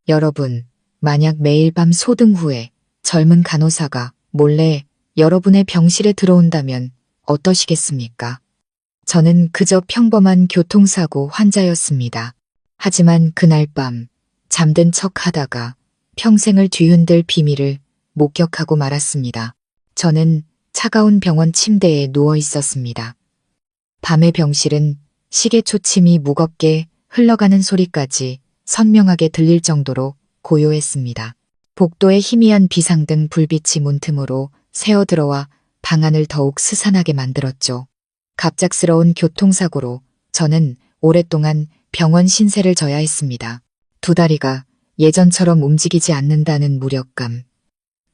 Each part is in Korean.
여러분, 만약 매일 밤 소등 후에 젊은 간호사가 몰래 여러분의 병실에 들어온다면 어떠시겠습니까? 저는 그저 평범한 교통사고 환자였습니다. 하지만 그날 밤 잠든 척 하다가 평생을 뒤흔들 비밀을 목격하고 말았습니다. 저는 차가운 병원 침대에 누워 있었습니다. 밤의 병실은 시계 초침이 무겁게 흘러가는 소리까지 선명하게 들릴 정도로 고요했습니다. 복도의 희미한 비상등 불빛이 문틈으로 새어들어와 방 안을 더욱 스산하게 만들었죠. 갑작스러운 교통사고로 저는 오랫동안 병원 신세를 져야 했습니다. 두 다리가 예전처럼 움직이지 않는다는 무력감,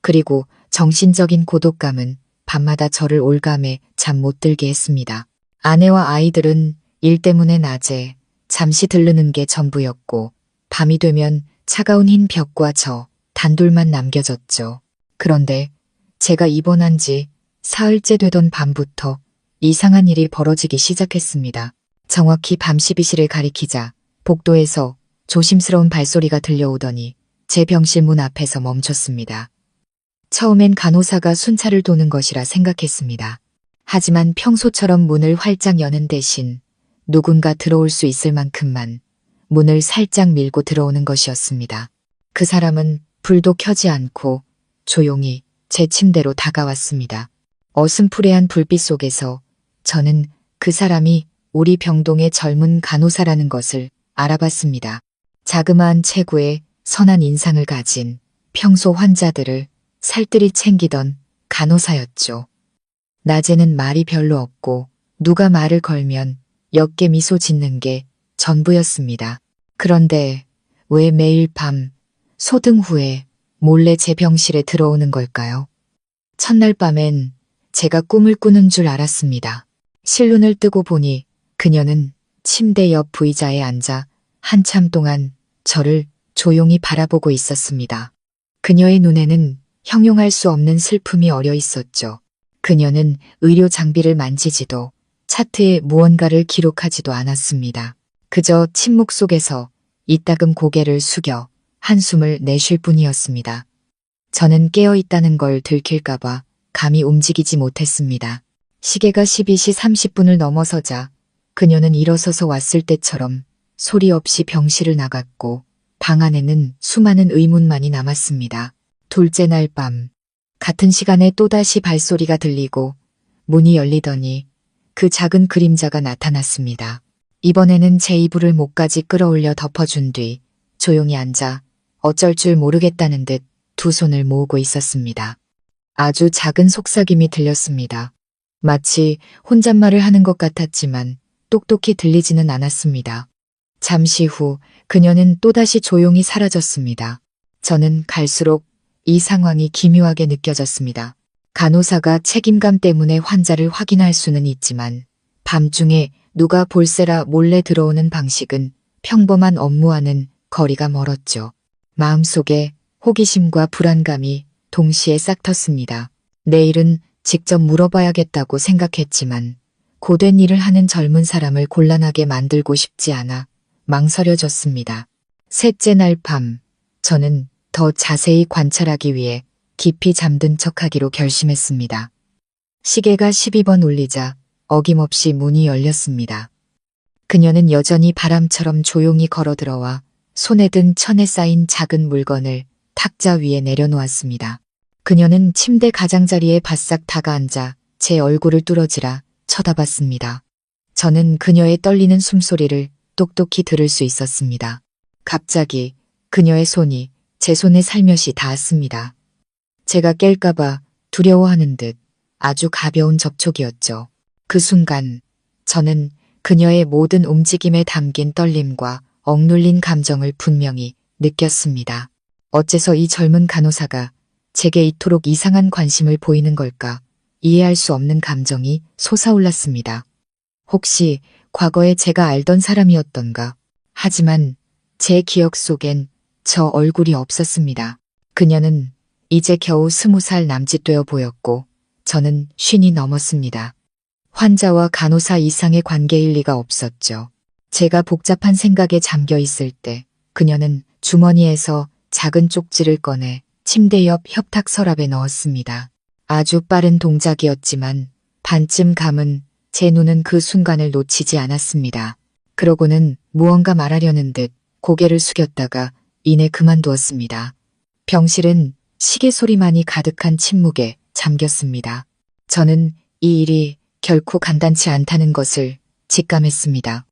그리고 정신적인 고독감은 밤마다 저를 올감에 잠 못 들게 했습니다. 아내와 아이들은 일 때문에 낮에 잠시 들르는 게 전부였고, 밤이 되면 차가운 흰 벽과 저 단둘만 남겨졌죠. 그런데 제가 입원한 지 사흘째 되던 밤부터 이상한 일이 벌어지기 시작했습니다. 정확히 밤 12시를 가리키자 복도에서 조심스러운 발소리가 들려오더니 제 병실 문 앞에서 멈췄습니다. 처음엔 간호사가 순찰을 도는 것이라 생각했습니다. 하지만 평소처럼 문을 활짝 여는 대신 누군가 들어올 수 있을 만큼만 문을 살짝 밀고 들어오는 것이었습니다. 그 사람은 불도 켜지 않고 조용히 제 침대로 다가왔습니다. 어슴푸레한 불빛 속에서 저는 그 사람이 우리 병동의 젊은 간호사라는 것을 알아봤습니다. 자그마한 체구에 선한 인상을 가진 평소 환자들을 살뜰히 챙기던 간호사였죠. 낮에는 말이 별로 없고 누가 말을 걸면 옅게 미소 짓는 게 전부였습니다. 그런데 왜 매일 밤 소등 후에 몰래 제 병실에 들어오는 걸까요? 첫날 밤엔 제가 꿈을 꾸는 줄 알았습니다. 실눈을 뜨고 보니 그녀는 침대 옆 의자에 앉아 한참 동안 저를 조용히 바라보고 있었습니다. 그녀의 눈에는 형용할 수 없는 슬픔이 어려 있었죠. 그녀는 의료 장비를 만지지도 차트에 무언가를 기록하지도 않았습니다. 그저 침묵 속에서 이따금 고개를 숙여 한숨을 내쉴 뿐이었습니다. 저는 깨어있다는 걸 들킬까봐 감히 움직이지 못했습니다. 시계가 12시 30분을 넘어서자 그녀는 일어서서 왔을 때처럼 소리 없이 병실을 나갔고 방 안에는 수많은 의문만이 남았습니다. 둘째 날 밤, 같은 시간에 또다시 발소리가 들리고 문이 열리더니 그 작은 그림자가 나타났습니다. 이번에는 제 이불을 목까지 끌어올려 덮어준 뒤 조용히 앉아 어쩔 줄 모르겠다는 듯 두 손을 모으고 있었습니다. 아주 작은 속삭임이 들렸습니다. 마치 혼잣말을 하는 것 같았지만 똑똑히 들리지는 않았습니다. 잠시 후 그녀는 또다시 조용히 사라졌습니다. 저는 갈수록 이 상황이 기묘하게 느껴졌습니다. 간호사가 책임감 때문에 환자를 확인할 수는 있지만 밤중에 누가 볼세라 몰래 들어오는 방식은 평범한 업무와는 거리가 멀었죠. 마음속에 호기심과 불안감이 동시에 싹 텄습니다. 내일은 직접 물어봐야겠다고 생각했지만 고된 일을 하는 젊은 사람을 곤란하게 만들고 싶지 않아 망설여졌습니다. 셋째 날 밤, 저는 더 자세히 관찰하기 위해 깊이 잠든 척하기로 결심했습니다. 시계가 12번 울리자 어김없이 문이 열렸습니다. 그녀는 여전히 바람처럼 조용히 걸어들어와 손에 든 천에 쌓인 작은 물건을 탁자 위에 내려놓았습니다. 그녀는 침대 가장자리에 바싹 다가앉아 제 얼굴을 뚫어지라 쳐다봤습니다. 저는 그녀의 떨리는 숨소리를 똑똑히 들을 수 있었습니다. 갑자기 그녀의 손이 제 손에 살며시 닿았습니다. 제가 깰까봐 두려워하는 듯 아주 가벼운 접촉이었죠. 그 순간 저는 그녀의 모든 움직임에 담긴 떨림과 억눌린 감정을 분명히 느꼈습니다. 어째서 이 젊은 간호사가 제게 이토록 이상한 관심을 보이는 걸까? 이해할 수 없는 감정이 솟아올랐습니다. 혹시 과거에 제가 알던 사람이었던가? 하지만 제 기억 속엔 저 얼굴이 없었습니다. 그녀는 이제 겨우 20살 남짓되어 보였고 저는 50이 넘었습니다. 환자와 간호사 이상의 관계일 리가 없었죠. 제가 복잡한 생각에 잠겨 있을 때 그녀는 주머니에서 작은 쪽지를 꺼내 침대 옆 협탁 서랍에 넣었습니다. 아주 빠른 동작이었지만 반쯤 감은 제 눈은 그 순간을 놓치지 않았습니다. 그러고는 무언가 말하려는 듯 고개를 숙였다가 이내 그만두었습니다. 병실은 시계 소리만이 가득한 침묵에 잠겼습니다. 저는 이 일이 결코 간단치 않다는 것을 직감했습니다.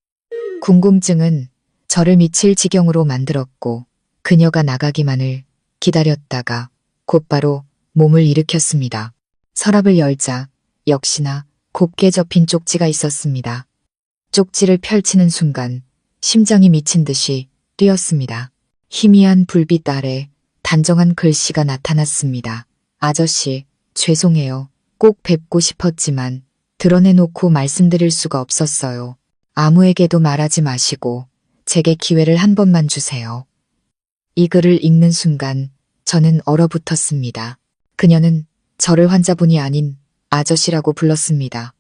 궁금증은 저를 미칠 지경으로 만들었고 그녀가 나가기만을 기다렸다가 곧바로 몸을 일으켰습니다. 서랍을 열자 역시나 곱게 접힌 쪽지가 있었습니다. 쪽지를 펼치는 순간 심장이 미친 듯이 뛰었습니다. 희미한 불빛 아래 단정한 글씨가 나타났습니다. 아저씨, 죄송해요. 꼭 뵙고 싶었지만 드러내놓고 말씀드릴 수가 없었어요. 아무에게도 말하지 마시고 제게 기회를 한 번만 주세요. 이 글을 읽는 순간 저는 얼어붙었습니다. 그녀는 저를 환자분이 아닌 아저씨라고 불렀습니다.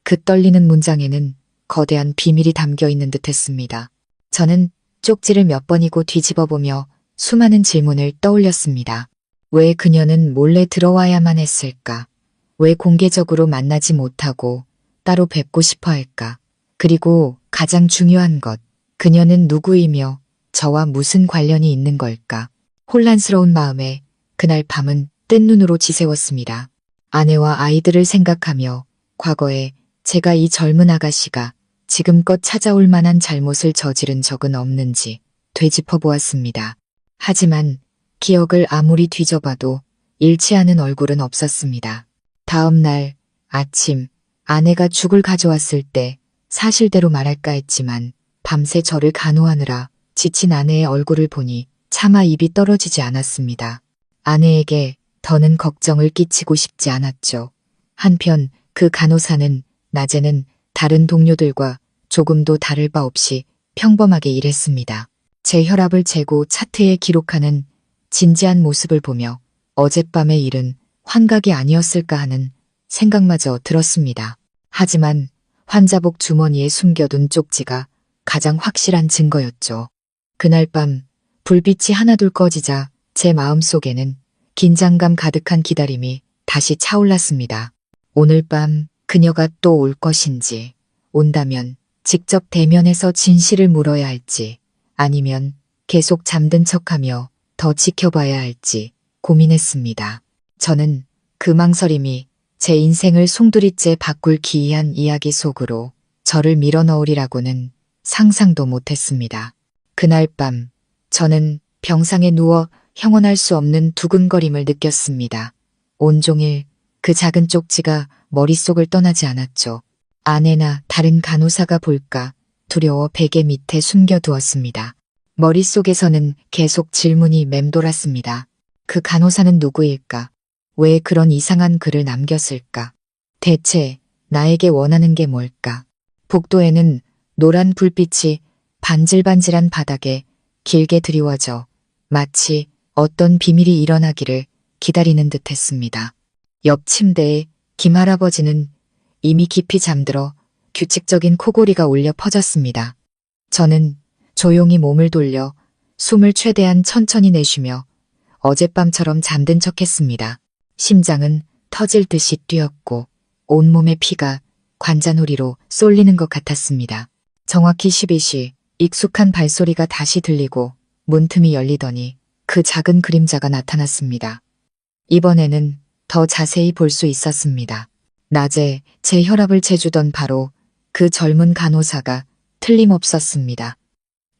그 떨리는 문장에는 거대한 비밀이 담겨 있는 듯했습니다. 저는 쪽지를 몇 번이고 뒤집어보며 수많은 질문을 떠올렸습니다. 왜 그녀는 몰래 들어와야만 했을까? 왜 공개적으로 만나지 못하고 따로 뵙고 싶어 할까? 그리고 가장 중요한 것, 그녀는 누구이며 저와 무슨 관련이 있는 걸까? 혼란스러운 마음에 그날 밤은 뜬 눈으로 지새웠습니다. 아내와 아이들을 생각하며 과거에 제가 이 젊은 아가씨가 지금껏 찾아올 만한 잘못을 저지른 적은 없는지 되짚어 보았습니다. 하지만 기억을 아무리 뒤져봐도 잃지 않은 얼굴은 없었습니다. 다음 날 아침 아내가 죽을 가져왔을 때 사실대로 말할까 했지만 밤새 저를 간호하느라 지친 아내의 얼굴을 보니 차마 입이 떨어지지 않았습니다. 아내에게 더는 걱정을 끼치고 싶지 않았죠. 한편 그 간호사는 낮에는 다른 동료들과 조금도 다를 바 없이 평범하게 일했습니다. 제 혈압을 재고 차트에 기록하는 진지한 모습을 보며 어젯밤의 일은 환각이 아니었을까 하는 생각마저 들었습니다. 하지만 환자복 주머니에 숨겨둔 쪽지가 가장 확실한 증거였죠. 그날 밤 불빛이 하나둘 꺼지자 제 마음속에는 긴장감 가득한 기다림이 다시 차올랐습니다. 오늘 밤 그녀가 또 올 것인지, 온다면 직접 대면해서 진실을 물어야 할지, 아니면 계속 잠든 척하며 더 지켜봐야 할지 고민했습니다. 저는 그 망설임이 제 인생을 송두리째 바꿀 기이한 이야기 속으로 저를 밀어넣으리라고는 상상도 못했습니다. 그날 밤 저는 병상에 누워 형언할 수 없는 두근거림을 느꼈습니다. 온종일 그 작은 쪽지가 머릿속을 떠나지 않았죠. 아내나 다른 간호사가 볼까 두려워 베개 밑에 숨겨두었습니다. 머릿속에서는 계속 질문이 맴돌았습니다. 그 간호사는 누구일까? 왜 그런 이상한 글을 남겼을까? 대체 나에게 원하는 게 뭘까? 복도에는 노란 불빛이 반질반질한 바닥에 길게 드리워져 마치 어떤 비밀이 일어나기를 기다리는 듯했습니다. 옆 침대에 김할아버지는 이미 깊이 잠들어 규칙적인 코골이가 울려 퍼졌습니다. 저는 조용히 몸을 돌려 숨을 최대한 천천히 내쉬며 어젯밤처럼 잠든 척했습니다. 심장은 터질 듯이 뛰었고 온몸의 피가 관자놀이로 쏠리는 것 같았습니다. 정확히 12시 익숙한 발소리가 다시 들리고 문틈이 열리더니 그 작은 그림자가 나타났습니다. 이번에는 더 자세히 볼 수 있었습니다. 낮에 제 혈압을 재주던 바로 그 젊은 간호사가 틀림없었습니다.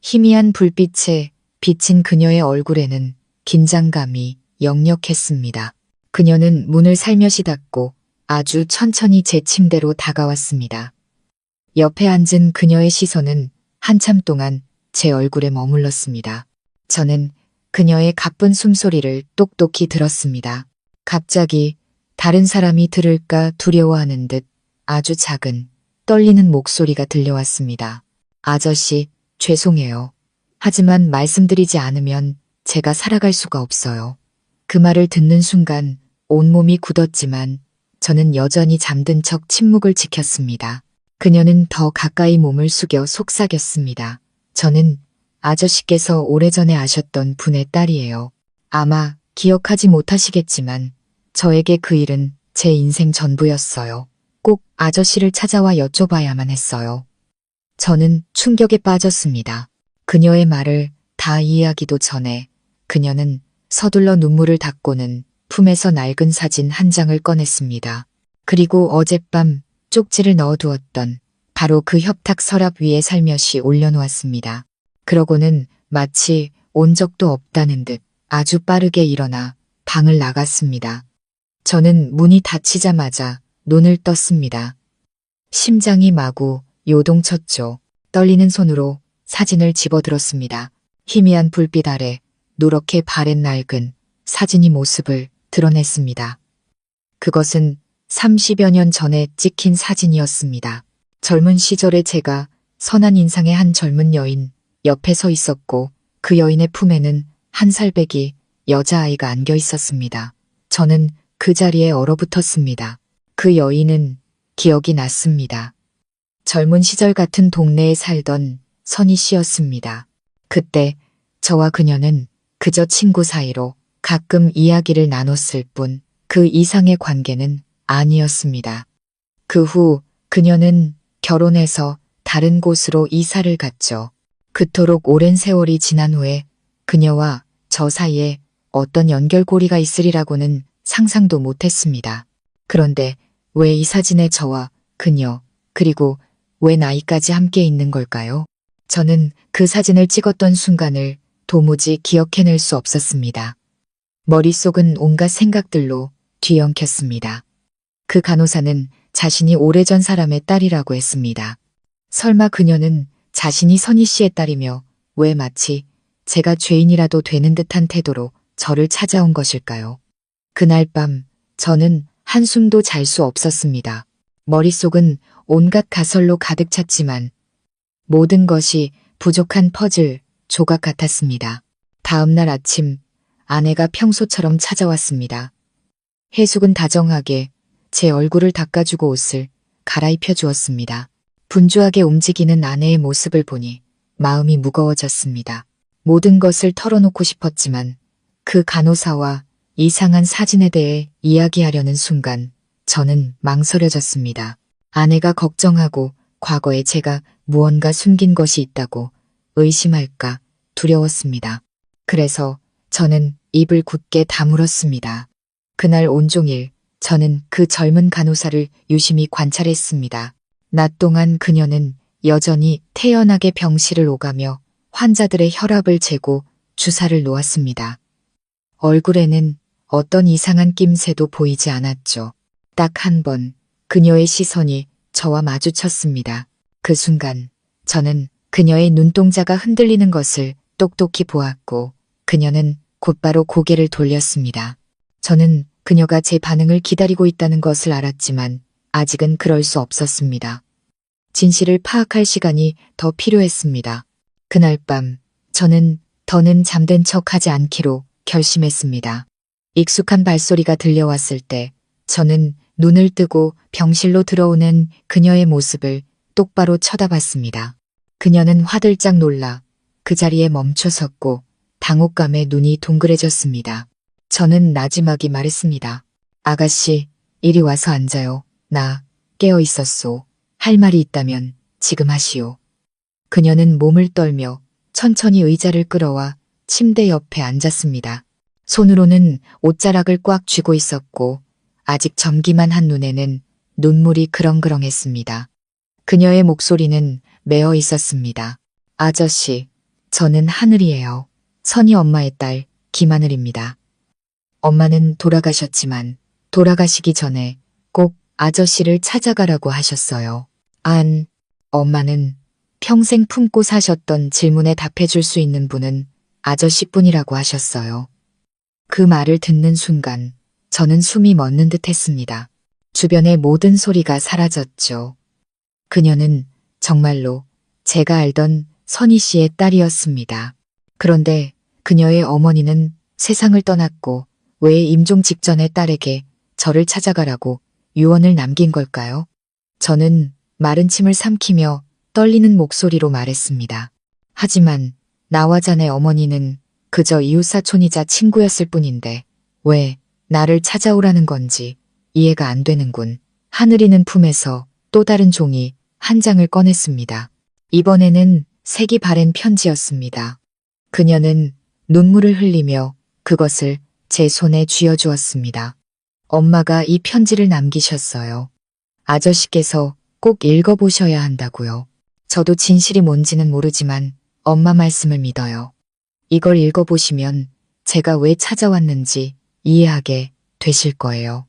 희미한 불빛에 비친 그녀의 얼굴에는 긴장감이 역력했습니다. 그녀는 문을 살며시 닫고 아주 천천히 제 침대로 다가왔습니다. 옆에 앉은 그녀의 시선은 한참 동안 제 얼굴에 머물렀습니다. 저는 그녀의 가쁜 숨소리를 똑똑히 들었습니다. 갑자기 다른 사람이 들을까 두려워하는 듯 아주 작은 떨리는 목소리가 들려왔습니다. 아저씨, 죄송해요. 하지만 말씀드리지 않으면 제가 살아갈 수가 없어요. 그 말을 듣는 순간 온몸이 굳었지만 저는 여전히 잠든 척 침묵을 지켰습니다. 그녀는 더 가까이 몸을 숙여 속삭였습니다. 저는 아저씨께서 오래전에 아셨던 분의 딸이에요. 아마 기억하지 못하시겠지만 저에게 그 일은 제 인생 전부였어요. 꼭 아저씨를 찾아와 여쭤봐야만 했어요. 저는 충격에 빠졌습니다. 그녀의 말을 다 이해하기도 전에 그녀는 서둘러 눈물을 닦고는 품에서 낡은 사진 한 장을 꺼냈습니다. 그리고 어젯밤 쪽지를 넣어두었던 바로 그 협탁 서랍 위에 살며시 올려놓았습니다. 그러고는 마치 온 적도 없다는 듯 아주 빠르게 일어나 방을 나갔습니다. 저는 문이 닫히자마자 눈을 떴습니다. 심장이 마구 요동쳤죠. 떨리는 손으로 사진을 집어들었습니다. 희미한 불빛 아래 누렇게 바랜 낡은 사진이 모습을 드러냈습니다. 그것은 30여 년 전에 찍힌 사진이었습니다. 젊은 시절에 제가 선한 인상의 한 젊은 여인 옆에 서 있었고 그 여인의 품에는 한 살배기 여자아이가 안겨 있었습니다. 저는 그 자리에 얼어붙었습니다. 그 여인은 기억이 났습니다. 젊은 시절 같은 동네에 살던 선희 씨였습니다. 그때 저와 그녀는 그저 친구 사이로 가끔 이야기를 나눴을 뿐 그 이상의 관계는 아니었습니다. 그 후 그녀는 결혼해서 다른 곳으로 이사를 갔죠. 그토록 오랜 세월이 지난 후에 그녀와 저 사이에 어떤 연결고리가 있으리라고는 상상도 못했습니다. 그런데 왜 이 사진에 저와 그녀, 그리고 왜 나이까지 함께 있는 걸까요? 저는 그 사진을 찍었던 순간을 도무지 기억해낼 수 없었습니다. 머릿속은 온갖 생각들로 뒤엉켰습니다. 그 간호사는 자신이 오래전 사람의 딸이라고 했습니다. 설마 그녀는 자신이 선희 씨의 딸이며 왜 마치 제가 죄인이라도 되는 듯한 태도로 저를 찾아온 것일까요? 그날 밤 저는 한숨도 잘 수 없었습니다. 머릿속은 온갖 가설로 가득 찼지만 모든 것이 부족한 퍼즐 조각 같았습니다. 다음 날 아침 아내가 평소처럼 찾아왔습니다. 해숙은 다정하게 제 얼굴을 닦아주고 옷을 갈아입혀 주었습니다. 분주하게 움직이는 아내의 모습을 보니 마음이 무거워졌습니다. 모든 것을 털어놓고 싶었지만 그 간호사와 이상한 사진에 대해 이야기하려는 순간 저는 망설여졌습니다. 아내가 걱정하고 과거에 제가 무언가 숨긴 것이 있다고 의심할까 두려웠습니다. 그래서 저는 입을 굳게 다물었습니다. 그날 온종일 저는 그 젊은 간호사를 유심히 관찰했습니다. 낮 동안 그녀는 여전히 태연하게 병실을 오가며 환자들의 혈압을 재고 주사를 놓았습니다. 얼굴에는 어떤 이상한 낌새도 보이지 않았죠. 딱 한 번 그녀의 시선이 저와 마주쳤습니다. 그 순간 저는 그녀의 눈동자가 흔들리는 것을 똑똑히 보았고 그녀는 곧바로 고개를 돌렸습니다. 저는 그녀가 제 반응을 기다리고 있다는 것을 알았지만 아직은 그럴 수 없었습니다. 진실을 파악할 시간이 더 필요했습니다. 그날 밤 저는 더는 잠든 척하지 않기로 결심했습니다. 익숙한 발소리가 들려왔을 때 저는 눈을 뜨고 병실로 들어오는 그녀의 모습을 똑바로 쳐다봤습니다. 그녀는 화들짝 놀라 그 자리에 멈춰 섰고 당혹감에 눈이 동그래졌습니다. 저는 나지막이 말했습니다. 아가씨, 이리 와서 앉아요. 나 깨어 있었소. 할 말이 있다면 지금 하시오. 그녀는 몸을 떨며 천천히 의자를 끌어와 침대 옆에 앉았습니다. 손으로는 옷자락을 꽉 쥐고 있었고 아직 점기만 한 눈에는 눈물이 그렁그렁했습니다. 그녀의 목소리는 메어 있었습니다. 아저씨, 저는 하늘이에요. 선희 엄마의 딸 김하늘입니다. 엄마는 돌아가셨지만 돌아가시기 전에 꼭 아저씨를 찾아가라고 하셨어요. 엄마는 평생 품고 사셨던 질문에 답해줄 수 있는 분은 아저씨뿐이라고 하셨어요. 그 말을 듣는 순간 저는 숨이 멎는 듯 했습니다. 주변의 모든 소리가 사라졌죠. 그녀는 정말로 제가 알던 선희 씨의 딸이었습니다. 그런데 그녀의 어머니는 세상을 떠났고 왜 임종 직전에 딸에게 저를 찾아가라고 유언을 남긴 걸까요? 저는 마른 침을 삼키며 떨리는 목소리로 말했습니다. 하지만 나와 자네 어머니는 그저 이웃사촌이자 친구였을 뿐인데 왜 나를 찾아오라는 건지 이해가 안 되는군. 하늘이는 품에서 또 다른 종이 한 장을 꺼냈습니다. 이번에는 색이 바랜 편지였습니다. 그녀는 눈물을 흘리며 그것을 제 손에 쥐어주었습니다. 엄마가 이 편지를 남기셨어요. 아저씨께서 꼭 읽어보셔야 한다고요. 저도 진실이 뭔지는 모르지만 엄마 말씀을 믿어요. 이걸 읽어보시면 제가 왜 찾아왔는지 이해하게 되실 거예요.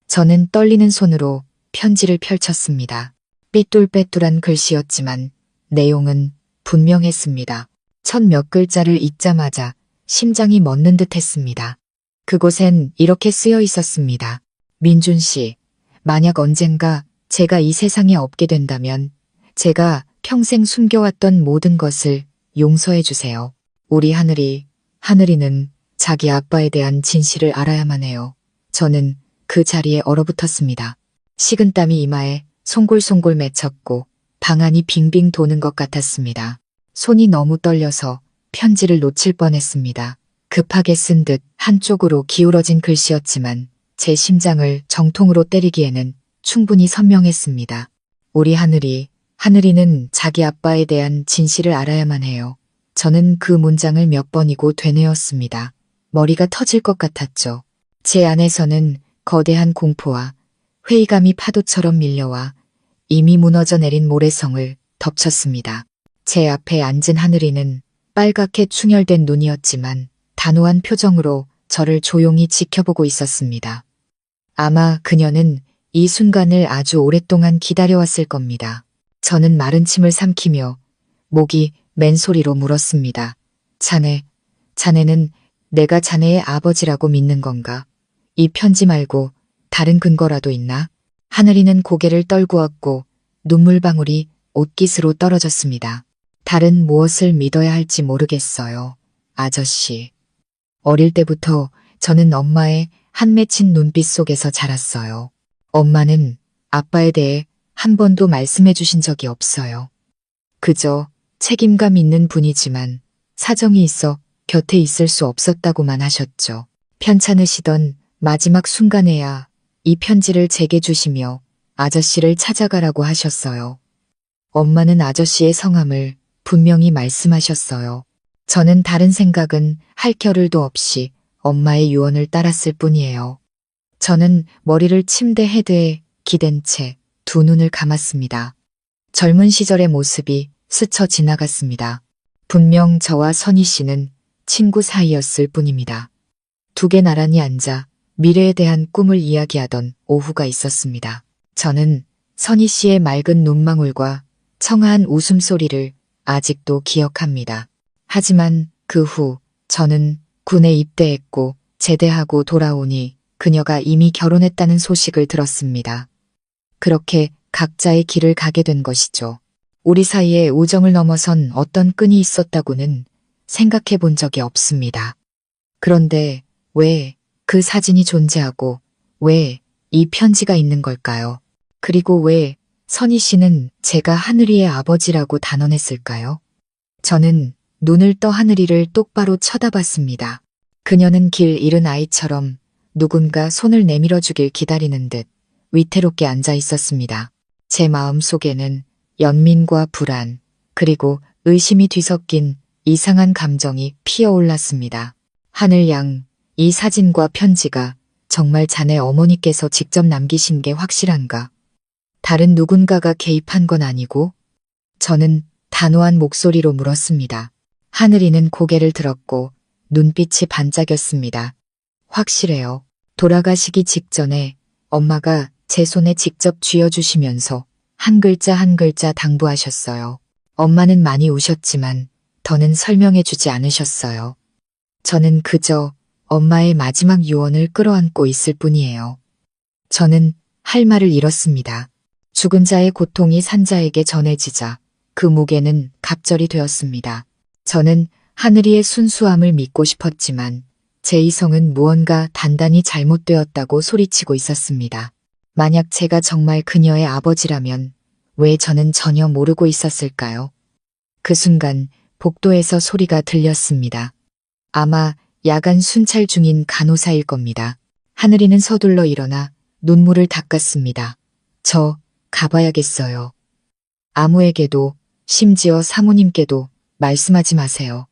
저는 떨리는 손으로 편지를 펼쳤습니다. 삐뚤빼뚤한 글씨였지만 내용은 분명했습니다. 첫 몇 글자를 읽자마자 심장이 멎는 듯 했습니다. 그곳엔 이렇게 쓰여 있었습니다. 민준 씨, 만약 언젠가 제가 이 세상에 없게 된다면 제가 평생 숨겨왔던 모든 것을 용서해 주세요. 우리 하늘이는 자기 아빠에 대한 진실을 알아야만 해요. 저는 그 자리에 얼어붙었습니다. 식은땀이 이마에 송골송골 맺혔고 방안이 빙빙 도는 것 같았습니다. 손이 너무 떨려서 편지를 놓칠 뻔했습니다. 급하게 쓴 듯 한쪽으로 기울어진 글씨였지만 제 심장을 정통으로 때리기에는 충분히 선명했습니다. 우리 하늘이는 자기 아빠에 대한 진실을 알아야만 해요. 저는 그 문장을 몇 번이고 되뇌었습니다. 머리가 터질 것 같았죠. 제 안에서는 거대한 공포와 회의감이 파도처럼 밀려와 이미 무너져 내린 모래성을 덮쳤습니다. 제 앞에 앉은 하늘이는 빨갛게 충혈된 눈이었지만 단호한 표정으로 저를 조용히 지켜보고 있었습니다. 아마 그녀는 이 순간을 아주 오랫동안 기다려왔을 겁니다. 저는 마른 침을 삼키며 목이 맨 소리로 물었습니다. 자네는 내가 자네의 아버지라고 믿는 건가? 이 편지 말고 다른 근거라도 있나? 하늘이는 고개를 떨구었고 눈물방울이 옷깃으로 떨어졌습니다. 다른 무엇을 믿어야 할지 모르겠어요. 아저씨. 어릴 때부터 저는 엄마의 한 맺힌 눈빛 속에서 자랐어요. 엄마는 아빠에 대해 한 번도 말씀해 주신 적이 없어요. 그저 책임감 있는 분이지만 사정이 있어 곁에 있을 수 없었다고만 하셨죠. 편찮으시던 마지막 순간에야 이 편지를 제게 주시며 아저씨를 찾아가라고 하셨어요. 엄마는 아저씨의 성함을 분명히 말씀하셨어요. 저는 다른 생각은 할 겨를도 없이 엄마의 유언을 따랐을 뿐이에요. 저는 머리를 침대 헤드에 기댄 채 두 눈을 감았습니다. 젊은 시절의 모습이 스쳐 지나갔습니다. 분명 저와 선희 씨는 친구 사이였을 뿐입니다. 두 개 나란히 앉아 미래에 대한 꿈을 이야기하던 오후가 있었습니다. 저는 선희 씨의 맑은 눈망울과 청아한 웃음소리를 아직도 기억합니다. 하지만 그 후 저는 군에 입대했고 제대하고 돌아오니 그녀가 이미 결혼했다는 소식을 들었습니다. 그렇게 각자의 길을 가게 된 것이죠. 우리 사이에 우정을 넘어선 어떤 끈이 있었다고는 생각해 본 적이 없습니다. 그런데 왜 그 사진이 존재하고 왜 이 편지가 있는 걸까요? 그리고 왜 선희 씨는 제가 하늘이의 아버지라고 단언했을까요? 저는 눈을 떠 하늘이를 똑바로 쳐다봤습니다. 그녀는 길 잃은 아이처럼 누군가 손을 내밀어 주길 기다리는 듯 위태롭게 앉아 있었습니다. 제 마음 속에는 연민과 불안, 그리고 의심이 뒤섞인 이상한 감정이 피어올랐습니다. 하늘 양, 이 사진과 편지가 정말 자네 어머니께서 직접 남기신 게 확실한가? 다른 누군가가 개입한 건 아니고? 저는 단호한 목소리로 물었습니다. 하늘이는 고개를 들었고 눈빛이 반짝였습니다. 확실해요. 돌아가시기 직전에 엄마가 제 손에 직접 쥐어주시면서 한 글자 한 글자 당부하셨어요. 엄마는 많이 우셨지만 더는 설명해주지 않으셨어요. 저는 그저 엄마의 마지막 유언을 끌어안고 있을 뿐이에요. 저는 할 말을 잃었습니다. 죽은 자의 고통이 산자에게 전해지자 그 무게는 갑절이 되었습니다. 저는 하늘이의 순수함을 믿고 싶었지만 제 이성은 무언가 단단히 잘못되었다고 소리치고 있었습니다. 만약 제가 정말 그녀의 아버지라면 왜 저는 전혀 모르고 있었을까요? 그 순간 복도에서 소리가 들렸습니다. 아마 야간 순찰 중인 간호사일 겁니다. 하늘이는 서둘러 일어나 눈물을 닦았습니다. 저 가봐야겠어요. 아무에게도, 심지어 사모님께도 말씀하지 마세요.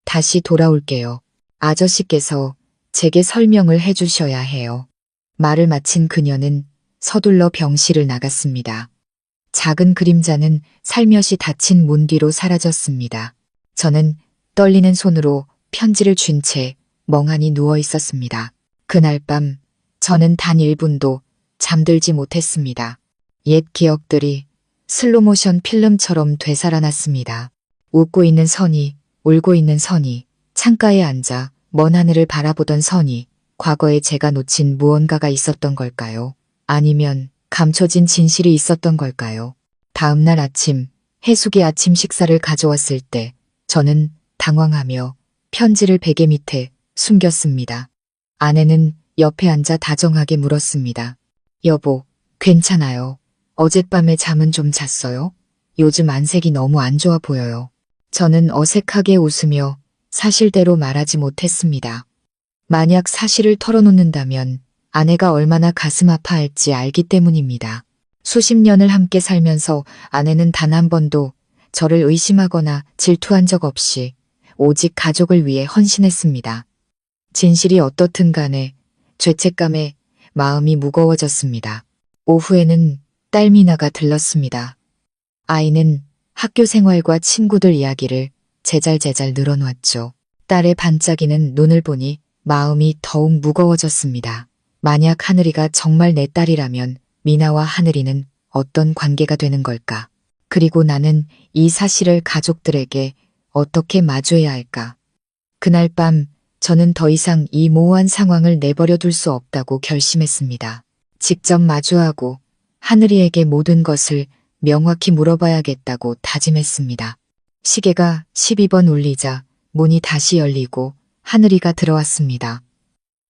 다시 돌아올게요. 아저씨께서 제게 설명을 해주셔야 해요. 말을 마친 그녀는 서둘러 병실을 나갔습니다. 작은 그림자는 살며시 닫힌 문 뒤로 사라졌습니다. 저는 떨리는 손으로 편지를 쥔 채 멍하니 누워 있었습니다. 그날 밤 저는 단 1분도 잠들지 못했습니다. 옛 기억들이 슬로모션 필름처럼 되살아났습니다. 웃고 있는 선이, 울고 있는 선이, 창가에 앉아 먼 하늘을 바라보던 선이, 과거에 제가 놓친 무언가가 있었던 걸까요? 아니면 감춰진 진실이 있었던 걸까요? 다음 날 아침, 해숙이 아침 식사를 가져왔을 때 저는 당황하며 편지를 베개 밑에 숨겼습니다. 아내는 옆에 앉아 다정하게 물었습니다. 여보, 괜찮아요. 어젯밤에 잠은 좀 잤어요? 요즘 안색이 너무 안 좋아 보여요. 저는 어색하게 웃으며 사실대로 말하지 못했습니다. 만약 사실을 털어놓는다면 아내가 얼마나 가슴 아파할지 알기 때문입니다. 수십 년을 함께 살면서 아내는 단 한 번도 저를 의심하거나 질투한 적 없이 오직 가족을 위해 헌신했습니다. 진실이 어떻든 간에 죄책감에 마음이 무거워졌습니다. 오후에는 딸 미나가 들렀습니다. 아이는 학교 생활과 친구들 이야기를 제잘제잘 늘어놓았죠. 딸의 반짝이는 눈을 보니 마음이 더욱 무거워졌습니다. 만약 하늘이가 정말 내 딸이라면 미나와 하늘이는 어떤 관계가 되는 걸까? 그리고 나는 이 사실을 가족들에게 어떻게 마주해야 할까? 그날 밤 저는 더 이상 이 모호한 상황을 내버려 둘 수 없다고 결심했습니다. 직접 마주하고 하늘이에게 모든 것을 명확히 물어봐야겠다고 다짐했습니다. 시계가 12번 울리자 문이 다시 열리고 하늘이가 들어왔습니다.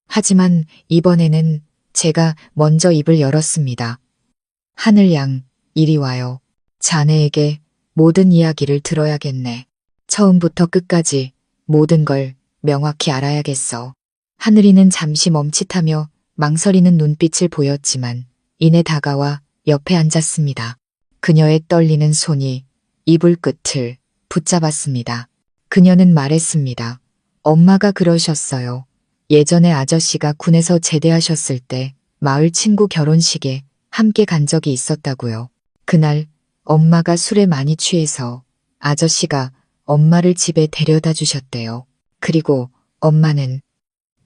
하지만 이번에는 제가 먼저 입을 열었습니다. 하늘 양, 이리 와요. 자네에게 모든 이야기를 들어야겠네. 처음부터 끝까지 모든 걸 명확히 알아야겠어. 하늘이는 잠시 멈칫하며 망설이는 눈빛을 보였지만 이내 다가와 옆에 앉았습니다. 그녀의 떨리는 손이 이불 끝을 붙잡았습니다. 그녀는 말했습니다. 엄마가 그러셨어요. 예전에 아저씨가 군에서 제대하셨을 때 마을 친구 결혼식에 함께 간 적이 있었다고요. 그날 엄마가 술에 많이 취해서 아저씨가 엄마를 집에 데려다 주셨대요. 그리고 엄마는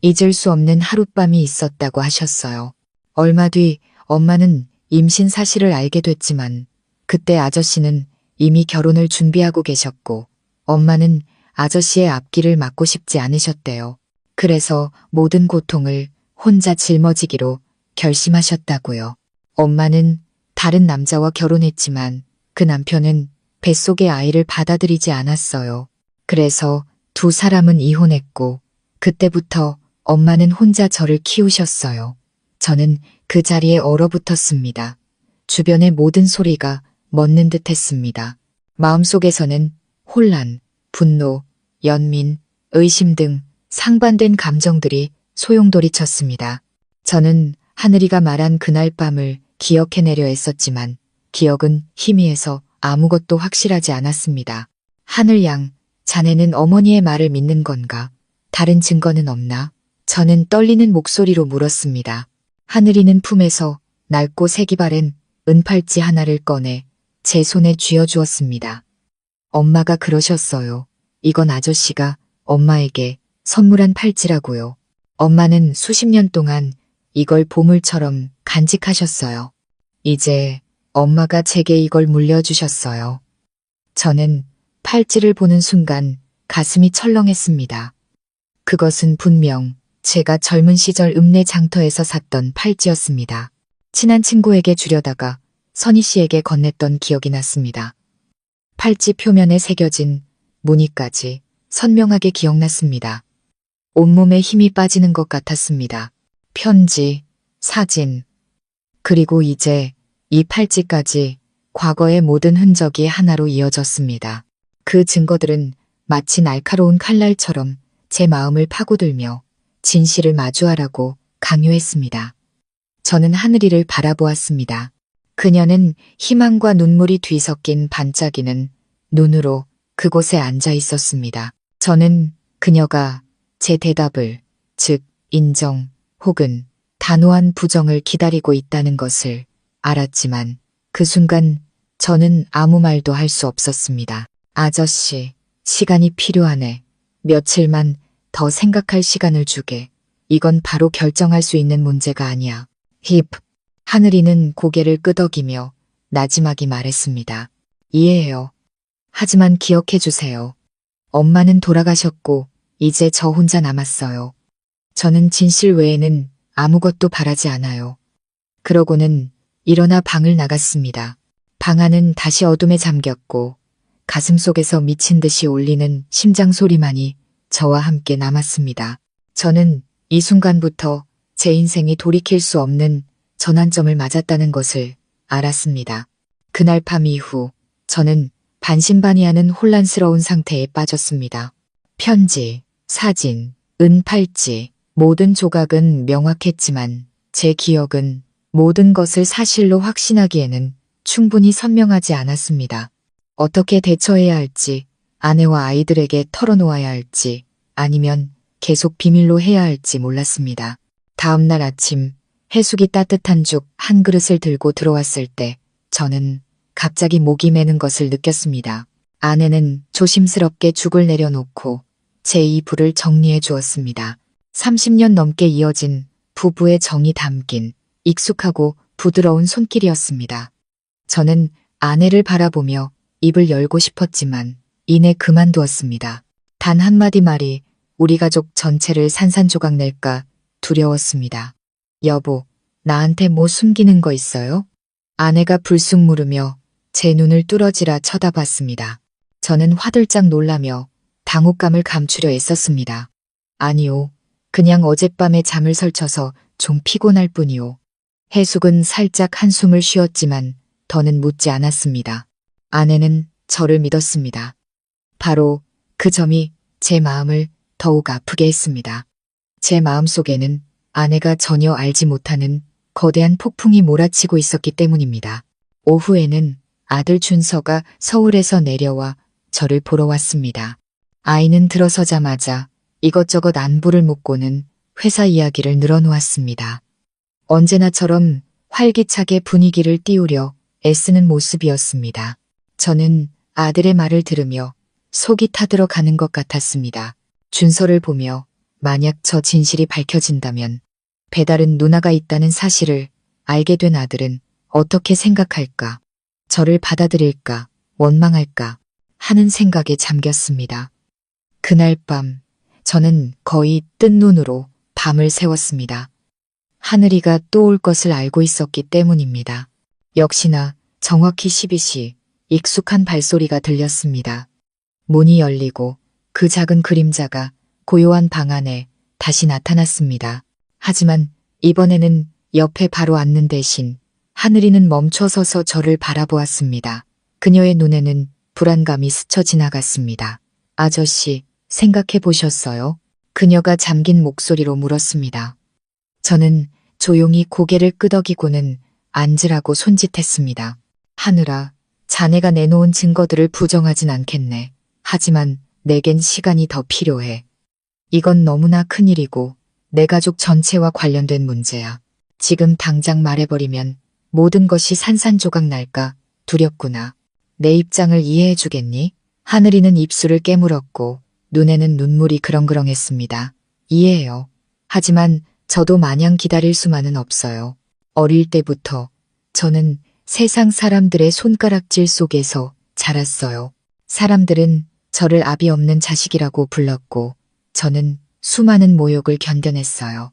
잊을 수 없는 하룻밤이 있었다고 하셨어요. 얼마 뒤 엄마는 임신 사실을 알게 됐지만 그때 아저씨는 이미 결혼을 준비하고 계셨고 엄마는 아저씨의 앞길을 막고 싶지 않으셨대요. 그래서 모든 고통을 혼자 짊어지기로 결심하셨다고요. 엄마는 다른 남자와 결혼했지만 그 남편은 뱃속의 아이를 받아들이지 않았어요. 그래서 두 사람은 이혼했고 그때부터 엄마는 혼자 저를 키우셨어요. 저는 그 자리에 얼어붙었습니다. 주변의 모든 소리가 멎는 듯 했습니다. 마음속에서는 혼란, 분노, 연민, 의심 등 상반된 감정들이 소용돌이쳤습니다. 저는 하늘이가 말한 그날 밤을 기억해내려 애썼지만 기억은 희미해서 아무것도 확실하지 않았습니다. 하늘 양, 자네는 어머니의 말을 믿는 건가? 다른 증거는 없나? 저는 떨리는 목소리로 물었습니다. 하늘이는 품에서 낡고 색이 바랜 은팔찌 하나를 꺼내 제 손에 쥐어주었습니다. 엄마가 그러셨어요. 이건 아저씨가 엄마에게 선물한 팔찌라고요. 엄마는 수십 년 동안 이걸 보물처럼 간직하셨어요. 이제 엄마가 제게 이걸 물려주셨어요. 저는 팔찌를 보는 순간 가슴이 철렁했습니다. 그것은 분명 제가 젊은 시절 읍내 장터에서 샀던 팔찌였습니다. 친한 친구에게 주려다가 선희 씨에게 건넸던 기억이 났습니다. 팔찌 표면에 새겨진 무늬까지 선명하게 기억났습니다. 온몸에 힘이 빠지는 것 같았습니다. 편지, 사진, 그리고 이제 이 팔찌까지 과거의 모든 흔적이 하나로 이어졌습니다. 그 증거들은 마치 날카로운 칼날처럼 제 마음을 파고들며 진실을 마주하라고 강요했습니다. 저는 하늘이를 바라보았습니다. 그녀는 희망과 눈물이 뒤섞인 반짝이는 눈으로 그곳에 앉아 있었습니다. 저는 그녀가 제 대답을, 즉 인정 혹은 단호한 부정을 기다리고 있다는 것을 알았지만 그 순간 저는 아무 말도 할 수 없었습니다. 아저씨, 시간이 필요하네. 며칠만 더 생각할 시간을 주게. 이건 바로 결정할 수 있는 문제가 아니야. 힙. 하늘이는 고개를 끄덕이며 나지막이 말했습니다. 이해해요. 하지만 기억해 주세요. 엄마는 돌아가셨고 이제 저 혼자 남았어요. 저는 진실 외에는 아무것도 바라지 않아요. 그러고는 일어나 방을 나갔습니다. 방 안은 다시 어둠에 잠겼고 가슴속에서 미친 듯이 울리는 심장 소리만이 저와 함께 남았습니다. 저는 이 순간부터 제 인생이 돌이킬 수 없는 전환점을 맞았다는 것을 알았습니다. 그날 밤 이후 저는 반신반의하는 혼란스러운 상태에 빠졌습니다. 편지, 사진, 은팔찌, 모든 조각은 명확했지만 제 기억은 모든 것을 사실로 확신하기에는 충분히 선명하지 않았습니다. 어떻게 대처해야 할지, 아내와 아이들에게 털어놓아야 할지, 아니면 계속 비밀로 해야 할지 몰랐습니다. 다음 날 아침, 해숙이 따뜻한 죽 한 그릇을 들고 들어왔을 때 저는 갑자기 목이 메는 것을 느꼈습니다. 아내는 조심스럽게 죽을 내려놓고 제 이불을 정리해 주었습니다. 30년 넘게 이어진 부부의 정이 담긴 익숙하고 부드러운 손길이었습니다. 저는 아내를 바라보며 입을 열고 싶었지만 이내 그만두었습니다. 단 한마디 말이 우리 가족 전체를 산산조각 낼까 두려웠습니다. 여보, 나한테 뭐 숨기는 거 있어요? 아내가 불쑥 물으며 제 눈을 뚫어지라 쳐다봤습니다. 저는 화들짝 놀라며 당혹감을 감추려 애썼습니다. 아니요, 그냥 어젯밤에 잠을 설쳐서 좀 피곤할 뿐이요. 해숙은 살짝 한숨을 쉬었지만 더는 묻지 않았습니다. 아내는 저를 믿었습니다. 바로 그 점이 제 마음을 더욱 아프게 했습니다. 제 마음속에는 아내가 전혀 알지 못하는 거대한 폭풍이 몰아치고 있었기 때문입니다. 오후에는 아들 준서가 서울에서 내려와 저를 보러 왔습니다. 아이는 들어서자마자 이것저것 안부를 묻고는 회사 이야기를 늘어놓았습니다. 언제나처럼 활기차게 분위기를 띄우려 애쓰는 모습이었습니다. 저는 아들의 말을 들으며 속이 타들어 가는 것 같았습니다. 준서를 보며 만약 저 진실이 밝혀진다면 배달은 누나가 있다는 사실을 알게 된 아들은 어떻게 생각할까? 저를 받아들일까? 원망할까? 하는 생각에 잠겼습니다. 그날 밤 저는 거의 뜬 눈으로 밤을 새웠습니다. 하늘이가 또 올 것을 알고 있었기 때문입니다. 역시나 정확히 12시 익숙한 발소리가 들렸습니다. 문이 열리고 그 작은 그림자가 고요한 방 안에 다시 나타났습니다. 하지만 이번에는 옆에 바로 앉는 대신 하늘이는 멈춰 서서 저를 바라보았습니다. 그녀의 눈에는 불안감이 스쳐 지나갔습니다. 아저씨, 생각해 보셨어요? 그녀가 잠긴 목소리로 물었습니다. 저는 조용히 고개를 끄덕이고는 앉으라고 손짓했습니다. 하늘아, 자네가 내놓은 증거들을 부정하진 않겠네. 하지만 내겐 시간이 더 필요해. 이건 너무나 큰일이고 내 가족 전체와 관련된 문제야. 지금 당장 말해버리면 모든 것이 산산조각 날까 두렵구나. 내 입장을 이해해 주겠니? 하늘이는 입술을 깨물었고 눈에는 눈물이 그렁그렁했습니다. 이해해요. 하지만 저도 마냥 기다릴 수만은 없어요. 어릴 때부터 저는 세상 사람들의 손가락질 속에서 자랐어요. 사람들은 저를 아비 없는 자식이라고 불렀고 저는 수많은 모욕을 견뎌냈어요.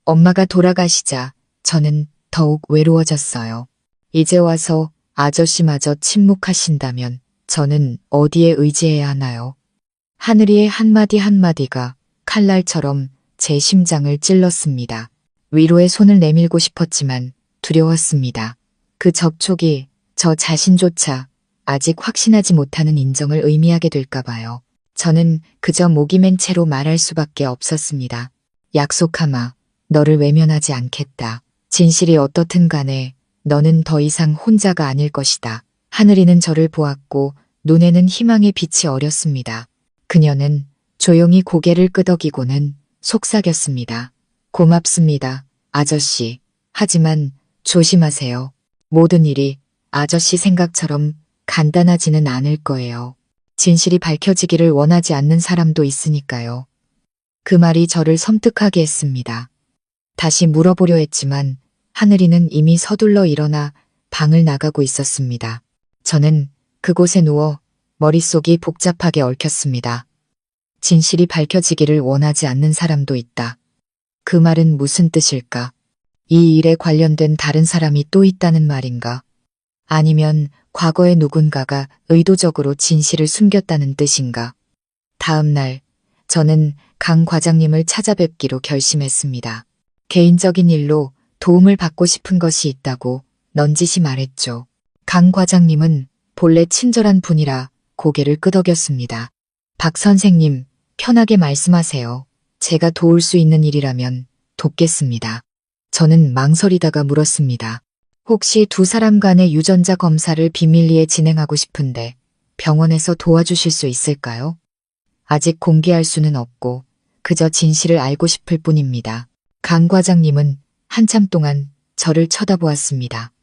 엄마가 돌아가시자 저는 더욱 외로워졌어요. 이제 와서 아저씨마저 침묵하신다면 저는 어디에 의지해야 하나요? 하늘이의 한마디 한마디가 칼날처럼 제 심장을 찔렀습니다. 위로의 손을 내밀고 싶었지만 두려웠습니다. 그 접촉이 저 자신조차 아직 확신하지 못하는 인정을 의미하게 될까 봐요. 저는 그저 목이 맨 채로 말할 수밖에 없었습니다. 약속하마. 너를 외면하지 않겠다. 진실이 어떻든 간에 너는 더 이상 혼자가 아닐 것이다. 하늘이는 저를 보았고 눈에는 희망의 빛이 어렸습니다. 그녀는 조용히 고개를 끄덕이고는 속삭였습니다. 고맙습니다, 아저씨. 하지만 조심하세요. 모든 일이 아저씨 생각처럼 간단하지는 않을 거예요. 진실이 밝혀지기를 원하지 않는 사람도 있으니까요. 그 말이 저를 섬뜩하게 했습니다. 다시 물어보려 했지만 하늘이는 이미 서둘러 일어나 방을 나가고 있었습니다. 저는 그곳에 누워 머릿속이 복잡하게 얽혔습니다. 진실이 밝혀지기를 원하지 않는 사람도 있다. 그 말은 무슨 뜻일까? 이 일에 관련된 다른 사람이 또 있다는 말인가? 아니면 과거에 누군가가 의도적으로 진실을 숨겼다는 뜻인가? 다음 날 저는 강 과장님을 찾아뵙기로 결심했습니다. 개인적인 일로 도움을 받고 싶은 것이 있다고 넌지시 말했죠. 강 과장님은 본래 친절한 분이라 고개를 끄덕였습니다. 박 선생님, 편하게 말씀하세요. 제가 도울 수 있는 일이라면 돕겠습니다. 저는 망설이다가 물었습니다. 혹시 두 사람 간의 유전자 검사를 비밀리에 진행하고 싶은데 병원에서 도와주실 수 있을까요? 아직 공개할 수는 없고 그저 진실을 알고 싶을 뿐입니다. 강 과장님은 한참 동안 저를 쳐다보았습니다.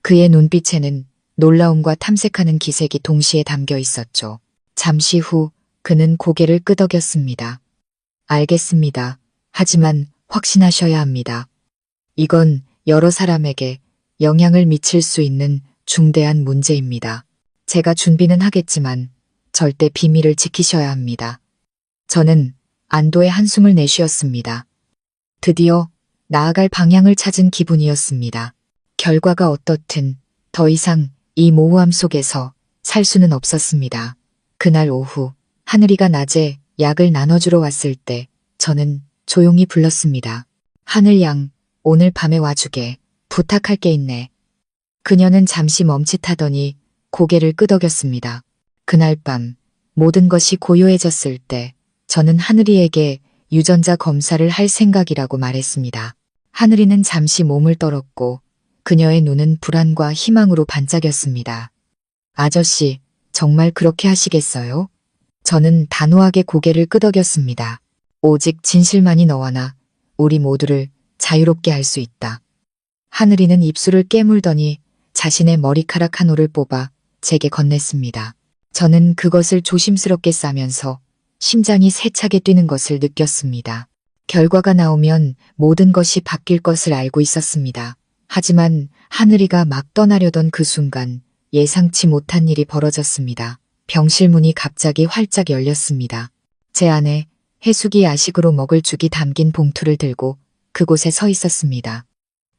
그의 눈빛에는 놀라움과 탐색하는 기색이 동시에 담겨 있었죠. 잠시 후 그는 고개를 끄덕였습니다. 알겠습니다. 하지만 확신하셔야 합니다. 이건 여러 사람에게 영향을 미칠 수 있는 중대한 문제입니다. 제가 준비는 하겠지만 절대 비밀을 지키셔야 합니다. 저는 안도의 한숨을 내쉬었습니다. 드디어 나아갈 방향을 찾은 기분이었습니다. 결과가 어떻든 더 이상 이 모호함 속에서 살 수는 없었습니다. 그날 오후 하늘이가 낮에 약을 나눠주러 왔을 때 저는 조용히 불렀습니다. 하늘 양, 오늘 밤에 와주게. 부탁할 게 있네. 그녀는 잠시 멈칫하더니 고개를 끄덕였습니다. 그날 밤 모든 것이 고요해졌을 때 저는 하늘이에게 유전자 검사를 할 생각이라고 말했습니다. 하늘이는 잠시 몸을 떨었고 그녀의 눈은 불안과 희망으로 반짝였습니다. 아저씨, 정말 그렇게 하시겠어요? 저는 단호하게 고개를 끄덕였습니다. 오직 진실만이 너와 나, 우리 모두를 자유롭게 할 수 있다. 하늘이는 입술을 깨물더니 자신의 머리카락 한 올을 뽑아 제게 건넸습니다. 저는 그것을 조심스럽게 싸면서 심장이 세차게 뛰는 것을 느꼈습니다. 결과가 나오면 모든 것이 바뀔 것을 알고 있었습니다. 하지만 하늘이가 막 떠나려던 그 순간 예상치 못한 일이 벌어졌습니다. 병실 문이 갑자기 활짝 열렸습니다. 제 안에 해숙이 야식으로 먹을 죽이 담긴 봉투를 들고 그곳에 서 있었습니다.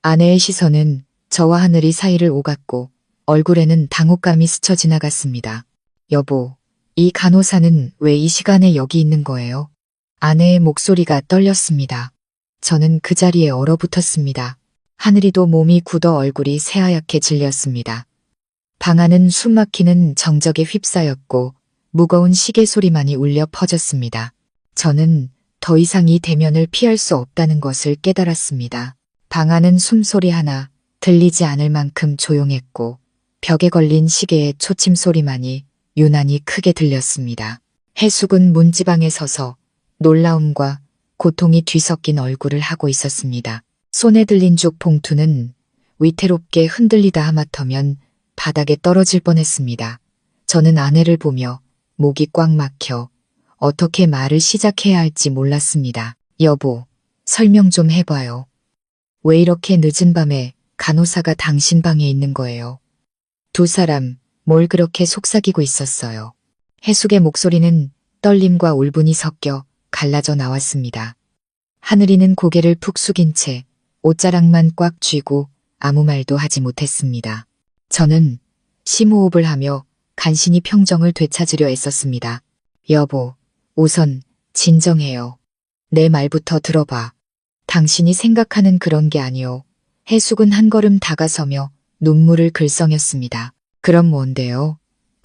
아내의 시선은 저와 하늘이 사이를 오갔고 얼굴에는 당혹감이 스쳐 지나갔습니다. 여보, 이 간호사는 왜 이 시간에 여기 있는 거예요? 아내의 목소리가 떨렸습니다. 저는 그 자리에 얼어붙었습니다. 하늘이도 몸이 굳어 얼굴이 새하얗게 질렸습니다. 방 안은 숨막히는 정적에 휩싸였고 무거운 시계 소리만이 울려 퍼졌습니다. 저는 더 이상 이 대면을 피할 수 없다는 것을 깨달았습니다. 방 안은 숨소리 하나 들리지 않을 만큼 조용했고 벽에 걸린 시계의 초침 소리만이 유난히 크게 들렸습니다. 해숙은 문지방에 서서 놀라움과 고통이 뒤섞인 얼굴을 하고 있었습니다. 손에 들린 죽 봉투는 위태롭게 흔들리다 하마터면 바닥에 떨어질 뻔했습니다. 저는 아내를 보며 목이 꽉 막혀 어떻게 말을 시작해야 할지 몰랐습니다. 여보, 설명 좀 해봐요. 왜 이렇게 늦은 밤에 간호사가 당신 방에 있는 거예요? 두 사람 뭘 그렇게 속삭이고 있었어요. 해숙의 목소리는 떨림과 울분이 섞여 갈라져 나왔습니다. 하늘이는 고개를 푹 숙인 채 옷자락만 꽉 쥐고 아무 말도 하지 못했습니다. 저는 심호흡을 하며 간신히 평정을 되찾으려 애썼습니다. 여보, 우선 진정해요. 내 말부터 들어봐. 당신이 생각하는 그런 게 아니오. 해숙은 한 걸음 다가서며 눈물을 글썽였습니다. 그럼 뭔데요?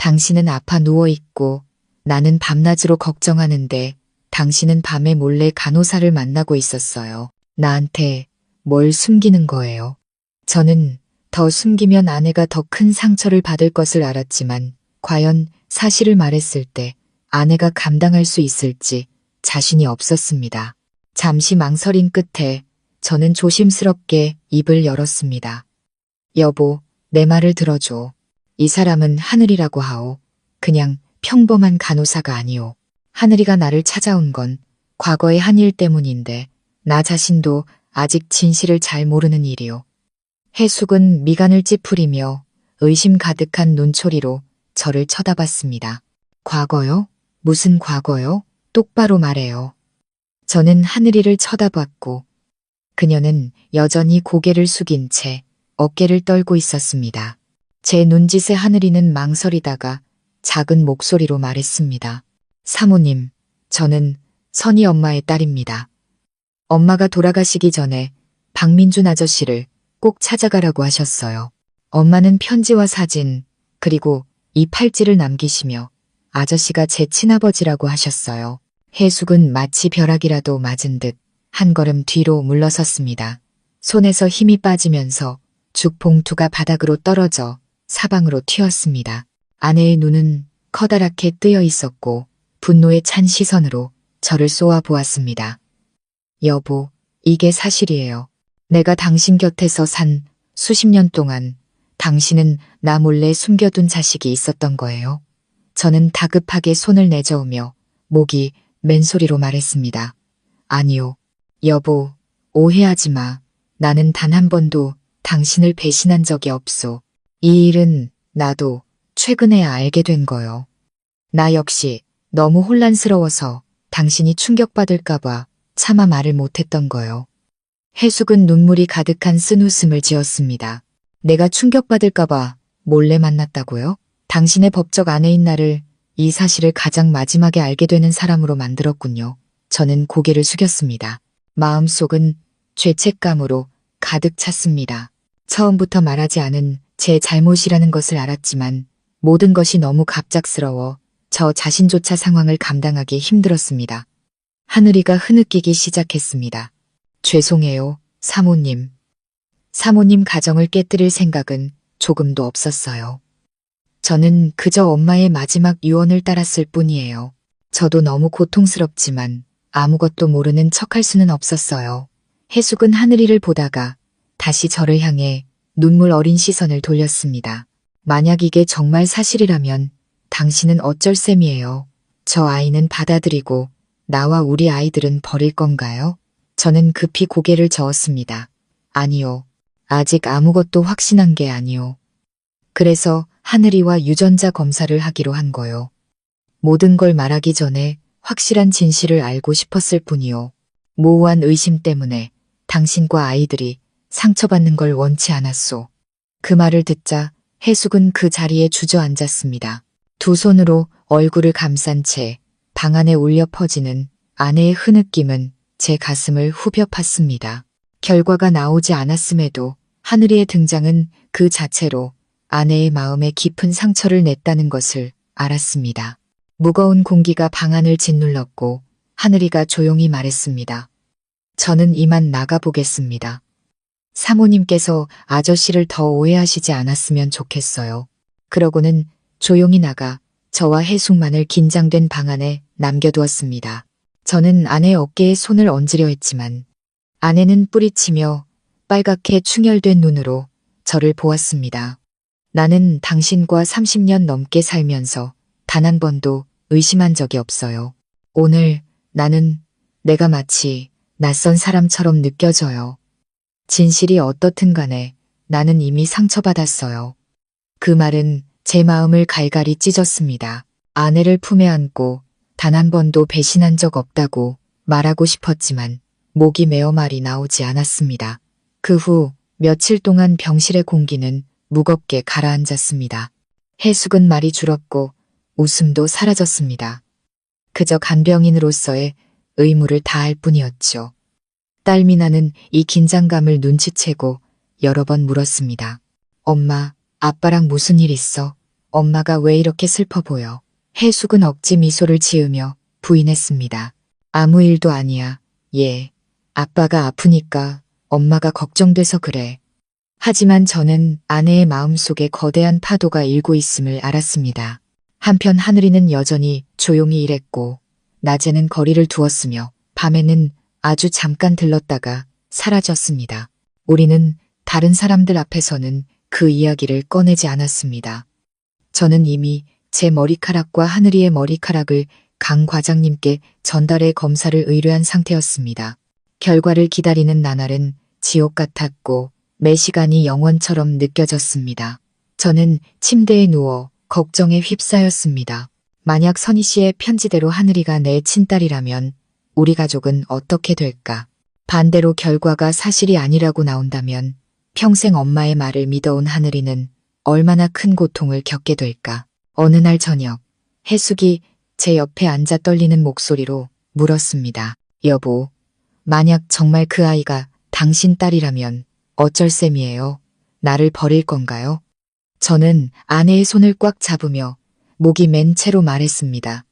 당신은 아파 누워있고 나는 밤낮으로 걱정하는데 당신은 밤에 몰래 간호사를 만나고 있었어요. 나한테 뭘 숨기는 거예요. 저는 더 숨기면 아내가 더 큰 상처를 받을 것을 알았지만 과연 사실을 말했을 때 아내가 감당할 수 있을지 자신이 없었습니다. 잠시 망설인 끝에 저는 조심스럽게 입을 열었습니다. 여보, 내 말을 들어줘. 이 사람은 하늘이라고 하오. 그냥 평범한 간호사가 아니오. 하늘이가 나를 찾아온 건 과거의 한 일 때문인데 나 자신도 아직 진실을 잘 모르는 일이오. 해숙은 미간을 찌푸리며 의심 가득한 눈초리로 저를 쳐다봤습니다. 과거요? 무슨 과거요? 똑바로 말해요. 저는 하늘이를 쳐다봤고 그녀는 여전히 고개를 숙인 채 어깨를 떨고 있었습니다. 제 눈짓에 하늘이는 망설이다가 작은 목소리로 말했습니다. 사모님, 저는 선희 엄마의 딸입니다. 엄마가 돌아가시기 전에 박민준 아저씨를 꼭 찾아가라고 하셨어요. 엄마는 편지와 사진, 그리고 이 팔찌를 남기시며 아저씨가 제 친아버지라고 하셨어요. 해숙은 마치 벼락이라도 맞은 듯 한 걸음 뒤로 물러섰습니다. 손에서 힘이 빠지면서 죽 봉투가 바닥으로 떨어져 사방으로 튀었습니다. 아내의 눈은 커다랗게 뜨여 있었고 분노에 찬 시선으로 저를 쏘아 보았습니다. 여보, 이게 사실이에요. 내가 당신 곁에서 산 수십 년 동안 당신은 나 몰래 숨겨둔 자식이 있었던 거예요. 저는 다급하게 손을 내저으며 목이 맨소리로 말했습니다. 아니요. 여보, 오해하지 마. 나는 단 한 번도 당신을 배신한 적이 없소. 이 일은 나도 최근에 알게 된 거요. 나 역시 너무 혼란스러워서 당신이 충격받을까봐 차마 말을 못했던 거요. 해숙은 눈물이 가득한 쓴웃음을 지었습니다. 내가 충격받을까봐 몰래 만났다고요? 당신의 법적 아내인 나를 이 사실을 가장 마지막에 알게 되는 사람으로 만들었군요. 저는 고개를 숙였습니다. 마음속은 죄책감으로 가득 찼습니다. 처음부터 말하지 않은 제 잘못이라는 것을 알았지만 모든 것이 너무 갑작스러워 저 자신조차 상황을 감당하기 힘들었습니다. 하늘이가 흐느끼기 시작했습니다. 죄송해요, 사모님. 사모님 가정을 깨뜨릴 생각은 조금도 없었어요. 저는 그저 엄마의 마지막 유언을 따랐을 뿐이에요. 저도 너무 고통스럽지만 아무것도 모르는 척할 수는 없었어요. 해숙은 하늘이를 보다가 다시 저를 향해 눈물 어린 시선을 돌렸습니다. 만약 이게 정말 사실이라면 당신은 어쩔 셈이에요. 저 아이는 받아들이고 나와 우리 아이들은 버릴 건가요? 저는 급히 고개를 저었습니다. 아니요. 아직 아무것도 확신한 게 아니요. 그래서 하늘이와 유전자 검사를 하기로 한 거요. 모든 걸 말하기 전에 확실한 진실을 알고 싶었을 뿐이요. 모호한 의심 때문에 당신과 아이들이 상처받는 걸 원치 않았소. 그 말을 듣자 해숙은 그 자리에 주저앉았습니다. 두 손으로 얼굴을 감싼 채 방 안에 울려 퍼지는 아내의 흐느낌은 제 가슴을 후벼 팠습니다. 결과가 나오지 않았음에도 하늘이의 등장은 그 자체로 아내의 마음에 깊은 상처를 냈다는 것을 알았습니다. 무거운 공기가 방 안을 짓눌렀고 하늘이가 조용히 말했습니다. 저는 이만 나가보겠습니다. 사모님께서 아저씨를 더 오해하시지 않았으면 좋겠어요. 그러고는 조용히 나가 저와 해숙만을 긴장된 방 안에 남겨두었습니다. 저는 아내 어깨에 손을 얹으려 했지만 아내는 뿌리치며 빨갛게 충혈된 눈으로 저를 보았습니다. 나는 당신과 30년 넘게 살면서 단 한 번도 의심한 적이 없어요. 오늘 나는 내가 마치 낯선 사람처럼 느껴져요. 진실이 어떻든 간에 나는 이미 상처받았어요. 그 말은 제 마음을 갈갈이 찢었습니다. 아내를 품에 안고 단 한 번도 배신한 적 없다고 말하고 싶었지만 목이 메어 말이 나오지 않았습니다. 그 후 며칠 동안 병실의 공기는 무겁게 가라앉았습니다. 해숙은 말이 줄었고 웃음도 사라졌습니다. 그저 간병인으로서의 의무를 다할 뿐이었죠. 딸 미나는 이 긴장감을 눈치채고 여러 번 물었습니다. 엄마, 아빠랑 무슨 일 있어? 엄마가 왜 이렇게 슬퍼 보여? 해숙은 억지 미소를 지으며 부인했습니다. 아무 일도 아니야. 예. 아빠가 아프니까 엄마가 걱정돼서 그래. 하지만 저는 아내의 마음속에 거대한 파도가 일고 있음을 알았습니다. 한편 하늘이는 여전히 조용히 일했고 낮에는 거리를 두었으며 밤에는 아주 잠깐 들렀다가 사라졌습니다. 우리는 다른 사람들 앞에서는 그 이야기를 꺼내지 않았습니다. 저는 이미 제 머리카락과 하늘이의 머리카락을 강 과장님께 전달해 검사를 의뢰한 상태였습니다. 결과를 기다리는 나날은 지옥 같았고 매 시간이 영원처럼 느껴졌습니다. 저는 침대에 누워 걱정에 휩싸였습니다. 만약 선희 씨의 편지대로 하늘이가 내 친딸이라면 우리 가족은 어떻게 될까? 반대로 결과가 사실이 아니라고 나온다면 평생 엄마의 말을 믿어온 하늘이는 얼마나 큰 고통을 겪게 될까? 어느 날 저녁, 해숙이 제 옆에 앉아 떨리는 목소리로 물었습니다. 여보, 만약 정말 그 아이가 당신 딸이라면 어쩔 셈이에요? 나를 버릴 건가요? 저는 아내의 손을 꽉 잡으며 목이 맨 채로 말했습니다.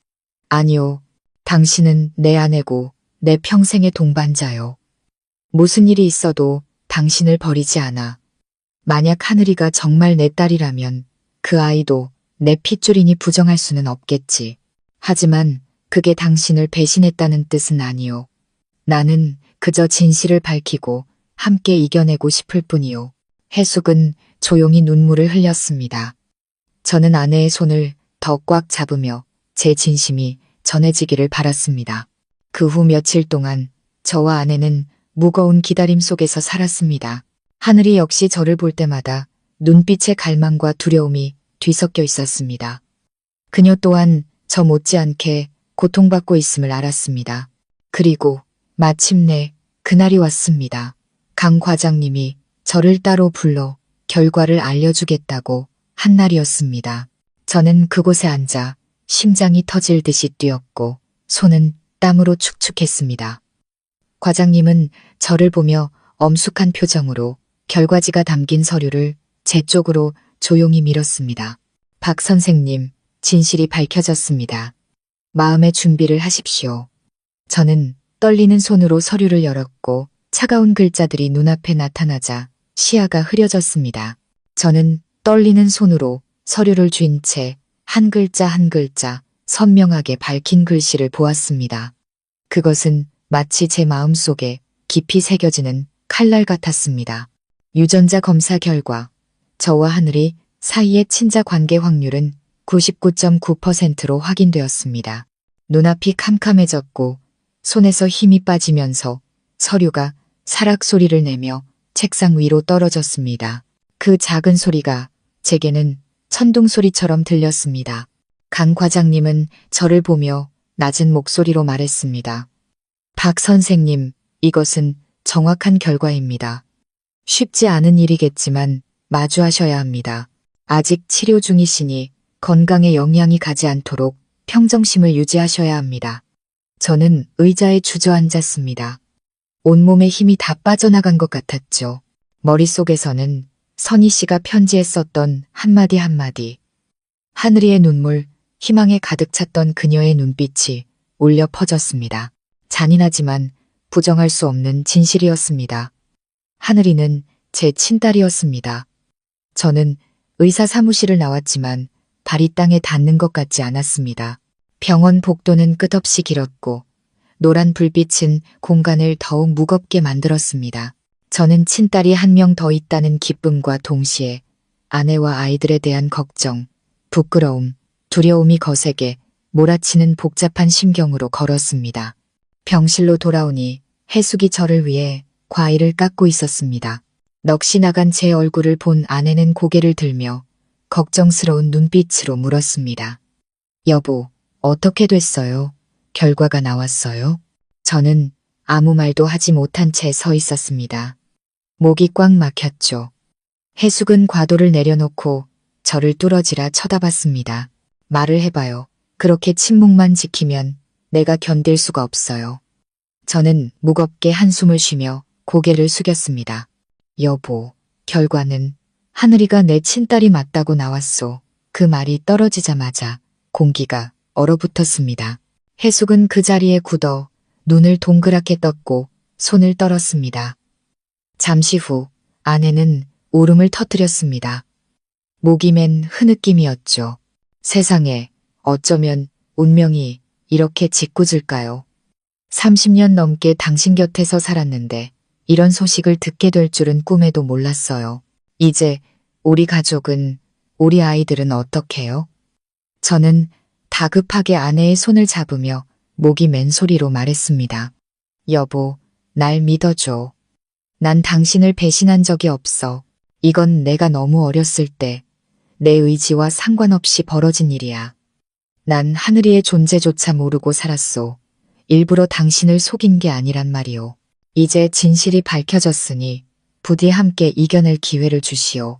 아니요, 당신은 내 아내고 내 평생의 동반자요. 무슨 일이 있어도 당신을 버리지 않아. 만약 하늘이가 정말 내 딸이라면 그 아이도 내 핏줄이니 부정할 수는 없겠지. 하지만 그게 당신을 배신했다는 뜻은 아니요. 나는 그저 진실을 밝히고 함께 이겨내고 싶을 뿐이요. 해숙은 조용히 눈물을 흘렸습니다. 저는 아내의 손을 더 꽉 잡으며 제 진심이 전해지기를 바랐습니다. 그 후 며칠 동안 저와 아내는 무거운 기다림 속에서 살았습니다. 하늘이 역시 저를 볼 때마다 눈빛에 갈망과 두려움이 뒤섞여 있었습니다. 그녀 또한 저 못지않게 고통받고 있음을 알았습니다. 그리고 마침내 그날이 왔습니다. 강 과장님이 저를 따로 불러 결과를 알려주겠다고 한 날이었습니다. 저는 그곳에 앉아 심장이 터질 듯이 뛰었고 손은 땀으로 축축했습니다. 과장님은 저를 보며 엄숙한 표정으로 결과지가 담긴 서류를 제 쪽으로 조용히 밀었습니다. 박 선생님, 진실이 밝혀졌습니다. 마음의 준비를 하십시오. 저는 떨리는 손으로 서류를 열었고 차가운 글자들이 눈앞에 나타나자 시야가 흐려졌습니다. 저는 떨리는 손으로 서류를 쥔 채 한 글자 한 글자 선명하게 밝힌 글씨를 보았습니다. 그것은 마치 제 마음속에 깊이 새겨지는 칼날 같았습니다. 유전자 검사 결과 저와 하늘이 사이의 친자 관계 확률은 99.9%로 확인되었습니다. 눈앞이 캄캄해졌고 손에서 힘이 빠지면서 서류가 사락 소리를 내며 책상 위로 떨어졌습니다. 그 작은 소리가 제게는 천둥 소리처럼 들렸습니다. 강 과장님은 저를 보며 낮은 목소리로 말했습니다. 박 선생님, 이것은 정확한 결과입니다. 쉽지 않은 일이겠지만 마주하셔야 합니다. 아직 치료 중이시니 건강에 영향이 가지 않도록 평정심을 유지하셔야 합니다. 저는 의자에 주저앉았습니다. 온몸에 힘이 다 빠져나간 것 같았죠. 머릿속에서는 선희 씨가 편지에 썼던 한마디 한마디, 하늘이의 눈물, 희망에 가득 찼던 그녀의 눈빛이 울려 퍼졌습니다. 잔인하지만 부정할 수 없는 진실이었습니다. 하늘이는 제 친딸이었습니다. 저는 의사 사무실을 나왔지만 발이 땅에 닿는 것 같지 않았습니다. 병원 복도는 끝없이 길었고 노란 불빛은 공간을 더욱 무겁게 만들었습니다. 저는 친딸이 한 명 더 있다는 기쁨과 동시에 아내와 아이들에 대한 걱정, 부끄러움, 두려움이 거세게 몰아치는 복잡한 심경으로 걸었습니다. 병실로 돌아오니 해숙이 저를 위해 과일을 깎고 있었습니다. 넋이 나간 제 얼굴을 본 아내는 고개를 들며 걱정스러운 눈빛으로 물었습니다. 여보, 어떻게 됐어요? 결과가 나왔어요? 저는 아무 말도 하지 못한 채 서 있었습니다. 목이 꽉 막혔죠. 해숙은 과도를 내려놓고 저를 뚫어지라 쳐다봤습니다. 말을 해봐요. 그렇게 침묵만 지키면 내가 견딜 수가 없어요. 저는 무겁게 한숨을 쉬며 고개를 숙였습니다. 여보, 결과는 하늘이가 내 친딸이 맞다고 나왔소. 그 말이 떨어지자마자 공기가 얼어붙었습니다. 해숙은 그 자리에 굳어 눈을 동그랗게 떴고 손을 떨었습니다. 잠시 후 아내는 울음을 터뜨렸습니다. 목이 맨 흐느낌이었죠. 세상에 어쩌면 운명이 이렇게 짓궂을까요? 30년 넘게 당신 곁에서 살았는데 이런 소식을 듣게 될 줄은 꿈에도 몰랐어요. 이제 우리 가족은, 우리 아이들은 어떡해요? 저는 다급하게 아내의 손을 잡으며 목이 맨 소리로 말했습니다. 여보, 날 믿어줘. 난 당신을 배신한 적이 없어. 이건 내가 너무 어렸을 때 내 의지와 상관없이 벌어진 일이야. 난 하늘이의 존재조차 모르고 살았소. 일부러 당신을 속인 게 아니란 말이오. 이제 진실이 밝혀졌으니 부디 함께 이겨낼 기회를 주시오.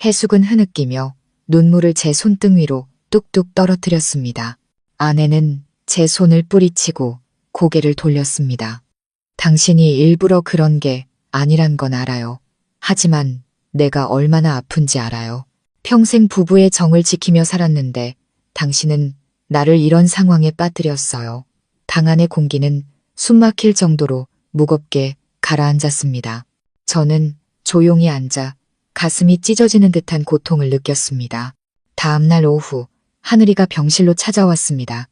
해숙은 흐느끼며 눈물을 제 손등 위로 뚝뚝 떨어뜨렸습니다. 아내는 제 손을 뿌리치고 고개를 돌렸습니다. 당신이 일부러 그런 게 아니란 건 알아요. 하지만 내가 얼마나 아픈지 알아요. 평생 부부의 정을 지키며 살았는데 당신은 나를 이런 상황에 빠뜨렸어요. 방 안의 공기는 숨막힐 정도로 무겁게 가라앉았습니다. 저는 조용히 앉아 가슴이 찢어지는 듯한 고통을 느꼈습니다. 다음 날 오후 하늘이가 병실로 찾아왔습니다.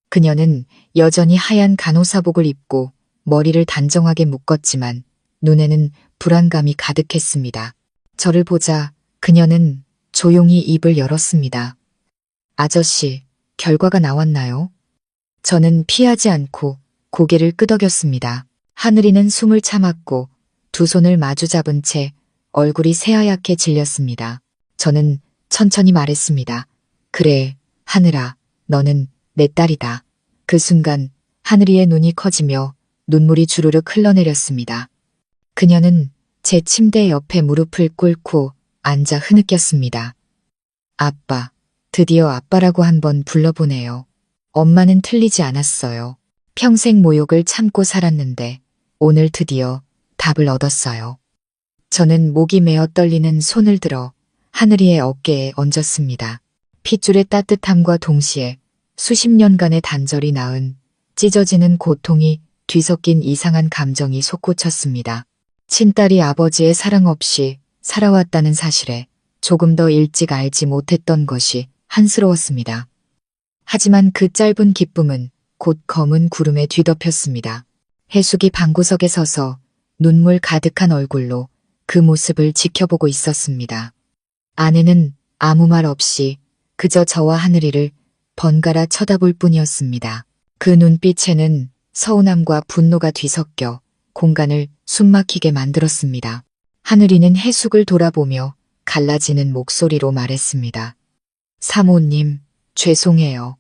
그녀는 여전히 하얀 간호사복을 입고 머리를 단정하게 묶었지만 눈에는 불안감이 가득했습니다. 저를 보자 그녀는 조용히 입을 열었습니다. 아저씨, 결과가 나왔나요? 저는 피하지 않고 고개를 끄덕였습니다. 하늘이는 숨을 참았고 두 손을 마주 잡은 채 얼굴이 새하얗게 질렸습니다. 저는 천천히 말했습니다. 그래, 하늘아, 너는 내 딸이다. 그 순간 하늘이의 눈이 커지며 눈물이 주르륵 흘러내렸습니다. 그녀는 제 침대 옆에 무릎을 꿇고 앉아 흐느꼈습니다. 아빠, 드디어 아빠라고 한번 불러보네요. 엄마는 틀리지 않았어요. 평생 모욕을 참고 살았는데 오늘 드디어 답을 얻었어요. 저는 목이 메어 떨리는 손을 들어 하늘이의 어깨에 얹었습니다. 핏줄의 따뜻함과 동시에 수십 년간의 단절이 낳은 찢어지는 고통이 뒤섞인 이상한 감정이 솟구쳤습니다. 친딸이 아버지의 사랑 없이 살아왔다는 사실에 조금 더 일찍 알지 못했던 것이 한스러웠습니다. 하지만 그 짧은 기쁨은 곧 검은 구름에 뒤덮였습니다. 해숙이 방구석에 서서 눈물 가득한 얼굴로 그 모습을 지켜보고 있었습니다. 아내는 아무 말 없이 그저 저와 하늘이를 번갈아 쳐다볼 뿐이었습니다. 그 눈빛에는 서운함과 분노가 뒤섞여 공간을 숨막히게 만들었습니다. 하늘이는 해숙을 돌아보며 갈라지는 목소리로 말했습니다. 사모님, 죄송해요.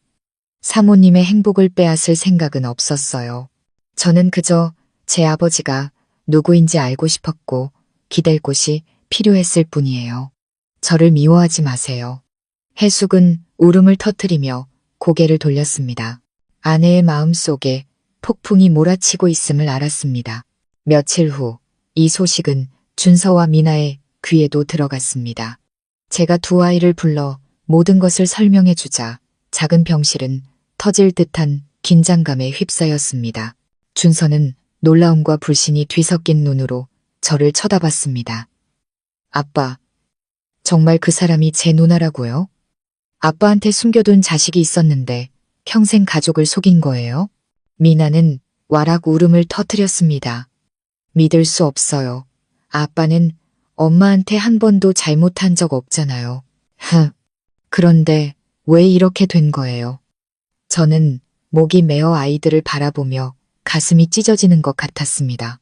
사모님의 행복을 빼앗을 생각은 없었어요. 저는 그저 제 아버지가 누구인지 알고 싶었고 기댈 곳이 필요했을 뿐이에요. 저를 미워하지 마세요. 해숙은 울음을 터뜨리며 고개를 돌렸습니다. 아내의 마음속에 폭풍이 몰아치고 있음을 알았습니다. 며칠 후 이 소식은 준서와 미나의 귀에도 들어갔습니다. 제가 두 아이를 불러 모든 것을 설명해 주자 작은 병실은 터질 듯한 긴장감에 휩싸였습니다. 준서는 놀라움과 불신이 뒤섞인 눈으로 저를 쳐다봤습니다. 아빠, 정말 그 사람이 제 누나라고요? 아빠한테 숨겨둔 자식이 있었는데 평생 가족을 속인 거예요? 미나는 와락 울음을 터뜨렸습니다. 믿을 수 없어요. 아빠는 엄마한테 한 번도 잘못한 적 없잖아요. 그런데 왜 이렇게 된 거예요? 저는 목이 메어 아이들을 바라보며 가슴이 찢어지는 것 같았습니다.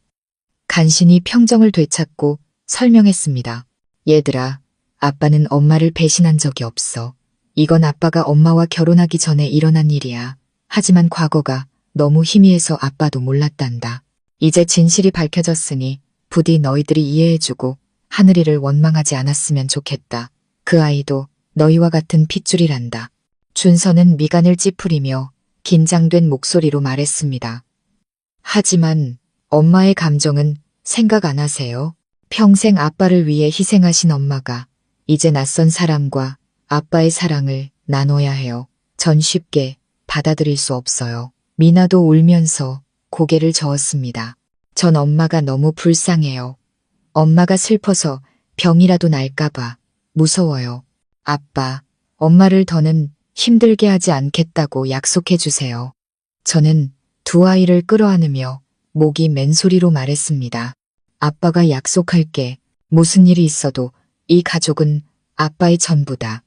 간신히 평정을 되찾고 설명했습니다. 얘들아, 아빠는 엄마를 배신한 적이 없어. 이건 아빠가 엄마와 결혼하기 전에 일어난 일이야. 하지만 과거가 너무 희미해서 아빠도 몰랐단다. 이제 진실이 밝혀졌으니 부디 너희들이 이해해주고 하늘이를 원망하지 않았으면 좋겠다. 그 아이도 너희와 같은 핏줄이란다. 준서는 미간을 찌푸리며 긴장된 목소리로 말했습니다. 하지만 엄마의 감정은 생각 안 하세요? 평생 아빠를 위해 희생하신 엄마가 이제 낯선 사람과 아빠의 사랑을 나눠야 해요. 전 쉽게 받아들일 수 없어요. 미나도 울면서 고개를 저었습니다. 전 엄마가 너무 불쌍해요. 엄마가 슬퍼서 병이라도 날까봐 무서워요. 아빠, 엄마를 더는 힘들게 하지 않겠다고 약속해 주세요. 저는 두 아이를 끌어안으며 목이 맨소리로 말했습니다. 아빠가 약속할게. 무슨 일이 있어도 이 가족은 아빠의 전부다.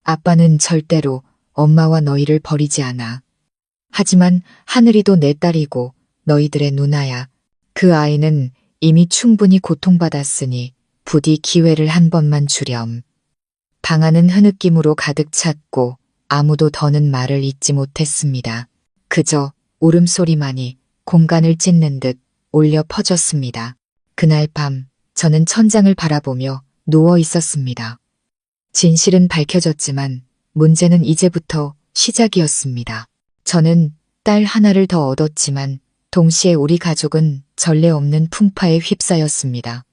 아빠는 절대로 엄마와 너희를 버리지 않아. 하지만 하늘이도 내 딸이고 너희들의 누나야. 그 아이는 이미 충분히 고통받았으니 부디 기회를 한 번만 주렴. 방 안은 흐느낌으로 가득 찼고 아무도 더는 말을 잇지 못했습니다. 그저 울음소리만이 공간을 찢는 듯 울려 퍼졌습니다. 그날 밤 저는 천장을 바라보며 누워 있었습니다. 진실은 밝혀졌지만 문제는 이제부터 시작이었습니다. 저는 딸 하나를 더 얻었지만 동시에 우리 가족은 전례 없는 풍파에 휩싸였습니다.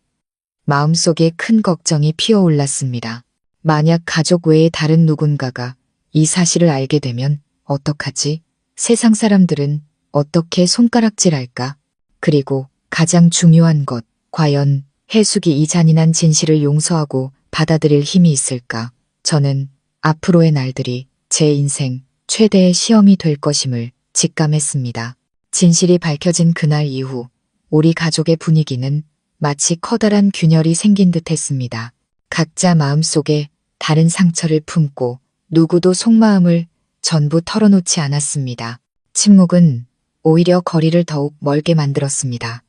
마음속에 큰 걱정이 피어올랐습니다. 만약 가족 외에 다른 누군가가 이 사실을 알게 되면 어떡하지? 세상 사람들은 어떻게 손가락질할까? 그리고 가장 중요한 것, 과연 해숙이 이 잔인한 진실을 용서하고 받아들일 힘이 있을까? 저는 앞으로의 날들이 제 인생 최대의 시험이 될 것임을 직감했습니다. 진실이 밝혀진 그날 이후 우리 가족의 분위기는 마치 커다란 균열이 생긴 듯 했습니다. 각자 마음속에 다른 상처를 품고 누구도 속마음을 전부 털어놓지 않았습니다. 침묵은 오히려 거리를 더욱 멀게 만들었습니다.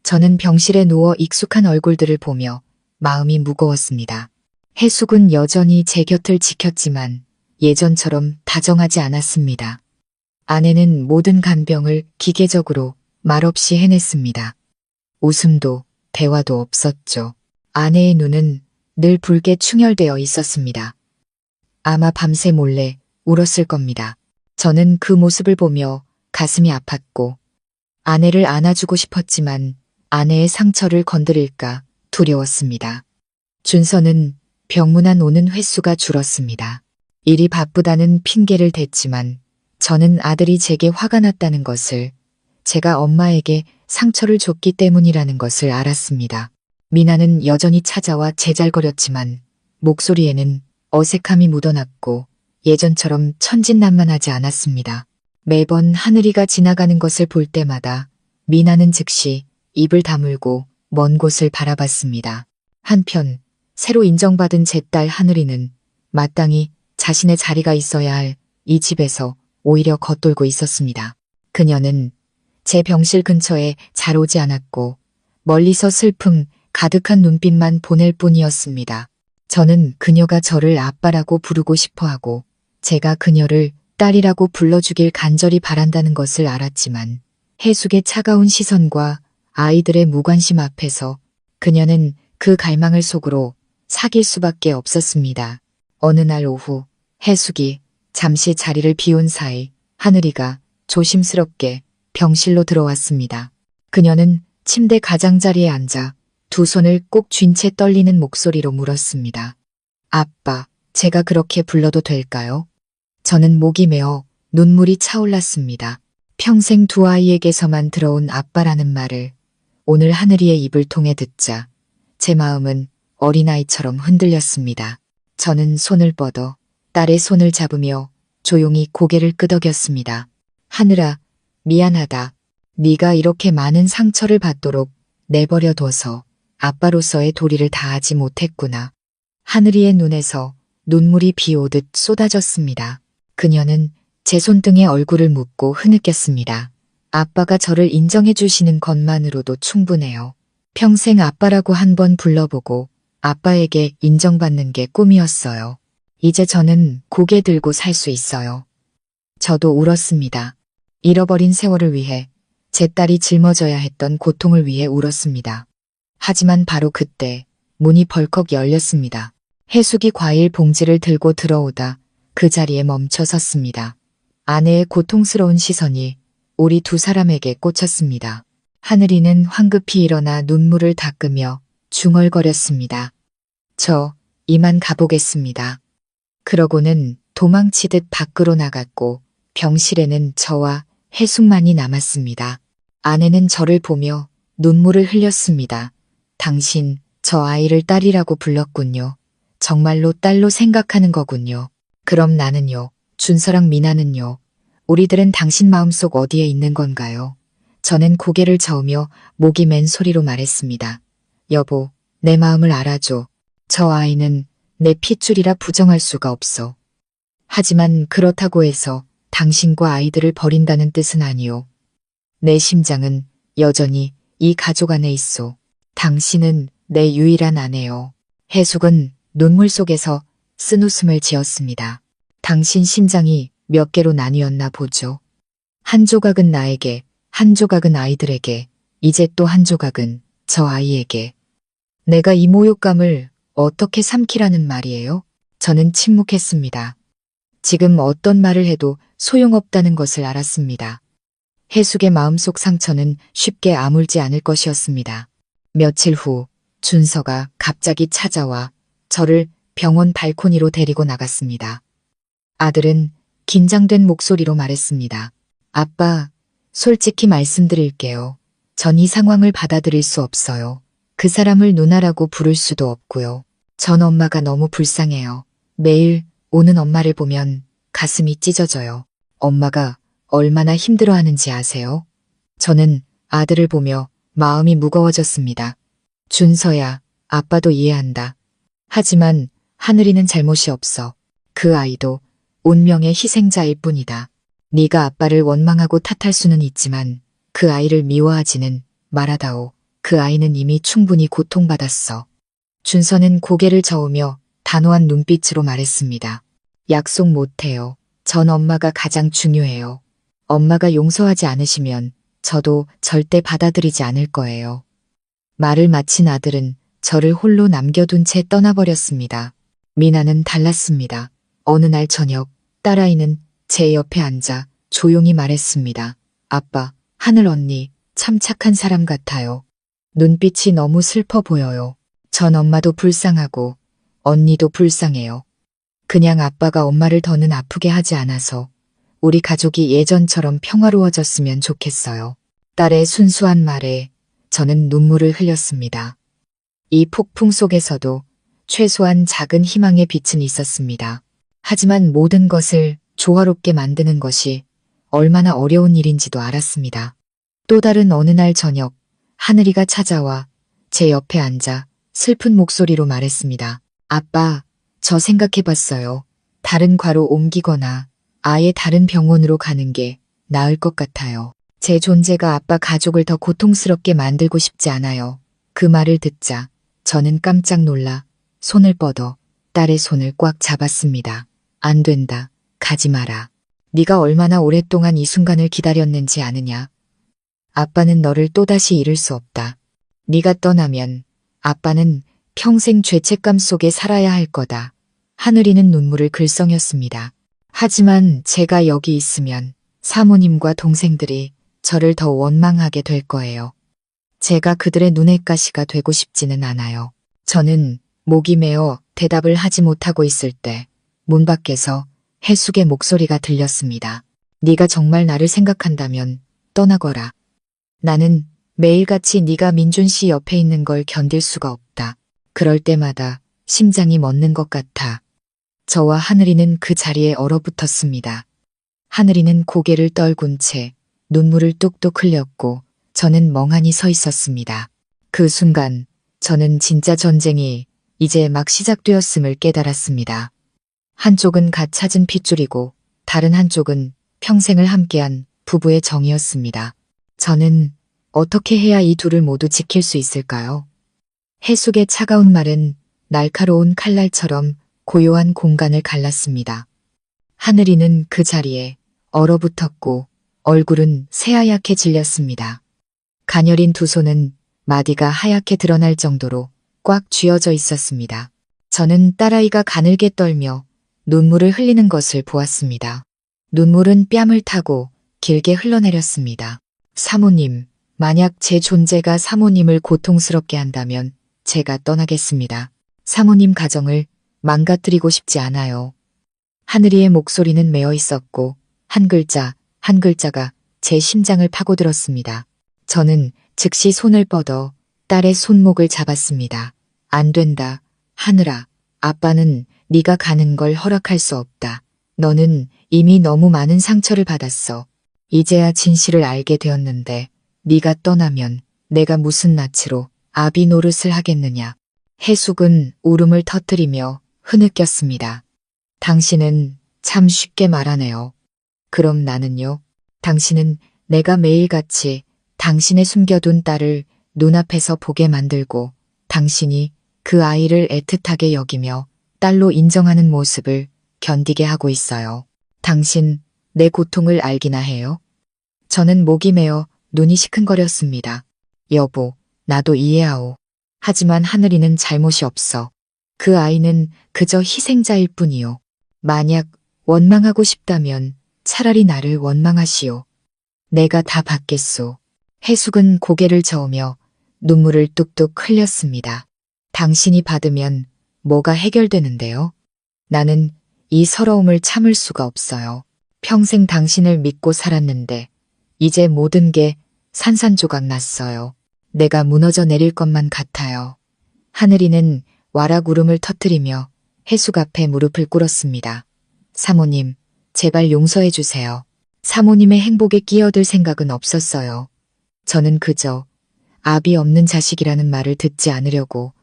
저는 병실에 누워 익숙한 얼굴들을 보며 마음이 무거웠습니다. 해숙은 여전히 제 곁을 지켰지만 예전처럼 다정하지 않았습니다. 아내는 모든 간병을 기계적으로 말없이 해냈습니다. 웃음도 대화도 없었죠. 아내의 눈은 늘 붉게 충혈되어 있었습니다. 아마 밤새 몰래 울었을 겁니다. 저는 그 모습을 보며 가슴이 아팠고 아내를 안아주고 싶었지만 아내의 상처를 건드릴까 두려웠습니다. 준서는 병문안 오는 횟수가 줄었습니다. 일이 바쁘다는 핑계를 댔지만 저는 아들이 제게 화가 났다는 것을, 제가 엄마에게 상처를 줬기 때문이라는 것을 알았습니다. 미나는 여전히 찾아와 제잘거렸지만 목소리에는 어색함이 묻어났고 예전처럼 천진난만하지 않았습니다. 매번 하늘이가 지나가는 것을 볼 때마다 미나는 즉시 입을 다물고 먼 곳을 바라봤습니다. 한편 새로 인정받은 제 딸 하늘이는 마땅히 자신의 자리가 있어야 할 이 집에서 오히려 겉돌고 있었습니다. 그녀는 제 병실 근처에 잘 오지 않았고 멀리서 슬픔 가득한 눈빛만 보낼 뿐이었습니다. 저는 그녀가 저를 아빠라고 부르고 싶어하고 제가 그녀를 딸이라고 불러주길 간절히 바란다는 것을 알았지만 해숙의 차가운 시선과 아이들의 무관심 앞에서 그녀는 그 갈망을 속으로 사귈 수밖에 없었습니다. 어느 날 오후 해숙이 잠시 자리를 비운 사이 하늘이가 조심스럽게 병실로 들어왔습니다. 그녀는 침대 가장자리에 앉아 두 손을 꼭 쥔 채 떨리는 목소리로 물었습니다. 아빠, 제가 그렇게 불러도 될까요? 저는 목이 메어 눈물이 차올랐습니다. 평생 두 아이에게서만 들어온 아빠라는 말을 오늘 하늘이의 입을 통해 듣자 제 마음은 어린아이처럼 흔들렸습니다. 저는 손을 뻗어 딸의 손을 잡으며 조용히 고개를 끄덕였습니다. 하늘아, 미안하다. 네가 이렇게 많은 상처를 받도록 내버려 둬서 아빠로서의 도리를 다하지 못했구나. 하늘이의 눈에서 눈물이 비 오듯 쏟아졌습니다. 그녀는 제 손등에 얼굴을 묻고 흐느꼈습니다. 아빠가 저를 인정해 주시는 것만으로도 충분해요. 평생 아빠라고 한 번 불러보고 아빠에게 인정받는 게 꿈이었어요. 이제 저는 고개 들고 살 수 있어요. 저도 울었습니다. 잃어버린 세월을 위해, 제 딸이 짊어져야 했던 고통을 위해 울었습니다. 하지만 바로 그때 문이 벌컥 열렸습니다. 해숙이 과일 봉지를 들고 들어오다 그 자리에 멈춰 섰습니다. 아내의 고통스러운 시선이 우리 두 사람에게 꽂혔습니다. 하늘이는 황급히 일어나 눈물을 닦으며 중얼거렸습니다. 저 이만 가보겠습니다. 그러고는 도망치듯 밖으로 나갔고 병실에는 저와 해숙만이 남았습니다. 아내는 저를 보며 눈물을 흘렸습니다. 당신, 저 아이를 딸이라고 불렀군요. 정말로 딸로 생각하는 거군요. 그럼 나는요, 준서랑 미나는요. 우리들은 당신 마음속 어디에 있는 건가요? 저는 고개를 저으며 목이 맨 소리로 말했습니다. 여보, 내 마음을 알아줘. 저 아이는 내 핏줄이라 부정할 수가 없어. 하지만 그렇다고 해서 당신과 아이들을 버린다는 뜻은 아니오. 내 심장은 여전히 이 가족 안에 있소. 당신은 내 유일한 아내요. 해숙은 눈물 속에서 쓴웃음을 지었습니다. 당신 심장이 몇 개로 나뉘었나 보죠. 한 조각은 나에게, 한 조각은 아이들에게, 이제 또 한 조각은 저 아이에게. 내가 이 모욕감을 어떻게 삼키라는 말이에요? 저는 침묵했습니다. 지금 어떤 말을 해도 소용없다는 것을 알았습니다. 해숙의 마음속 상처는 쉽게 아물지 않을 것이었습니다. 며칠 후 준서가 갑자기 찾아와 저를 병원 발코니로 데리고 나갔습니다. 아들은 긴장된 목소리로 말했습니다. 아빠, 솔직히 말씀드릴게요. 전 이 상황을 받아들일 수 없어요. 그 사람을 누나라고 부를 수도 없고요. 전 엄마가 너무 불쌍해요. 매일 오는 엄마를 보면 가슴이 찢어져요. 엄마가 얼마나 힘들어하는지 아세요? 저는 아들을 보며 마음이 무거워졌습니다. 준서야, 아빠도 이해한다. 하지만 하늘이는 잘못이 없어. 그 아이도 운명의 희생자일 뿐이다. 네가 아빠를 원망하고 탓할 수는 있지만 그 아이를 미워하지는 말아다오. 그 아이는 이미 충분히 고통받았어. 준서는 고개를 저으며 단호한 눈빛으로 말했습니다. 약속 못해요. 전 엄마가 가장 중요해요. 엄마가 용서하지 않으시면 저도 절대 받아들이지 않을 거예요. 말을 마친 아들은 저를 홀로 남겨둔 채 떠나버렸습니다. 미나는 달랐습니다. 어느 날 저녁 딸아이는 제 옆에 앉아 조용히 말했습니다. 아빠, 하늘 언니 참 착한 사람 같아요. 눈빛이 너무 슬퍼 보여요. 전 엄마도 불쌍하고 언니도 불쌍해요. 그냥 아빠가 엄마를 더는 아프게 하지 않아서 우리 가족이 예전처럼 평화로워졌으면 좋겠어요. 딸의 순수한 말에 저는 눈물을 흘렸습니다. 이 폭풍 속에서도 최소한 작은 희망의 빛은 있었습니다. 하지만 모든 것을 조화롭게 만드는 것이 얼마나 어려운 일인지도 알았습니다. 또 다른 어느 날 저녁, 하늘이가 찾아와 제 옆에 앉아 슬픈 목소리로 말했습니다. 아빠, 저 생각해봤어요. 다른 과로 옮기거나 아예 다른 병원으로 가는 게 나을 것 같아요. 제 존재가 아빠 가족을 더 고통스럽게 만들고 싶지 않아요. 그 말을 듣자 저는 깜짝 놀라 손을 뻗어 딸의 손을 꽉 잡았습니다. 안 된다. 가지 마라. 네가 얼마나 오랫동안 이 순간을 기다렸는지 아느냐. 아빠는 너를 또다시 잃을 수 없다. 네가 떠나면 아빠는 평생 죄책감 속에 살아야 할 거다. 하늘이는 눈물을 글썽였습니다. 하지만 제가 여기 있으면 사모님과 동생들이 저를 더 원망하게 될 거예요. 제가 그들의 눈의 가시가 되고 싶지는 않아요. 저는 목이 메어 대답을 하지 못하고 있을 때 문 밖에서 해숙의 목소리가 들렸습니다. 네가 정말 나를 생각한다면 떠나거라. 나는 매일같이 네가 민준 씨 옆에 있는 걸 견딜 수가 없다. 그럴 때마다 심장이 멎는 것 같아. 저와 하늘이는 그 자리에 얼어붙었습니다. 하늘이는 고개를 떨군 채 눈물을 뚝뚝 흘렸고 저는 멍하니 서 있었습니다. 그 순간 저는 진짜 전쟁이 이제 막 시작되었음을 깨달았습니다. 한쪽은 갓 찾은 핏줄이고 다른 한쪽은 평생을 함께한 부부의 정이었습니다. 저는 어떻게 해야 이 둘을 모두 지킬 수 있을까요? 해숙의 차가운 말은 날카로운 칼날처럼 고요한 공간을 갈랐습니다. 하늘이는 그 자리에 얼어붙었고 얼굴은 새하얗게 질렸습니다. 가녀린 두 손은 마디가 하얗게 드러날 정도로 꽉 쥐어져 있었습니다. 저는 딸아이가 가늘게 떨며 눈물을 흘리는 것을 보았습니다. 눈물은 뺨을 타고 길게 흘러내렸습니다. 사모님, 만약 제 존재가 사모님을 고통스럽게 한다면 제가 떠나겠습니다. 사모님 가정을 망가뜨리고 싶지 않아요. 하늘이의 목소리는 메어 있었고 한 글자 한 글자가 제 심장을 파고들었습니다. 저는 즉시 손을 뻗어 딸의 손목을 잡았습니다. 안 된다. 하늘아. 아빠는 네가 가는 걸 허락할 수 없다. 너는 이미 너무 많은 상처를 받았어. 이제야 진실을 알게 되었는데 네가 떠나면 내가 무슨 낯으로 아비 노릇을 하겠느냐. 해숙은 울음을 터뜨리며 흐느꼈습니다. 당신은 참 쉽게 말하네요. 그럼 나는요? 당신은 내가 매일같이 당신의 숨겨둔 딸을 눈앞에서 보게 만들고 당신이 그 아이를 애틋하게 여기며 딸로 인정하는 모습을 견디게 하고 있어요. 당신 내 고통을 알기나 해요? 저는 목이 메어 눈이 시큰거렸습니다. 여보, 나도 이해하오. 하지만 하늘이는 잘못이 없어. 그 아이는 그저 희생자일 뿐이요. 만약 원망하고 싶다면 차라리 나를 원망하시오. 내가 다 받겠소. 해숙은 고개를 저으며 눈물을 뚝뚝 흘렸습니다. 당신이 받으면 뭐가 해결되는데요? 나는 이 서러움을 참을 수가 없어요. 평생 당신을 믿고 살았는데 이제 모든 게 산산조각 났어요. 내가 무너져 내릴 것만 같아요. 하늘이는 와락 울음을 터뜨리며 해숙 앞에 무릎을 꿇었습니다. 사모님, 제발 용서해 주세요. 사모님의 행복에 끼어들 생각은 없었어요. 저는 그저 아비 없는 자식이라는 말을 듣지 않으려고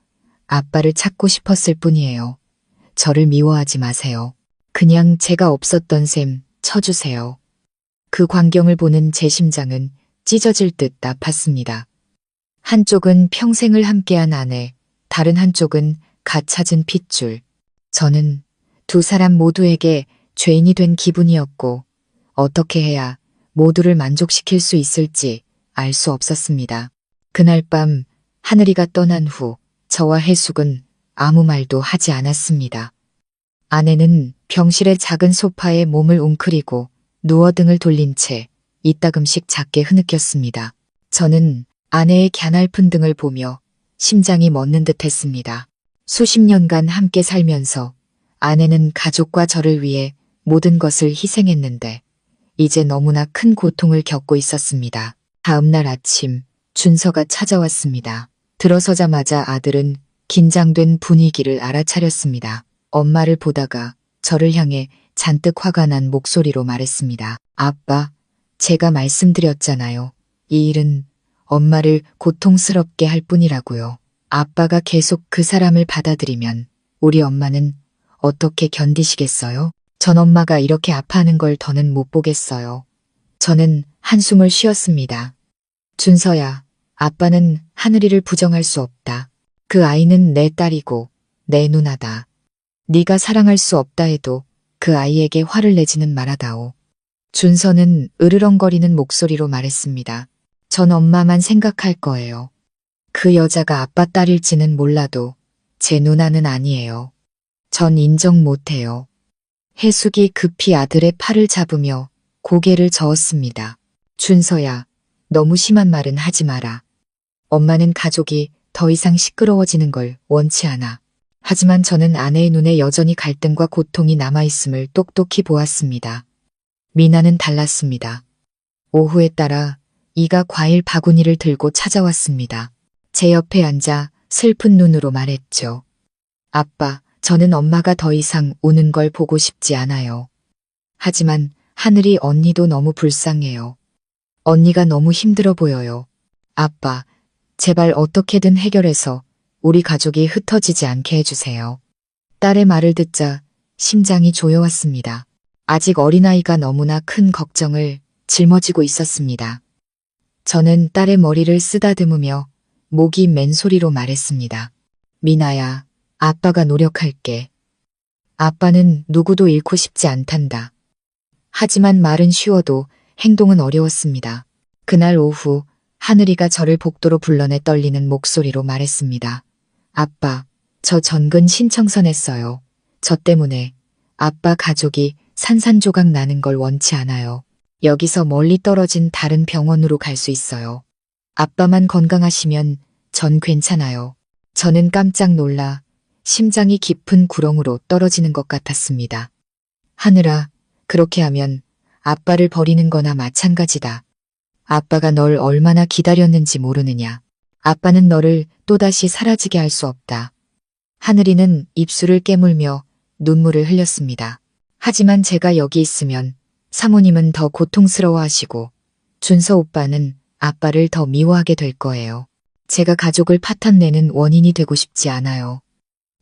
아빠를 찾고 싶었을 뿐이에요. 저를 미워하지 마세요. 그냥 제가 없었던 셈 쳐주세요. 그 광경을 보는 제 심장은 찢어질 듯 아팠습니다. 한쪽은 평생을 함께한 아내, 다른 한쪽은 갓 찾은 핏줄. 저는 두 사람 모두에게 죄인이 된 기분이었고 어떻게 해야 모두를 만족시킬 수 있을지 알 수 없었습니다. 그날 밤 하늘이가 떠난 후 저와 해숙은 아무 말도 하지 않았습니다. 아내는 병실의 작은 소파에 몸을 웅크리고 누워 등을 돌린 채 이따금씩 작게 흐느꼈습니다. 저는 아내의 갸냘픈 등을 보며 심장이 멎는 듯 했습니다. 수십 년간 함께 살면서 아내는 가족과 저를 위해 모든 것을 희생했는데 이제 너무나 큰 고통을 겪고 있었습니다. 다음 날 아침 준서가 찾아왔습니다. 들어서자마자 아들은 긴장된 분위기를 알아차렸습니다. 엄마를 보다가 저를 향해 잔뜩 화가 난 목소리로 말했습니다. 아빠, 제가 말씀드렸잖아요. 이 일은 엄마를 고통스럽게 할 뿐이라고요. 아빠가 계속 그 사람을 받아들이면 우리 엄마는 어떻게 견디시겠어요? 전 엄마가 이렇게 아파하는 걸 더는 못 보겠어요. 저는 한숨을 쉬었습니다. 준서야, 아빠는 하늘이를 부정할 수 없다. 그 아이는 내 딸이고 내 누나다. 네가 사랑할 수 없다 해도 그 아이에게 화를 내지는 말아다오. 준서는 으르렁거리는 목소리로 말했습니다. 전 엄마만 생각할 거예요. 그 여자가 아빠 딸일지는 몰라도 제 누나는 아니에요. 전 인정 못해요. 해숙이 급히 아들의 팔을 잡으며 고개를 저었습니다. 준서야, 너무 심한 말은 하지 마라. 엄마는 가족이 더 이상 시끄러워지는 걸 원치 않아. 하지만 저는 아내의 눈에 여전히 갈등과 고통이 남아있음을 똑똑히 보았습니다. 미나는 달랐습니다. 오후에 따라 이가 과일 바구니를 들고 찾아왔습니다. 제 옆에 앉아 슬픈 눈으로 말했죠. 아빠, 저는 엄마가 더 이상 우는 걸 보고 싶지 않아요. 하지만 하늘이 언니도 너무 불쌍해요. 언니가 너무 힘들어 보여요. 아빠, 제발 어떻게든 해결해서 우리 가족이 흩어지지 않게 해주세요. 딸의 말을 듣자 심장이 조여왔습니다. 아직 어린아이가 너무나 큰 걱정을 짊어지고 있었습니다. 저는 딸의 머리를 쓰다듬으며 목이 맨 소리로 말했습니다. 미나야, 아빠가 노력할게. 아빠는 누구도 잃고 싶지 않단다. 하지만 말은 쉬워도 행동은 어려웠습니다. 그날 오후 하늘이가 저를 복도로 불러내 떨리는 목소리로 말했습니다. 아빠, 저 전근 신청서 냈어요. 저 때문에 아빠 가족이 산산조각 나는 걸 원치 않아요. 여기서 멀리 떨어진 다른 병원으로 갈 수 있어요. 아빠만 건강하시면 전 괜찮아요. 저는 깜짝 놀라 심장이 깊은 구렁으로 떨어지는 것 같았습니다. 하늘아, 그렇게 하면 아빠를 버리는 거나 마찬가지다. 아빠가 널 얼마나 기다렸는지 모르느냐. 아빠는 너를 또다시 사라지게 할 수 없다. 하늘이는 입술을 깨물며 눈물을 흘렸습니다. 하지만 제가 여기 있으면 사모님은 더 고통스러워 하시고 준서 오빠는 아빠를 더 미워하게 될 거예요. 제가 가족을 파탄내는 원인이 되고 싶지 않아요.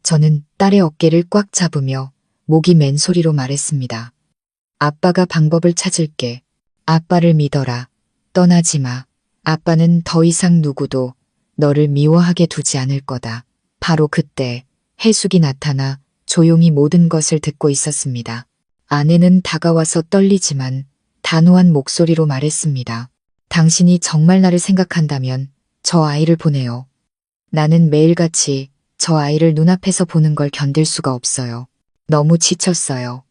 저는 딸의 어깨를 꽉 잡으며 목이 맨 소리로 말했습니다. 아빠가 방법을 찾을게. 아빠를 믿어라. 떠나지 마. 아빠는 더 이상 누구도 너를 미워하게 두지 않을 거다. 바로 그때 해숙이 나타나 조용히 모든 것을 듣고 있었습니다. 아내는 다가와서 떨리지만 단호한 목소리로 말했습니다. 당신이 정말 나를 생각한다면 저 아이를 보내요. 나는 매일같이 저 아이를 눈앞에서 보는 걸 견딜 수가 없어요. 너무 지쳤어요.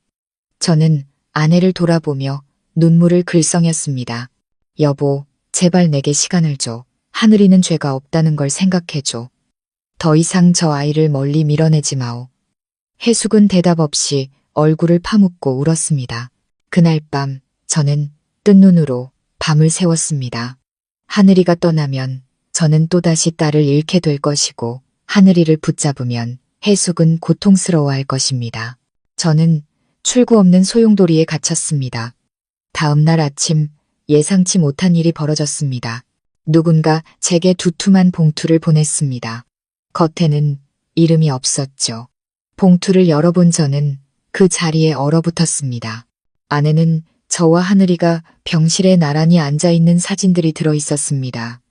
저는 아내를 돌아보며 눈물을 글썽였습니다. 여보, 제발 내게 시간을 줘. 하늘이는 죄가 없다는 걸 생각해줘. 더 이상 저 아이를 멀리 밀어내지 마오. 해숙은 대답 없이 얼굴을 파묻고 울었습니다. 그날 밤 저는 뜬 눈으로 밤을 새웠습니다. 하늘이가 떠나면 저는 또다시 딸을 잃게 될 것이고 하늘이를 붙잡으면 해숙은 고통스러워할 것입니다. 저는 출구 없는 소용돌이에 갇혔습니다. 다음 날 아침 예상치 못한 일이 벌어졌습니다. 누군가 제게 두툼한 봉투를 보냈습니다. 겉에는 이름이 없었죠. 봉투를 열어본 저는 그 자리에 얼어붙었습니다. 안에는 저와 하늘이가 병실에 나란히 앉아있는 사진들이 들어있었습니다.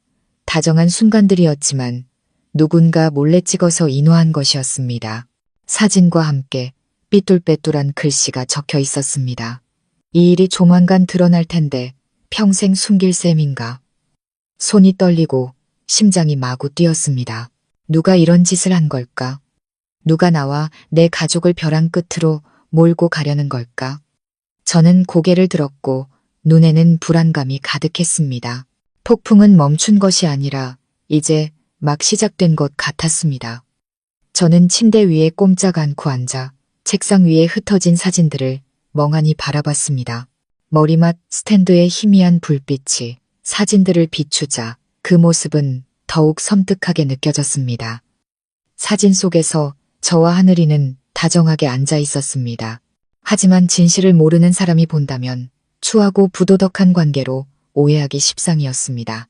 다정한 순간들이었지만 누군가 몰래 찍어서 인화한 것이었습니다. 사진과 함께 삐뚤빼뚤한 글씨가 적혀 있었습니다. 이 일이 조만간 드러날 텐데 평생 숨길 셈인가. 손이 떨리고 심장이 마구 뛰었습니다. 누가 이런 짓을 한 걸까? 누가 나와 내 가족을 벼랑 끝으로 몰고 가려는 걸까? 저는 고개를 들었고 눈에는 불안감이 가득했습니다. 폭풍은 멈춘 것이 아니라 이제 막 시작된 것 같았습니다. 저는 침대 위에 꼼짝 않고 앉아 책상 위에 흩어진 사진들을 멍하니 바라봤습니다. 머리맡 스탠드의 희미한 불빛이 사진들을 비추자 그 모습은 더욱 섬뜩하게 느껴졌습니다. 사진 속에서 저와 하늘이는 다정하게 앉아 있었습니다. 하지만 진실을 모르는 사람이 본다면 추하고 부도덕한 관계로 오해하기 십상이었습니다.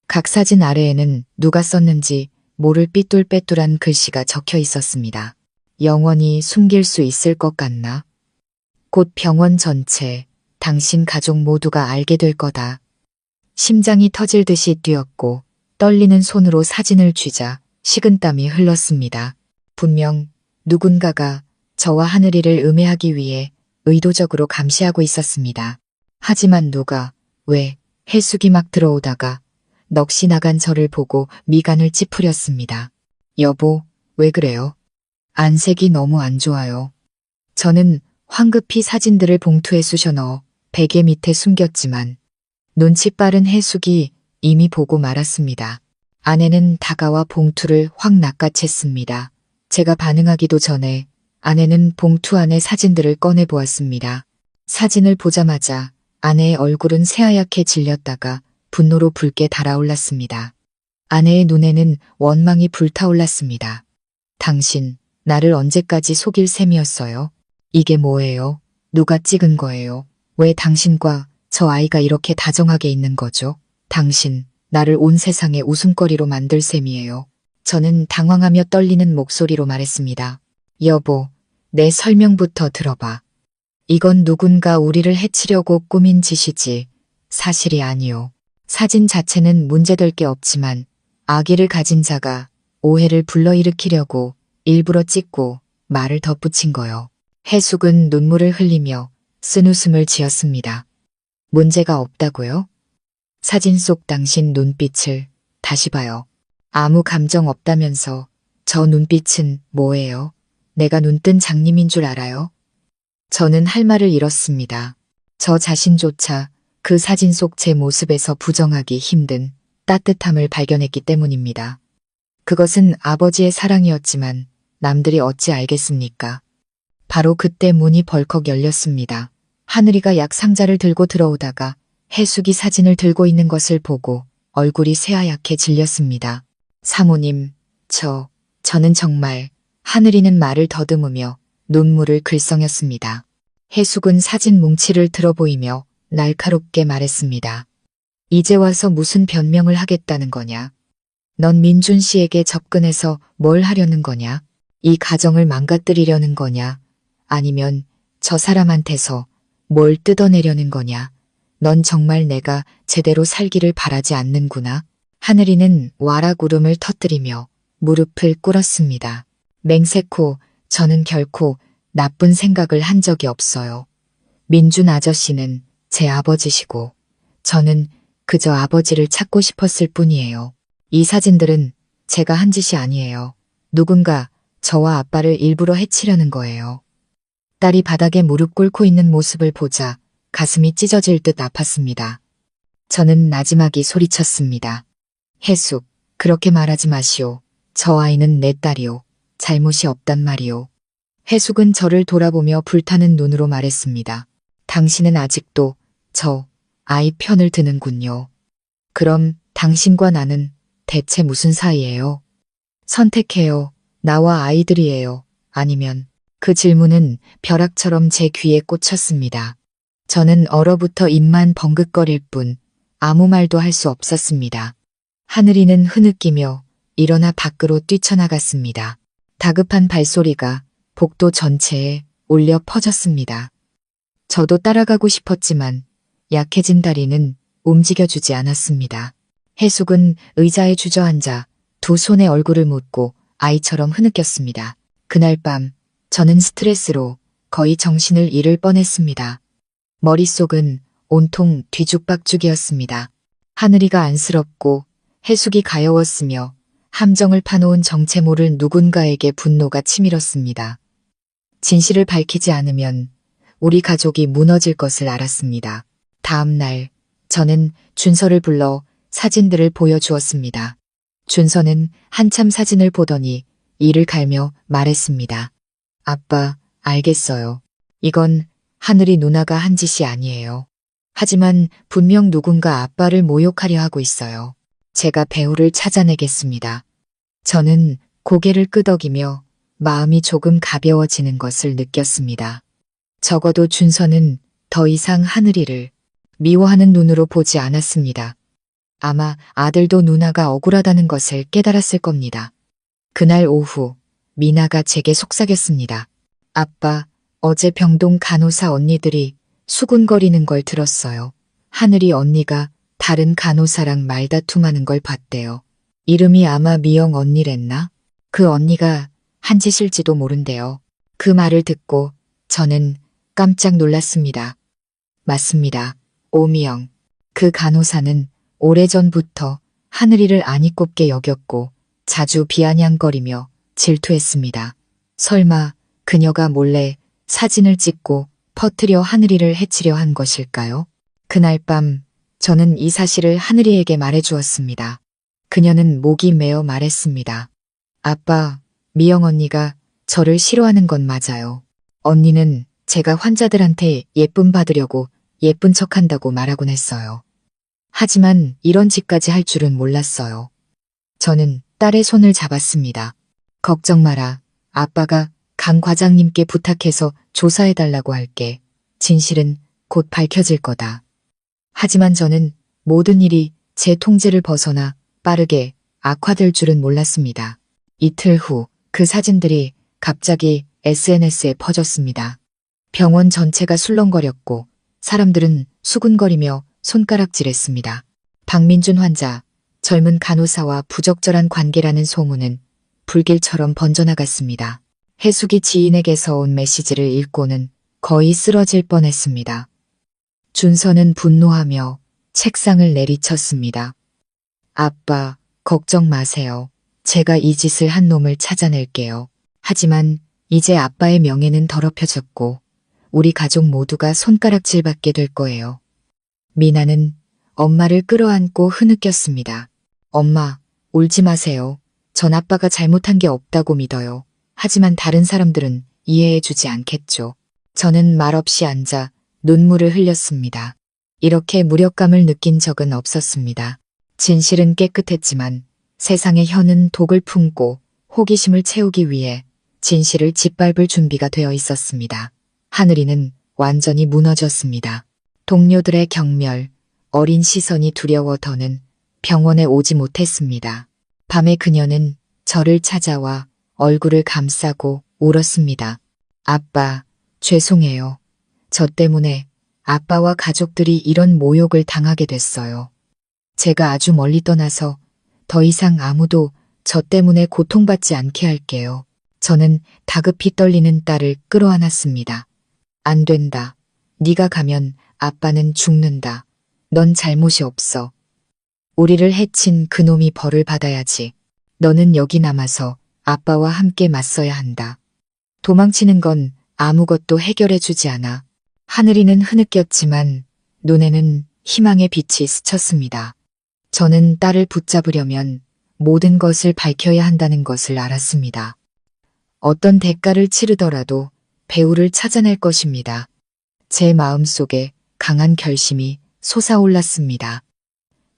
각 사진 아래에는 누가 썼는지 모를 삐뚤빼뚤한 글씨가 적혀 있었습니다. 영원히 숨길 수 있을 것 같나? 곧 병원 전체, 당신 가족 모두가 알게 될 거다. 심장이 터질 듯이 뛰었고 떨리는 손으로 사진을 쥐자 식은땀이 흘렀습니다. 분명 누군가가 저와 하늘이를 음해하기 위해 의도적으로 감시하고 있었습니다. 하지만 누가, 왜, 해숙이 막 들어오다가 넋이 나간 저를 보고 미간을 찌푸렸습니다. 여보, 왜 그래요? 안색이 너무 안 좋아요. 저는 황급히 사진들을 봉투에 쑤셔 넣어 베개 밑에 숨겼지만 눈치 빠른 해숙이 이미 보고 말았습니다. 아내는 다가와 봉투를 확 낚아챘습니다. 제가 반응하기도 전에 아내는 봉투 안의 사진들을 꺼내 보았습니다. 사진을 보자마자 아내의 얼굴은 새하얗게 질렸다가 분노로 붉게 달아올랐습니다. 아내의 눈에는 원망이 불타올랐습니다. 당신, 나를 언제까지 속일 셈이었어요? 이게 뭐예요? 누가 찍은 거예요? 왜 당신과 저 아이가 이렇게 다정하게 있는 거죠? 당신, 나를 온 세상의 웃음거리로 만들 셈이에요. 저는 당황하며 떨리는 목소리로 말했습니다. 여보, 내 설명부터 들어봐. 이건 누군가 우리를 해치려고 꾸민 짓이지 사실이 아니오. 사진 자체는 문제될 게 없지만 아기를 가진 자가 오해를 불러일으키려고 일부러 찍고 말을 덧붙인 거요. 해숙은 눈물을 흘리며 쓴웃음을 지었습니다. 문제가 없다고요? 사진 속 당신 눈빛을 다시 봐요. 아무 감정 없다면서 저 눈빛은 뭐예요? 내가 눈뜬 장님인 줄 알아요? 저는 할 말을 잃었습니다. 저 자신조차 그 사진 속 제 모습에서 부정하기 힘든 따뜻함을 발견했기 때문입니다. 그것은 아버지의 사랑이었지만 남들이 어찌 알겠습니까? 바로 그때 문이 벌컥 열렸습니다. 하늘이가 약 상자를 들고 들어오다가 해숙이 사진을 들고 있는 것을 보고 얼굴이 새하얗게 질렸습니다. 사모님, 저는 정말. 하늘이는 말을 더듬으며 눈물을 글썽였습니다. 해숙은 사진 뭉치를 들어보이며 날카롭게 말했습니다. 이제 와서 무슨 변명을 하겠다는 거냐? 넌 민준 씨에게 접근해서 뭘 하려는 거냐? 이 가정을 망가뜨리려는 거냐? 아니면 저 사람한테서 뭘 뜯어내려는 거냐? 넌 정말 내가 제대로 살기를 바라지 않는구나. 하늘이는 와락 울음을 터뜨리며 무릎을 꿇었습니다. 맹세코 저는 결코 나쁜 생각을 한 적이 없어요. 민준 아저씨는 제 아버지시고 저는 그저 아버지를 찾고 싶었을 뿐이에요. 이 사진들은 제가 한 짓이 아니에요. 누군가 저와 아빠를 일부러 해치려는 거예요. 딸이 바닥에 무릎 꿇고 있는 모습을 보자 가슴이 찢어질 듯 아팠습니다. 저는 나지막이 소리쳤습니다. 해숙, 그렇게 말하지 마시오. 저 아이는 내 딸이오. 잘못이 없단 말이오. 해숙은 저를 돌아보며 불타는 눈으로 말했습니다. 당신은 아직도 저 아이 편을 드는군요. 그럼 당신과 나는 대체 무슨 사이예요? 선택해요. 나와 아이들이에요. 아니면 그 질문은 벼락처럼 제 귀에 꽂혔습니다. 저는 얼어붙어 입만 벙긋거릴 뿐 아무 말도 할 수 없었습니다. 하늘이는 흐느끼며 일어나 밖으로 뛰쳐나갔습니다. 다급한 발소리가 복도 전체에 울려 퍼졌습니다. 저도 따라가고 싶었지만 약해진 다리는 움직여주지 않았습니다. 해숙은 의자에 주저앉아 두 손에 얼굴을 묻고 아이처럼 흐느꼈습니다. 그날 밤 저는 스트레스로 거의 정신을 잃을 뻔했습니다. 머릿속은 온통 뒤죽박죽이었습니다. 하늘이가 안쓰럽고 해숙이 가여웠으며 함정을 파놓은 정체 모를 누군가에게 분노가 치밀었습니다. 진실을 밝히지 않으면 우리 가족이 무너질 것을 알았습니다. 다음 날 저는 준서를 불러 사진들을 보여주었습니다. 준서는 한참 사진을 보더니 이를 갈며 말했습니다. 아빠, 알겠어요. 이건 하늘이 누나가 한 짓이 아니에요. 하지만 분명 누군가 아빠를 모욕하려 하고 있어요. 제가 배우를 찾아내겠습니다. 저는 고개를 끄덕이며 마음이 조금 가벼워지는 것을 느꼈습니다. 적어도 준서는 더 이상 하늘이를 미워하는 눈으로 보지 않았습니다. 아마 아들도 누나가 억울하다는 것을 깨달았을 겁니다. 그날 오후 미나가 제게 속삭였습니다. 아빠, 어제 병동 간호사 언니들이 수군거리는 걸 들었어요. 하늘이 언니가 다른 간호사랑 말다툼하는 걸 봤대요. 이름이 아마 미영 언니랬나? 그 언니가 한 짓일지도 모른대요. 그 말을 듣고 저는 깜짝 놀랐습니다. 맞습니다. 오미영. 그 간호사는 오래전부터 하늘이를 안이 꼽게 여겼고 자주 비아냥거리며 질투했습니다. 설마 그녀가 몰래 사진을 찍고 퍼뜨려 하늘이를 해치려 한 것일까요? 그날 밤 저는 이 사실을 하늘이에게 말해주었습니다. 그녀는 목이 메어 말했습니다. 아빠, 미영 언니가 저를 싫어하는 건 맞아요. 언니는 제가 환자들한테 예쁨 받으려고 예쁜 척한다고 말하곤 했어요. 하지만 이런 짓까지 할 줄은 몰랐어요. 저는 딸의 손을 잡았습니다. 걱정 마라. 아빠가 강 과장님께 부탁해서 조사해달라고 할게. 진실은 곧 밝혀질 거다. 하지만 저는 모든 일이 제 통제를 벗어나 빠르게 악화될 줄은 몰랐습니다. 이틀 후 그 사진들이 갑자기 SNS에 퍼졌습니다. 병원 전체가 술렁거렸고 사람들은 수군거리며 손가락질했습니다. 박민준 환자, 젊은 간호사와 부적절한 관계라는 소문은 불길처럼 번져나갔습니다. 해숙이 지인에게서 온 메시지를 읽고는 거의 쓰러질 뻔했습니다. 준서는 분노하며 책상을 내리쳤습니다. 아빠, 걱정 마세요. 제가 이 짓을 한 놈을 찾아낼게요. 하지만 이제 아빠의 명예는 더럽혀졌고 우리 가족 모두가 손가락질받게 될 거예요. 미나는 엄마를 끌어안고 흐느꼈습니다. 엄마, 울지 마세요. 전 아빠가 잘못한 게 없다고 믿어요. 하지만 다른 사람들은 이해해주지 않겠죠. 저는 말없이 앉아 눈물을 흘렸습니다. 이렇게 무력감을 느낀 적은 없었습니다. 진실은 깨끗했지만 세상의 혀는 독을 품고 호기심을 채우기 위해 진실을 짓밟을 준비가 되어 있었습니다. 하늘이는 완전히 무너졌습니다. 동료들의 경멸, 어린 시선이 두려워 더는 병원에 오지 못했습니다. 밤에 그녀는 저를 찾아와 얼굴을 감싸고 울었습니다. 아빠, 죄송해요. 저 때문에 아빠와 가족들이 이런 모욕을 당하게 됐어요. 제가 아주 멀리 떠나서 더 이상 아무도 저 때문에 고통받지 않게 할게요. 저는 다급히 떨리는 딸을 끌어안았습니다. 안 된다. 네가 가면 아빠는 죽는다. 넌 잘못이 없어. 우리를 해친 그놈이 벌을 받아야지. 너는 여기 남아서 아빠와 함께 맞서야 한다. 도망치는 건 아무것도 해결해주지 않아. 하늘이는 흐느꼈지만 눈에는 희망의 빛이 스쳤습니다. 저는 딸을 붙잡으려면 모든 것을 밝혀야 한다는 것을 알았습니다. 어떤 대가를 치르더라도 배우를 찾아낼 것입니다. 제 마음속에 강한 결심이 솟아올랐습니다.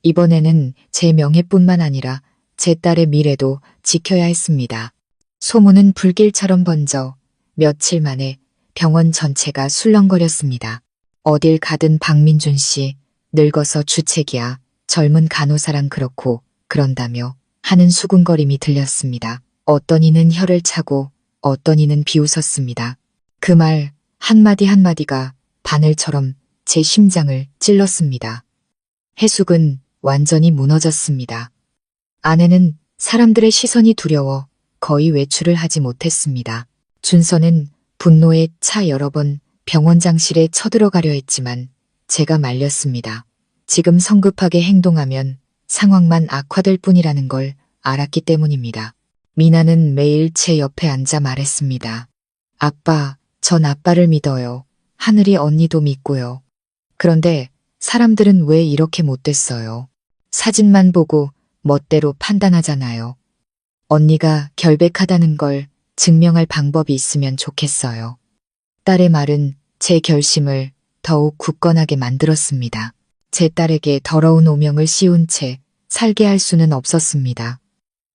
이번에는 제 명예뿐만 아니라 제 딸의 미래도 지켜야 했습니다. 소문은 불길처럼 번져 며칠 만에 병원 전체가 술렁거렸습니다. 어딜 가든 박민준 씨, 늙어서 주책이야. 젊은 간호사랑 그렇고 그런다며 하는 수군거림이 들렸습니다. 어떤 이는 혀를 차고 어떤 이는 비웃었습니다. 그 말 한마디 한마디가 바늘처럼 제 심장을 찔렀습니다. 해숙은 완전히 무너졌습니다. 아내는 사람들의 시선이 두려워 거의 외출을 하지 못했습니다. 준서는 분노에 차 여러 번 병원장실에 쳐들어가려 했지만 제가 말렸습니다. 지금 성급하게 행동하면 상황만 악화될 뿐이라는 걸 알았기 때문입니다. 미나는 매일 제 옆에 앉아 말했습니다. 아빠, 전 아빠를 믿어요. 하늘이 언니도 믿고요. 그런데 사람들은 왜 이렇게 못됐어요? 사진만 보고 멋대로 판단하잖아요. 언니가 결백하다는 걸 증명할 방법이 있으면 좋겠어요. 딸의 말은 제 결심을 더욱 굳건하게 만들었습니다. 제 딸에게 더러운 오명을 씌운 채 살게 할 수는 없었습니다.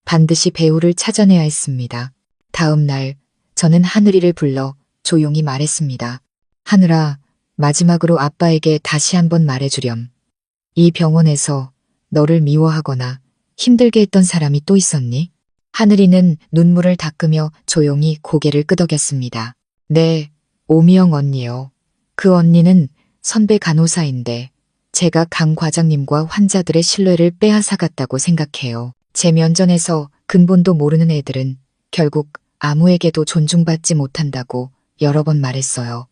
반드시 배우를 찾아내야 했습니다. 다음 날 저는 하늘이를 불러 조용히 말했습니다. 하늘아, 마지막으로 아빠에게 다시 한번 말해주렴. 이 병원에서 너를 미워하거나 힘들게 했던 사람이 또 있었니? 하늘이는 눈물을 닦으며 조용히 고개를 끄덕였습니다. 네, 오미영 언니요. 그 언니는 선배 간호사인데 제가 강 과장님과 환자들의 신뢰를 빼앗아갔다고 생각해요. 제 면전에서 근본도 모르는 애들은 결국 아무에게도 존중받지 못한다고 여러 번 말했어요.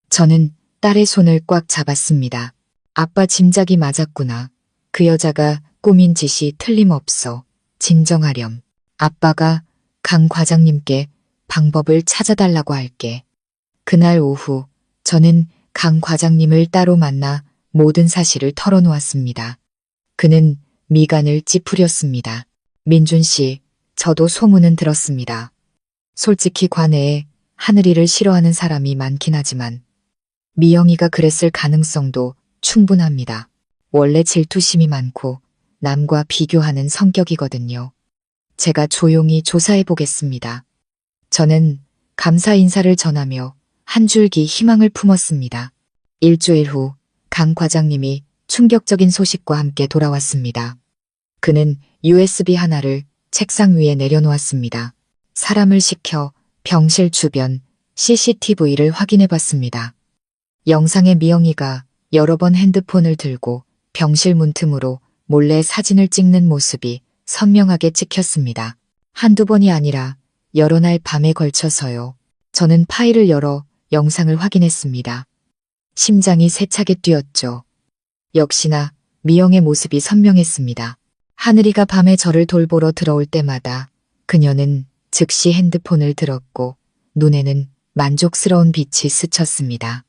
저는 딸의 손을 꽉 잡았습니다. 아빠 짐작이 맞았구나. 그 여자가 꾸민 짓이 틀림없어. 진정하렴. 아빠가 강 과장님께 방법을 찾아달라고 할게. 그날 오후 저는 강 과장님을 따로 만나 모든 사실을 털어놓았습니다. 그는 미간을 찌푸렸습니다. 민준 씨, 저도 소문은 들었습니다. 솔직히 관내에 하늘이를 싫어하는 사람이 많긴 하지만 미영이가 그랬을 가능성도 충분합니다. 원래 질투심이 많고 남과 비교하는 성격이거든요. 제가 조용히 조사해 보겠습니다. 저는 감사 인사를 전하며 한 줄기 희망을 품었습니다. 일주일 후 강 과장님이 충격적인 소식과 함께 돌아왔습니다. 그는 USB 하나를 책상 위에 내려놓았습니다. 사람을 시켜 병실 주변 CCTV를 확인해 봤습니다. 영상에 미영이가 여러 번 핸드폰을 들고 병실 문틈으로 몰래 사진을 찍는 모습이 선명하게 찍혔습니다. 한두 번이 아니라 여러 날 밤에 걸쳐서요. 저는 파일을 열어 영상을 확인했습니다. 심장이 세차게 뛰었죠. 역시나 미영의 모습이 선명했습니다. 하늘이가 밤에 저를 돌보러 들어올 때마다 그녀는 즉시 핸드폰을 들었고 눈에는 만족스러운 빛이 스쳤습니다.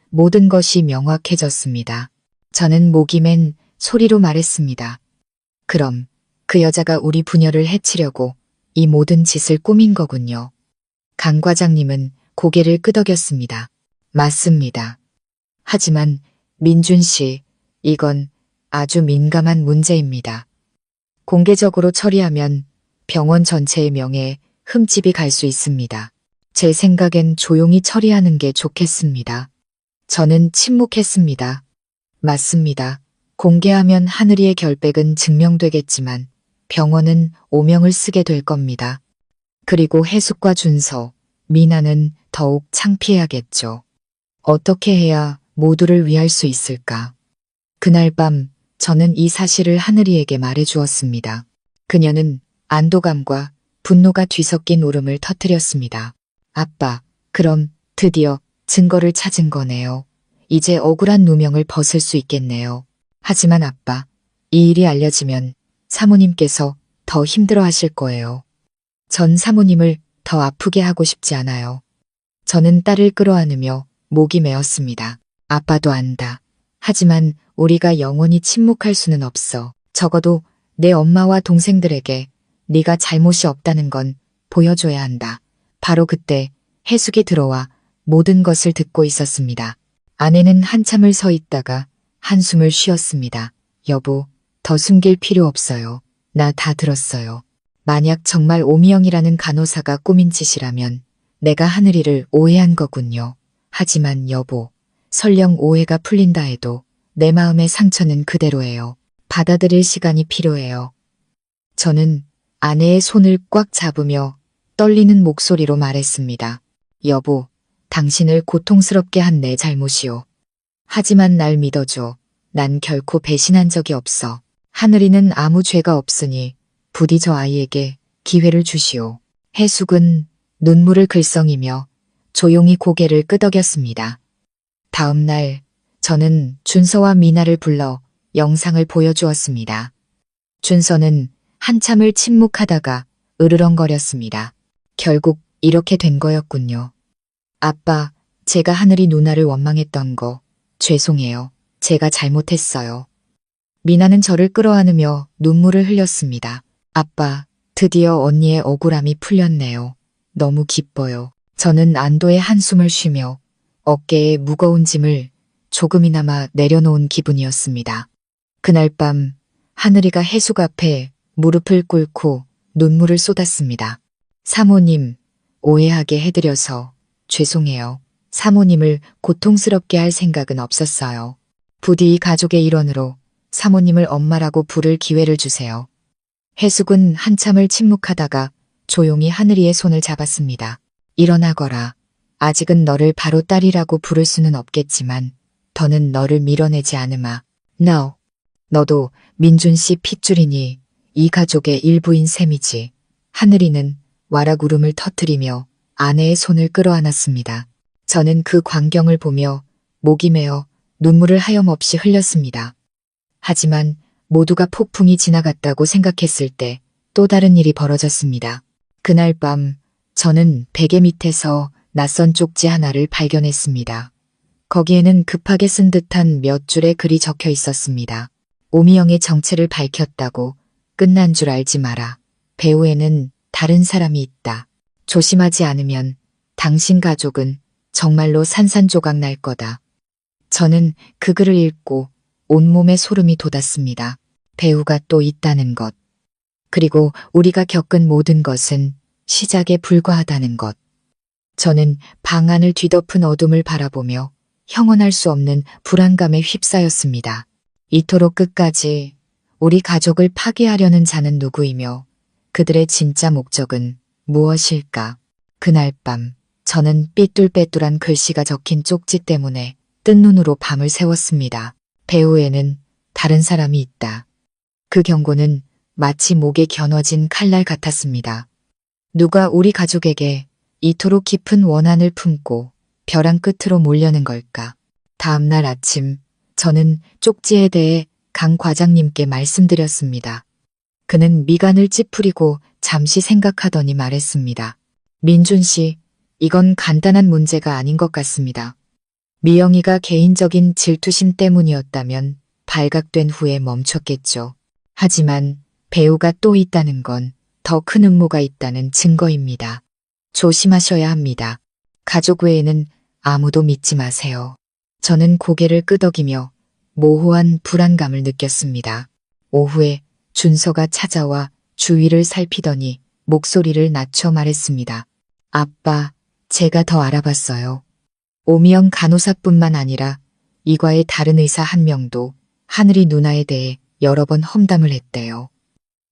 모든 것이 명확해졌습니다. 저는 목이 맨 소리로 말했습니다. 그럼 그 여자가 우리 부녀를 해치려고 이 모든 짓을 꾸민 거군요. 강 과장님은 고개를 끄덕였습니다. 맞습니다. 하지만 민준 씨, 이건 아주 민감한 문제입니다. 공개적으로 처리하면 병원 전체의 명예에 흠집이 갈 수 있습니다. 제 생각엔 조용히 처리하는 게 좋겠습니다. 저는 침묵했습니다. 맞습니다. 공개하면 하늘이의 결백은 증명되겠지만 병원은 오명을 쓰게 될 겁니다. 그리고 해숙과 준서, 미나는 더욱 창피해야겠죠. 어떻게 해야 모두를 위할 수 있을까? 그날 밤 저는 이 사실을 하늘이에게 말해주었습니다. 그녀는 안도감과 분노가 뒤섞인 울음을 터뜨렸습니다. 아빠, 그럼 드디어 증거를 찾은 거네요. 이제 억울한 누명을 벗을 수 있겠네요. 하지만 아빠, 이 일이 알려지면 사모님께서 더 힘들어 하실 거예요. 전 사모님을 더 아프게 하고 싶지 않아요. 저는 딸을 끌어안으며 목이 메었습니다. 아빠도 안다. 하지만 우리가 영원히 침묵할 수는 없어. 적어도 내 엄마와 동생들에게 네가 잘못이 없다는 건 보여줘야 한다. 바로 그때 해숙이 들어와 모든 것을 듣고 있었습니다. 아내는 한참을 서 있다가 한숨을 쉬었습니다. 여보, 더 숨길 필요 없어요. 나 다 들었어요. 만약 정말 오미영이라는 간호사가 꾸민 짓이라면 내가 하늘이를 오해한 거군요. 하지만 여보, 설령 오해가 풀린다 해도 내 마음의 상처는 그대로예요. 받아들일 시간이 필요해요. 저는 아내의 손을 꽉 잡으며 떨리는 목소리로 말했습니다. 여보, 당신을 고통스럽게 한 내 잘못이요. 하지만 날 믿어줘. 난 결코 배신한 적이 없어. 하늘이는 아무 죄가 없으니 부디 저 아이에게 기회를 주시오. 해숙은 눈물을 글썽이며 조용히 고개를 끄덕였습니다. 다음 날 저는 준서와 미나를 불러 영상을 보여주었습니다. 준서는 한참을 침묵하다가 으르렁거렸습니다. 결국 이렇게 된 거였군요. 아빠, 제가 하늘이 누나를 원망했던 거 죄송해요. 제가 잘못했어요. 미나는 저를 끌어안으며 눈물을 흘렸습니다. 아빠, 드디어 언니의 억울함이 풀렸네요. 너무 기뻐요. 저는 안도의 한숨을 쉬며 어깨에 무거운 짐을 조금이나마 내려놓은 기분이었습니다. 그날 밤 하늘이가 해숙 앞에 무릎을 꿇고 눈물을 쏟았습니다. 사모님, 오해하게 해드려서 죄송해요. 사모님을 고통스럽게 할 생각은 없었어요. 부디 이 가족의 일원으로 사모님을 엄마라고 부를 기회를 주세요. 해숙은 한참을 침묵하다가 조용히 하늘이의 손을 잡았습니다. 일어나거라. 아직은 너를 바로 딸이라고 부를 수는 없겠지만 더는 너를 밀어내지 않으마. No. 너도 민준 씨 핏줄이니 이 가족의 일부인 셈이지. 하늘이는 와락 울음을 터뜨리며 아내의 손을 끌어안았습니다. 저는 그 광경을 보며 목이 메어 눈물을 하염없이 흘렸습니다. 하지만 모두가 폭풍이 지나갔다고 생각했을 때 또 다른 일이 벌어졌습니다. 그날 밤 저는 베개 밑에서 낯선 쪽지 하나를 발견했습니다. 거기에는 급하게 쓴 듯한 몇 줄의 글이 적혀 있었습니다. 오미영의 정체를 밝혔다고 끝난 줄 알지 마라. 배후에는 다른 사람이 있다. 조심하지 않으면 당신 가족은 정말로 산산조각 날 거다. 저는 그 글을 읽고 온몸에 소름이 돋았습니다. 배우가 또 있다는 것. 그리고 우리가 겪은 모든 것은 시작에 불과하다는 것. 저는 방 안을 뒤덮은 어둠을 바라보며 형언할 수 없는 불안감에 휩싸였습니다. 이토록 끝까지 우리 가족을 파괴하려는 자는 누구이며 그들의 진짜 목적은 무엇일까? 그날 밤 저는 삐뚤빼뚤한 글씨가 적힌 쪽지 때문에 뜬 눈으로 밤을 새웠습니다. 배후에는 다른 사람이 있다. 그 경고는 마치 목에 겨눠진 칼날 같았습니다. 누가 우리 가족에게 이토록 깊은 원한을 품고 벼랑 끝으로 몰려는 걸까? 다음 날 아침 저는 쪽지에 대해 강 과장님께 말씀드렸습니다. 그는 미간을 찌푸리고 잠시 생각하더니 말했습니다. 민준 씨, 이건 간단한 문제가 아닌 것 같습니다. 미영이가 개인적인 질투심 때문이었다면 발각된 후에 멈췄겠죠. 하지만 배우가 또 있다는 건 더 큰 음모가 있다는 증거입니다. 조심하셔야 합니다. 가족 외에는 아무도 믿지 마세요. 저는 고개를 끄덕이며 모호한 불안감을 느꼈습니다. 오후에 준서가 찾아와 주위를 살피더니 목소리를 낮춰 말했습니다. 아빠, 제가 더 알아봤어요. 오미영 간호사뿐만 아니라 이과의 다른 의사 한 명도 하늘이 누나에 대해 여러 번 험담을 했대요.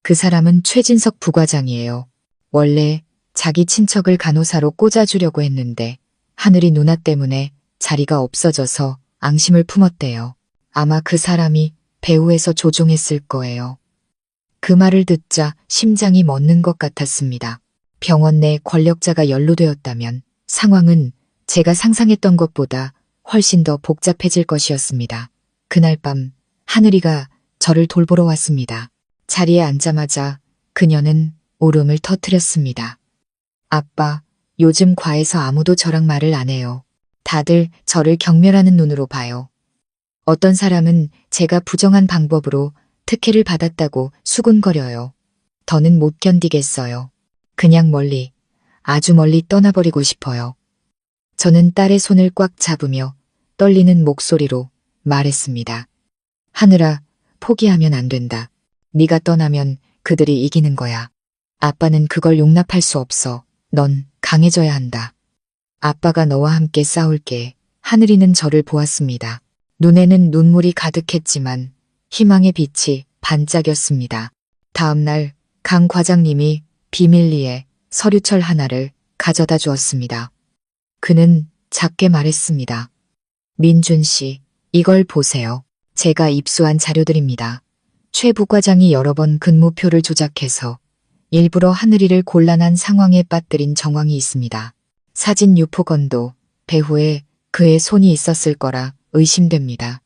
그 사람은 최진석 부과장이에요. 원래 자기 친척을 간호사로 꽂아주려고 했는데 하늘이 누나 때문에 자리가 없어져서 앙심을 품었대요. 아마 그 사람이 배후에서 조종했을 거예요. 그 말을 듣자 심장이 멎는 것 같았습니다. 병원 내 권력자가 연루되었다면 상황은 제가 상상했던 것보다 훨씬 더 복잡해질 것이었습니다. 그날 밤 하늘이가 저를 돌보러 왔습니다. 자리에 앉자마자 그녀는 울음을 터뜨렸습니다. 아빠, 요즘 과에서 아무도 저랑 말을 안 해요. 다들 저를 경멸하는 눈으로 봐요. 어떤 사람은 제가 부정한 방법으로 특혜를 받았다고 수군거려요. 더는 못 견디겠어요. 그냥 멀리, 아주 멀리 떠나버리고 싶어요. 저는 딸의 손을 꽉 잡으며 떨리는 목소리로 말했습니다. 하늘아, 포기하면 안 된다. 네가 떠나면 그들이 이기는 거야. 아빠는 그걸 용납할 수 없어. 넌 강해져야 한다. 아빠가 너와 함께 싸울게. 하늘이는 저를 보았습니다. 눈에는 눈물이 가득했지만 희망의 빛이 반짝였습니다. 다음 날 강 과장님이 비밀리에 서류철 하나를 가져다 주었습니다. 그는 작게 말했습니다. 민준 씨, 이걸 보세요. 제가 입수한 자료들입니다. 최 부과장이 여러 번 근무표를 조작해서 일부러 하늘이를 곤란한 상황에 빠뜨린 정황이 있습니다. 사진 유포건도 배후에 그의 손이 있었을 거라 의심됩니다.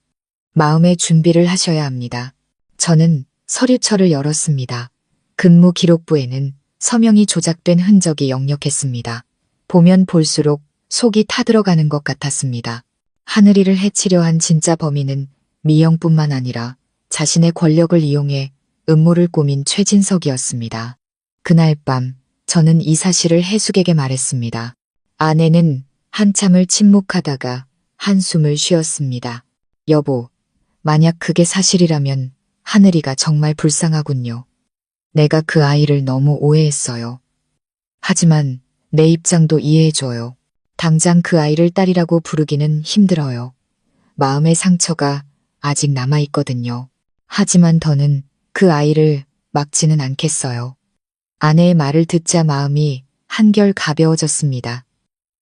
마음의 준비를 하셔야 합니다. 저는 서류철을 열었습니다. 근무 기록부에는 서명이 조작된 흔적이 역력했습니다. 보면 볼수록 속이 타들어가는 것 같았습니다. 하늘이를 해치려 한 진짜 범인은 미영뿐만 아니라 자신의 권력을 이용해 음모를 꾸민 최진석이었습니다. 그날 밤 저는 이 사실을 해숙에게 말했습니다. 아내는 한참을 침묵하다가 한숨을 쉬었습니다. 여보, 만약 그게 사실이라면 하늘이가 정말 불쌍하군요. 내가 그 아이를 너무 오해했어요. 하지만 내 입장도 이해해줘요. 당장 그 아이를 딸이라고 부르기는 힘들어요. 마음의 상처가 아직 남아있거든요. 하지만 더는 그 아이를 막지는 않겠어요. 아내의 말을 듣자 마음이 한결 가벼워졌습니다.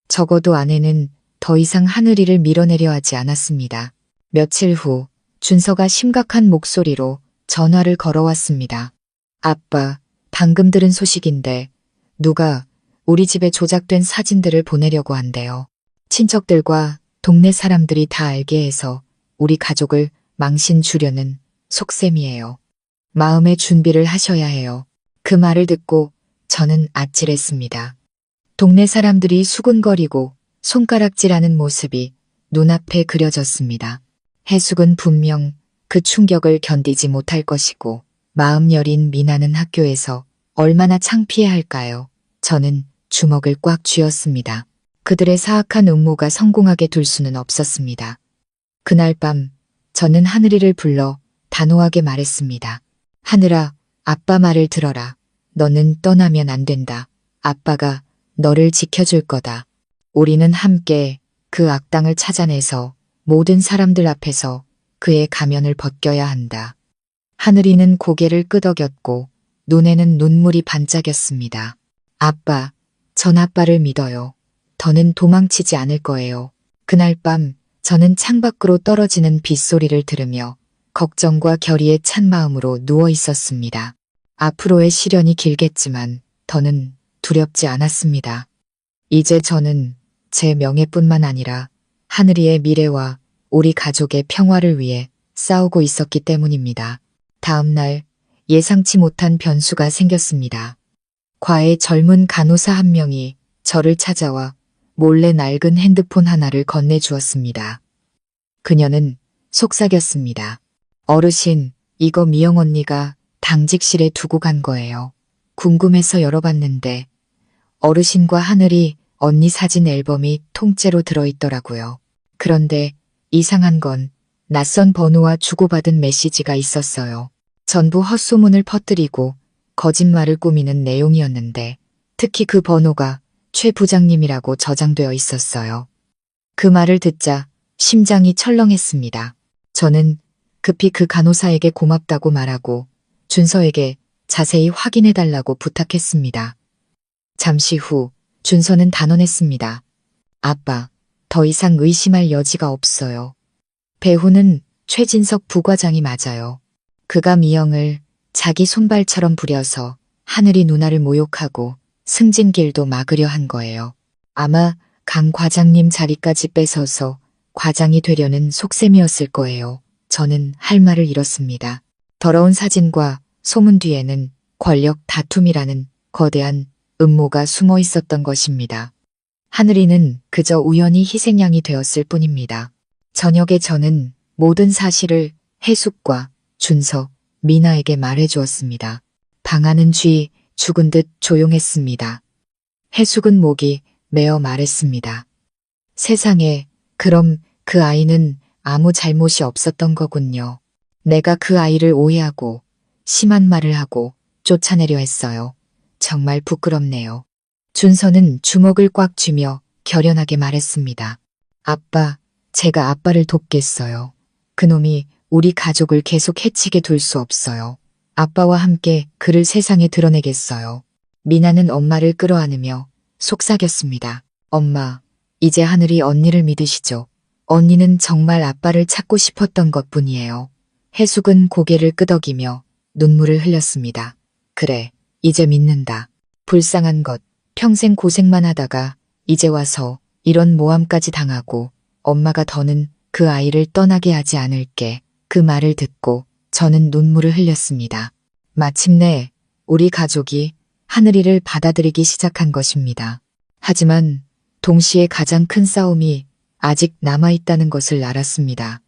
적어도 아내는 더 이상 하늘이를 밀어내려 하지 않았습니다. 며칠 후 준서가 심각한 목소리로 전화를 걸어왔습니다. 아빠, 방금 들은 소식인데 누가 우리 집에 조작된 사진들을 보내려고 한대요. 친척들과 동네 사람들이 다 알게 해서 우리 가족을 망신 주려는 속셈이에요. 마음의 준비를 하셔야 해요. 그 말을 듣고 저는 아찔했습니다. 동네 사람들이 수군거리고 손가락질하는 모습이 눈앞에 그려졌습니다. 해숙은 분명 그 충격을 견디지 못할 것이고 마음 여린 미나는 학교에서 얼마나 창피해 할까요? 저는 주먹을 꽉 쥐었습니다. 그들의 사악한 음모가 성공하게 둘 수는 없었습니다. 그날 밤 저는 하늘이를 불러 단호하게 말했습니다. 하늘아, 아빠 말을 들어라. 너는 떠나면 안 된다. 아빠가 너를 지켜줄 거다. 우리는 함께 그 악당을 찾아내서 모든 사람들 앞에서 그의 가면을 벗겨야 한다. 하늘이는 고개를 끄덕였고 눈에는 눈물이 반짝였습니다. 아빠, 전 아빠를 믿어요. 더는 도망치지 않을 거예요. 그날 밤 저는 창밖으로 떨어지는 빗소리를 들으며 걱정과 결의에 찬 마음으로 누워 있었습니다. 앞으로의 시련이 길겠지만 더는 두렵지 않았습니다. 이제 저는 제 명예뿐만 아니라 하늘이의 미래와 우리 가족의 평화를 위해 싸우고 있었기 때문입니다. 다음 날 예상치 못한 변수가 생겼습니다. 과의 젊은 간호사 한 명이 저를 찾아와 몰래 낡은 핸드폰 하나를 건네주었습니다. 그녀는 속삭였습니다. 어르신, 이거 미영 언니가 당직실에 두고 간 거예요. 궁금해서 열어봤는데 어르신과 하늘이 언니 사진 앨범이 통째로 들어있더라고요. 그런데 이상한 건 낯선 번호와 주고받은 메시지가 있었어요. 전부 헛소문을 퍼뜨리고 거짓말을 꾸미는 내용이었는데 특히 그 번호가 최 부장님이라고 저장되어 있었어요. 그 말을 듣자 심장이 철렁했습니다. 저는 급히 그 간호사에게 고맙다고 말하고 준서에게 자세히 확인해달라고 부탁했습니다. 잠시 후 준서는 단언했습니다. 아빠, 더 이상 의심할 여지가 없어요. 배우는 최진석 부과장이 맞아요. 그가 미영을 자기 손발처럼 부려서 하늘이 누나를 모욕하고 승진길도 막으려 한 거예요. 아마 강 과장님 자리까지 뺏어서 과장이 되려는 속셈이었을 거예요. 저는 할 말을 잃었습니다. 더러운 사진과 소문 뒤에는 권력 다툼이라는 거대한 음모가 숨어 있었던 것입니다. 하늘이는 그저 우연히 희생양이 되었을 뿐입니다. 저녁에 저는 모든 사실을 해숙과 준서, 미나에게 말해주었습니다. 방 안은 쥐 죽은 듯 조용했습니다. 해숙은 목이 메어 말했습니다. 세상에, 그럼 그 아이는 아무 잘못이 없었던 거군요. 내가 그 아이를 오해하고 심한 말을 하고 쫓아내려 했어요. 정말 부끄럽네요. 준서는 주먹을 꽉 쥐며 결연하게 말했습니다. 아빠, 제가 아빠를 돕겠어요. 그놈이 우리 가족을 계속 해치게 둘 수 없어요. 아빠와 함께 그를 세상에 드러내겠어요. 미나는 엄마를 끌어안으며 속삭였습니다. 엄마, 이제 하늘이 언니를 믿으시죠? 언니는 정말 아빠를 찾고 싶었던 것뿐이에요. 해숙은 고개를 끄덕이며 눈물을 흘렸습니다. 그래, 이제 믿는다. 불쌍한 것, 평생 고생만 하다가 이제 와서 이런 모함까지 당하고 엄마가 더는 그 아이를 떠나게 하지 않을게. 그 말을 듣고 저는 눈물을 흘렸습니다. 마침내 우리 가족이 하늘이를 받아들이기 시작한 것입니다. 하지만 동시에 가장 큰 싸움이 아직 남아있다는 것을 알았습니다.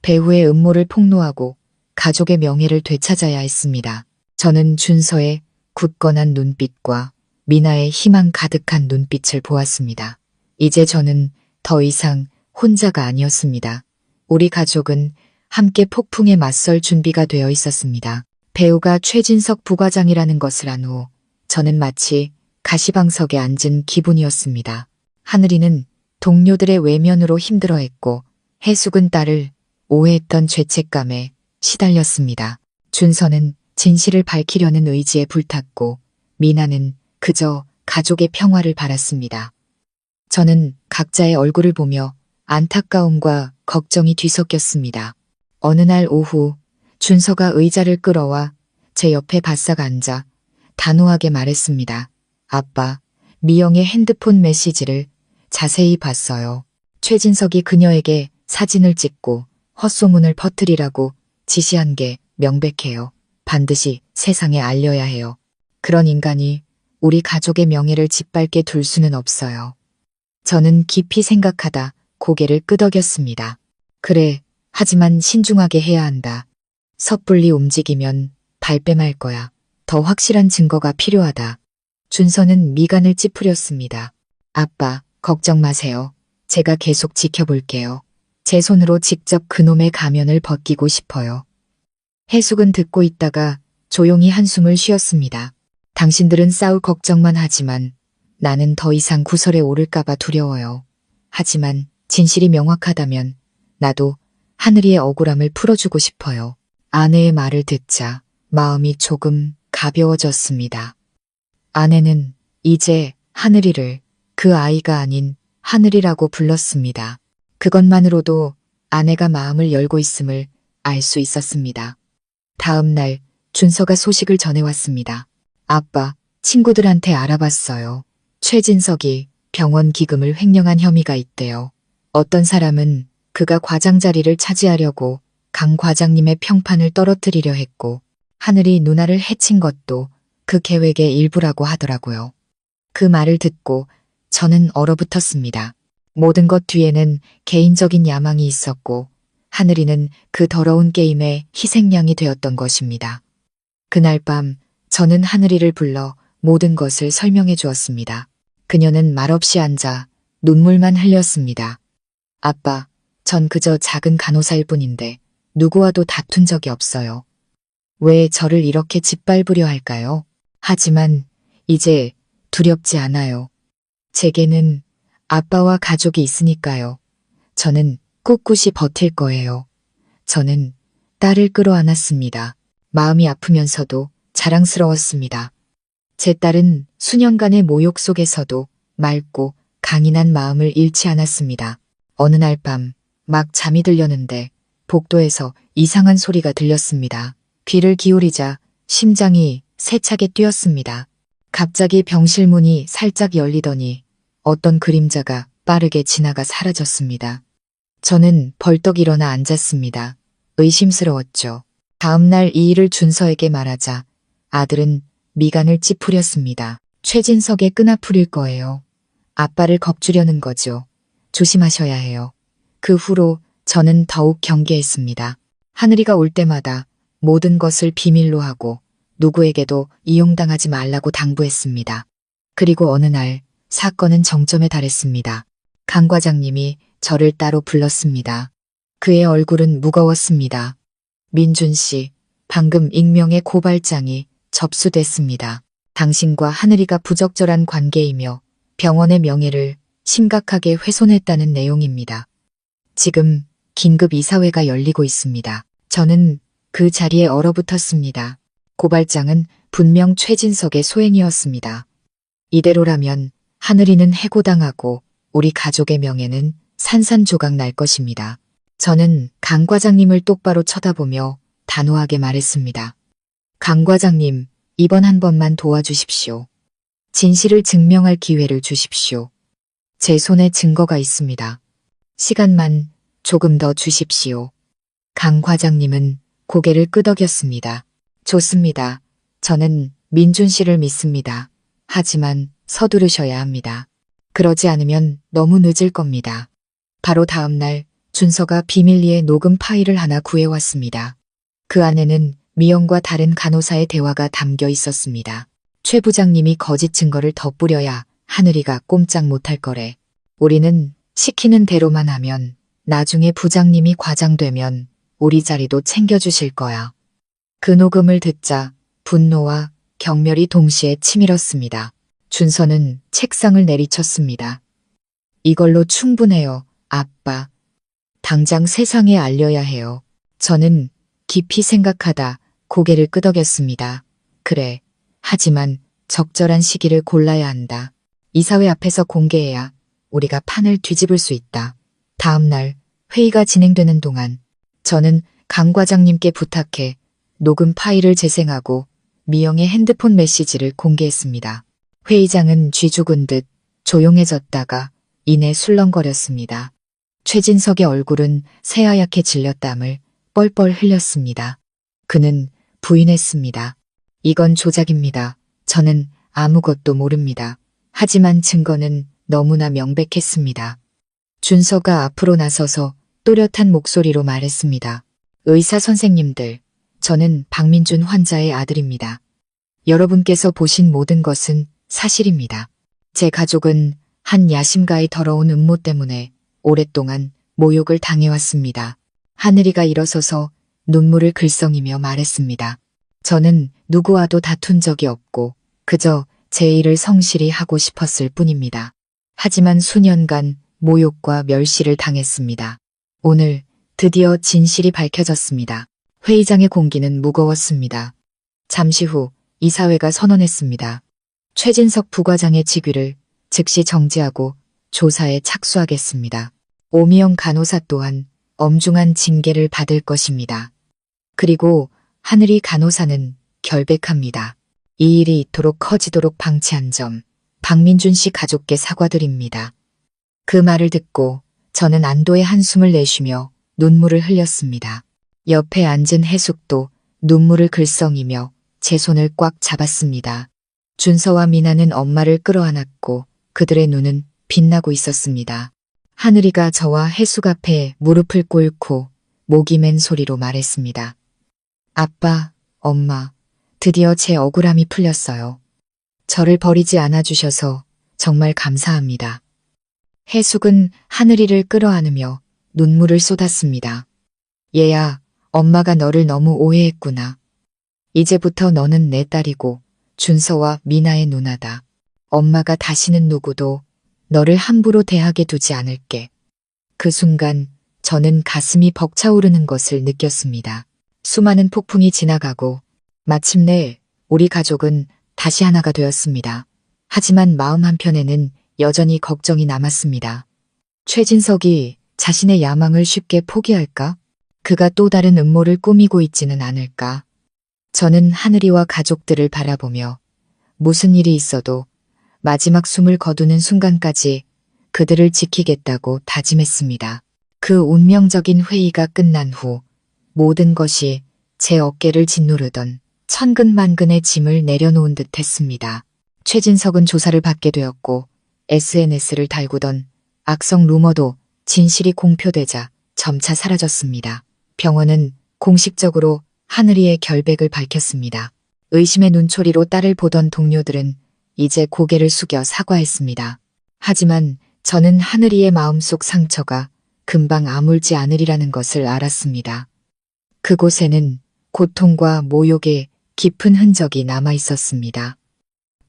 배우의 음모를 폭로하고 가족의 명예를 되찾아야 했습니다. 저는 준서의 굳건한 눈빛과 미나의 희망 가득한 눈빛을 보았습니다. 이제 저는 더 이상 혼자가 아니었습니다. 우리 가족은 함께 폭풍에 맞설 준비가 되어 있었습니다. 배우가 최진석 부과장이라는 것을 안 후 저는 마치 가시방석에 앉은 기분이었습니다. 하늘이는 동료들의 외면으로 힘들어했고 해숙은 딸을 오해했던 죄책감에 시달렸습니다. 준서는 진실을 밝히려는 의지에 불탔고 미나는 그저 가족의 평화를 바랐습니다. 저는 각자의 얼굴을 보며 안타까움과 걱정이 뒤섞였습니다. 어느 날 오후 준서가 의자를 끌어와 제 옆에 바싹 앉아 단호하게 말했습니다. 아빠, 미영의 핸드폰 메시지를 자세히 봤어요. 최진석이 그녀에게 사진을 찍고 헛소문을 퍼뜨리라고 지시한 게 명백해요. 반드시 세상에 알려야 해요. 그런 인간이 우리 가족의 명예를 짓밟게 둘 수는 없어요. 저는 깊이 생각하다 고개를 끄덕였습니다. 그래, 하지만 신중하게 해야 한다. 섣불리 움직이면 발뺌할 거야. 더 확실한 증거가 필요하다. 준서는 미간을 찌푸렸습니다. 아빠, 걱정 마세요. 제가 계속 지켜볼게요. 제 손으로 직접 그놈의 가면을 벗기고 싶어요. 해숙은 듣고 있다가 조용히 한숨을 쉬었습니다. 당신들은 싸울 걱정만 하지만 나는 더 이상 구설에 오를까봐 두려워요. 하지만 진실이 명확하다면 나도 하늘이의 억울함을 풀어주고 싶어요. 아내의 말을 듣자 마음이 조금 가벼워졌습니다. 아내는 이제 하늘이를 그 아이가 아닌 하늘이라고 불렀습니다. 그것만으로도 아내가 마음을 열고 있음을 알 수 있었습니다. 다음 날 준서가 소식을 전해왔습니다. 아빠, 친구들한테 알아봤어요. 최진석이 병원 기금을 횡령한 혐의가 있대요. 어떤 사람은 그가 과장 자리를 차지하려고 강 과장님의 평판을 떨어뜨리려 했고 하늘이 누나를 해친 것도 그 계획의 일부라고 하더라고요. 그 말을 듣고 저는 얼어붙었습니다. 모든 것 뒤에는 개인적인 야망이 있었고 하늘이는 그 더러운 게임의 희생양이 되었던 것입니다. 그날 밤 저는 하늘이를 불러 모든 것을 설명해 주었습니다. 그녀는 말없이 앉아 눈물만 흘렸습니다. 아빠, 전 그저 작은 간호사일 뿐인데 누구와도 다툰 적이 없어요. 왜 저를 이렇게 짓밟으려 할까요? 하지만 이제 두렵지 않아요. 제게는 아빠와 가족이 있으니까요. 저는 꿋꿋이 버틸 거예요. 저는 딸을 끌어안았습니다. 마음이 아프면서도 자랑스러웠습니다. 제 딸은 수년간의 모욕 속에서도 맑고 강인한 마음을 잃지 않았습니다. 어느 날 밤 막 잠이 들려는데 복도에서 이상한 소리가 들렸습니다. 귀를 기울이자 심장이 세차게 뛰었습니다. 갑자기 병실 문이 살짝 열리더니 어떤 그림자가 빠르게 지나가 사라졌습니다. 저는 벌떡 일어나 앉았습니다. 의심스러웠죠. 다음날 이 일을 준서에게 말하자 아들은 미간을 찌푸렸습니다. 최진석의 끈아풀일 거예요. 아빠를 겁주려는 거죠. 조심하셔야 해요. 그 후로 저는 더욱 경계했습니다. 하늘이가 올 때마다 모든 것을 비밀로 하고 누구에게도 이용당하지 말라고 당부했습니다. 그리고 어느 날 사건은 정점에 달했습니다. 강 과장님이 저를 따로 불렀습니다. 그의 얼굴은 무거웠습니다. 민준 씨, 방금 익명의 고발장이 접수됐습니다. 당신과 하늘이가 부적절한 관계이며 병원의 명예를 심각하게 훼손했다는 내용입니다. 지금 긴급 이사회가 열리고 있습니다. 저는 그 자리에 얼어붙었습니다. 고발장은 분명 최진석의 소행이었습니다. 이대로라면 하늘이는 해고당하고 우리 가족의 명예는 산산조각 날 것입니다. 저는 강 과장님을 똑바로 쳐다보며 단호하게 말했습니다. 강 과장님, 이번 한 번만 도와주십시오. 진실을 증명할 기회를 주십시오. 제 손에 증거가 있습니다. 시간만 조금 더 주십시오. 강 과장님은 고개를 끄덕였습니다. 좋습니다. 저는 민준 씨를 믿습니다. 하지만 서두르셔야 합니다. 그러지 않으면 너무 늦을 겁니다. 바로 다음 날 준서가 비밀리에 녹음 파일을 하나 구해왔습니다. 그 안에는 미영과 다른 간호사의 대화가 담겨 있었습니다. 최 부장님이 거짓 증거를 덧부려야 하늘이가 꼼짝 못할 거래. 우리는 시키는 대로만 하면 나중에 부장님이 과장되면 우리 자리도 챙겨주실 거야. 그 녹음을 듣자 분노와 경멸이 동시에 치밀었습니다. 준서는 책상을 내리쳤습니다. 이걸로 충분해요, 아빠. 당장 세상에 알려야 해요. 저는 깊이 생각하다 고개를 끄덕였습니다. 그래. 하지만 적절한 시기를 골라야 한다. 이사회 앞에서 공개해야 우리가 판을 뒤집을 수 있다. 다음 날 회의가 진행되는 동안 저는 강 과장님께 부탁해 녹음 파일을 재생하고 미영의 핸드폰 메시지를 공개했습니다. 회의장은 쥐 죽은 듯 조용해졌다가 이내 술렁거렸습니다. 최진석의 얼굴은 새하얗게 질려 땀을 뻘뻘 흘렸습니다. 그는 부인했습니다. 이건 조작입니다. 저는 아무것도 모릅니다. 하지만 증거는 너무나 명백했습니다. 준서가 앞으로 나서서 또렷한 목소리로 말했습니다. 의사 선생님들, 저는 박민준 환자의 아들입니다. 여러분께서 보신 모든 것은 사실입니다. 제 가족은 한 야심가의 더러운 음모 때문에 오랫동안 모욕을 당해왔습니다. 하늘이가 일어서서 눈물을 글썽이며 말했습니다. 저는 누구와도 다툰 적이 없고 그저 제 일을 성실히 하고 싶었을 뿐입니다. 하지만 수년간 모욕과 멸시를 당했습니다. 오늘 드디어 진실이 밝혀졌습니다. 회의장의 공기는 무거웠습니다. 잠시 후 이사회가 선언했습니다. 최진석 부과장의 직위를 즉시 정지하고 조사에 착수하겠습니다. 오미영 간호사 또한 엄중한 징계를 받을 것입니다. 그리고 하늘이 간호사는 결백합니다. 이 일이 이토록 커지도록 방치한 점 박민준 씨 가족께 사과드립니다. 그 말을 듣고 저는 안도의 한숨을 내쉬며 눈물을 흘렸습니다. 옆에 앉은 해숙도 눈물을 글썽이며 제 손을 꽉 잡았습니다. 준서와 미나는 엄마를 끌어안았고 그들의 눈은 빛나고 있었습니다. 하늘이가 저와 해숙 앞에 무릎을 꿇고 목이 맨 소리로 말했습니다. 아빠, 엄마, 드디어 제 억울함이 풀렸어요. 저를 버리지 않아 주셔서 정말 감사합니다. 해숙은 하늘이를 끌어안으며 눈물을 쏟았습니다. 얘야, 엄마가 너를 너무 오해했구나. 이제부터 너는 내 딸이고 준서와 미나의 누나다. 엄마가 다시는 누구도 너를 함부로 대하게 두지 않을게. 그 순간 저는 가슴이 벅차오르는 것을 느꼈습니다. 수많은 폭풍이 지나가고 마침내 우리 가족은 다시 하나가 되었습니다. 하지만 마음 한편에는 여전히 걱정이 남았습니다. 최진석이 자신의 야망을 쉽게 포기할까? 그가 또 다른 음모를 꾸미고 있지는 않을까? 저는 하늘이와 가족들을 바라보며 무슨 일이 있어도 마지막 숨을 거두는 순간까지 그들을 지키겠다고 다짐했습니다. 그 운명적인 회의가 끝난 후 모든 것이 제 어깨를 짓누르던 천근만근의 짐을 내려놓은 듯 했습니다. 최진석은 조사를 받게 되었고 SNS를 달구던 악성 루머도 진실이 공표되자 점차 사라졌습니다. 병원은 공식적으로 하늘이의 결백을 밝혔습니다. 의심의 눈초리로 딸을 보던 동료들은 이제 고개를 숙여 사과했습니다. 하지만 저는 하늘이의 마음속 상처가 금방 아물지 않으리라는 것을 알았습니다. 그곳에는 고통과 모욕의 깊은 흔적이 남아 있었습니다.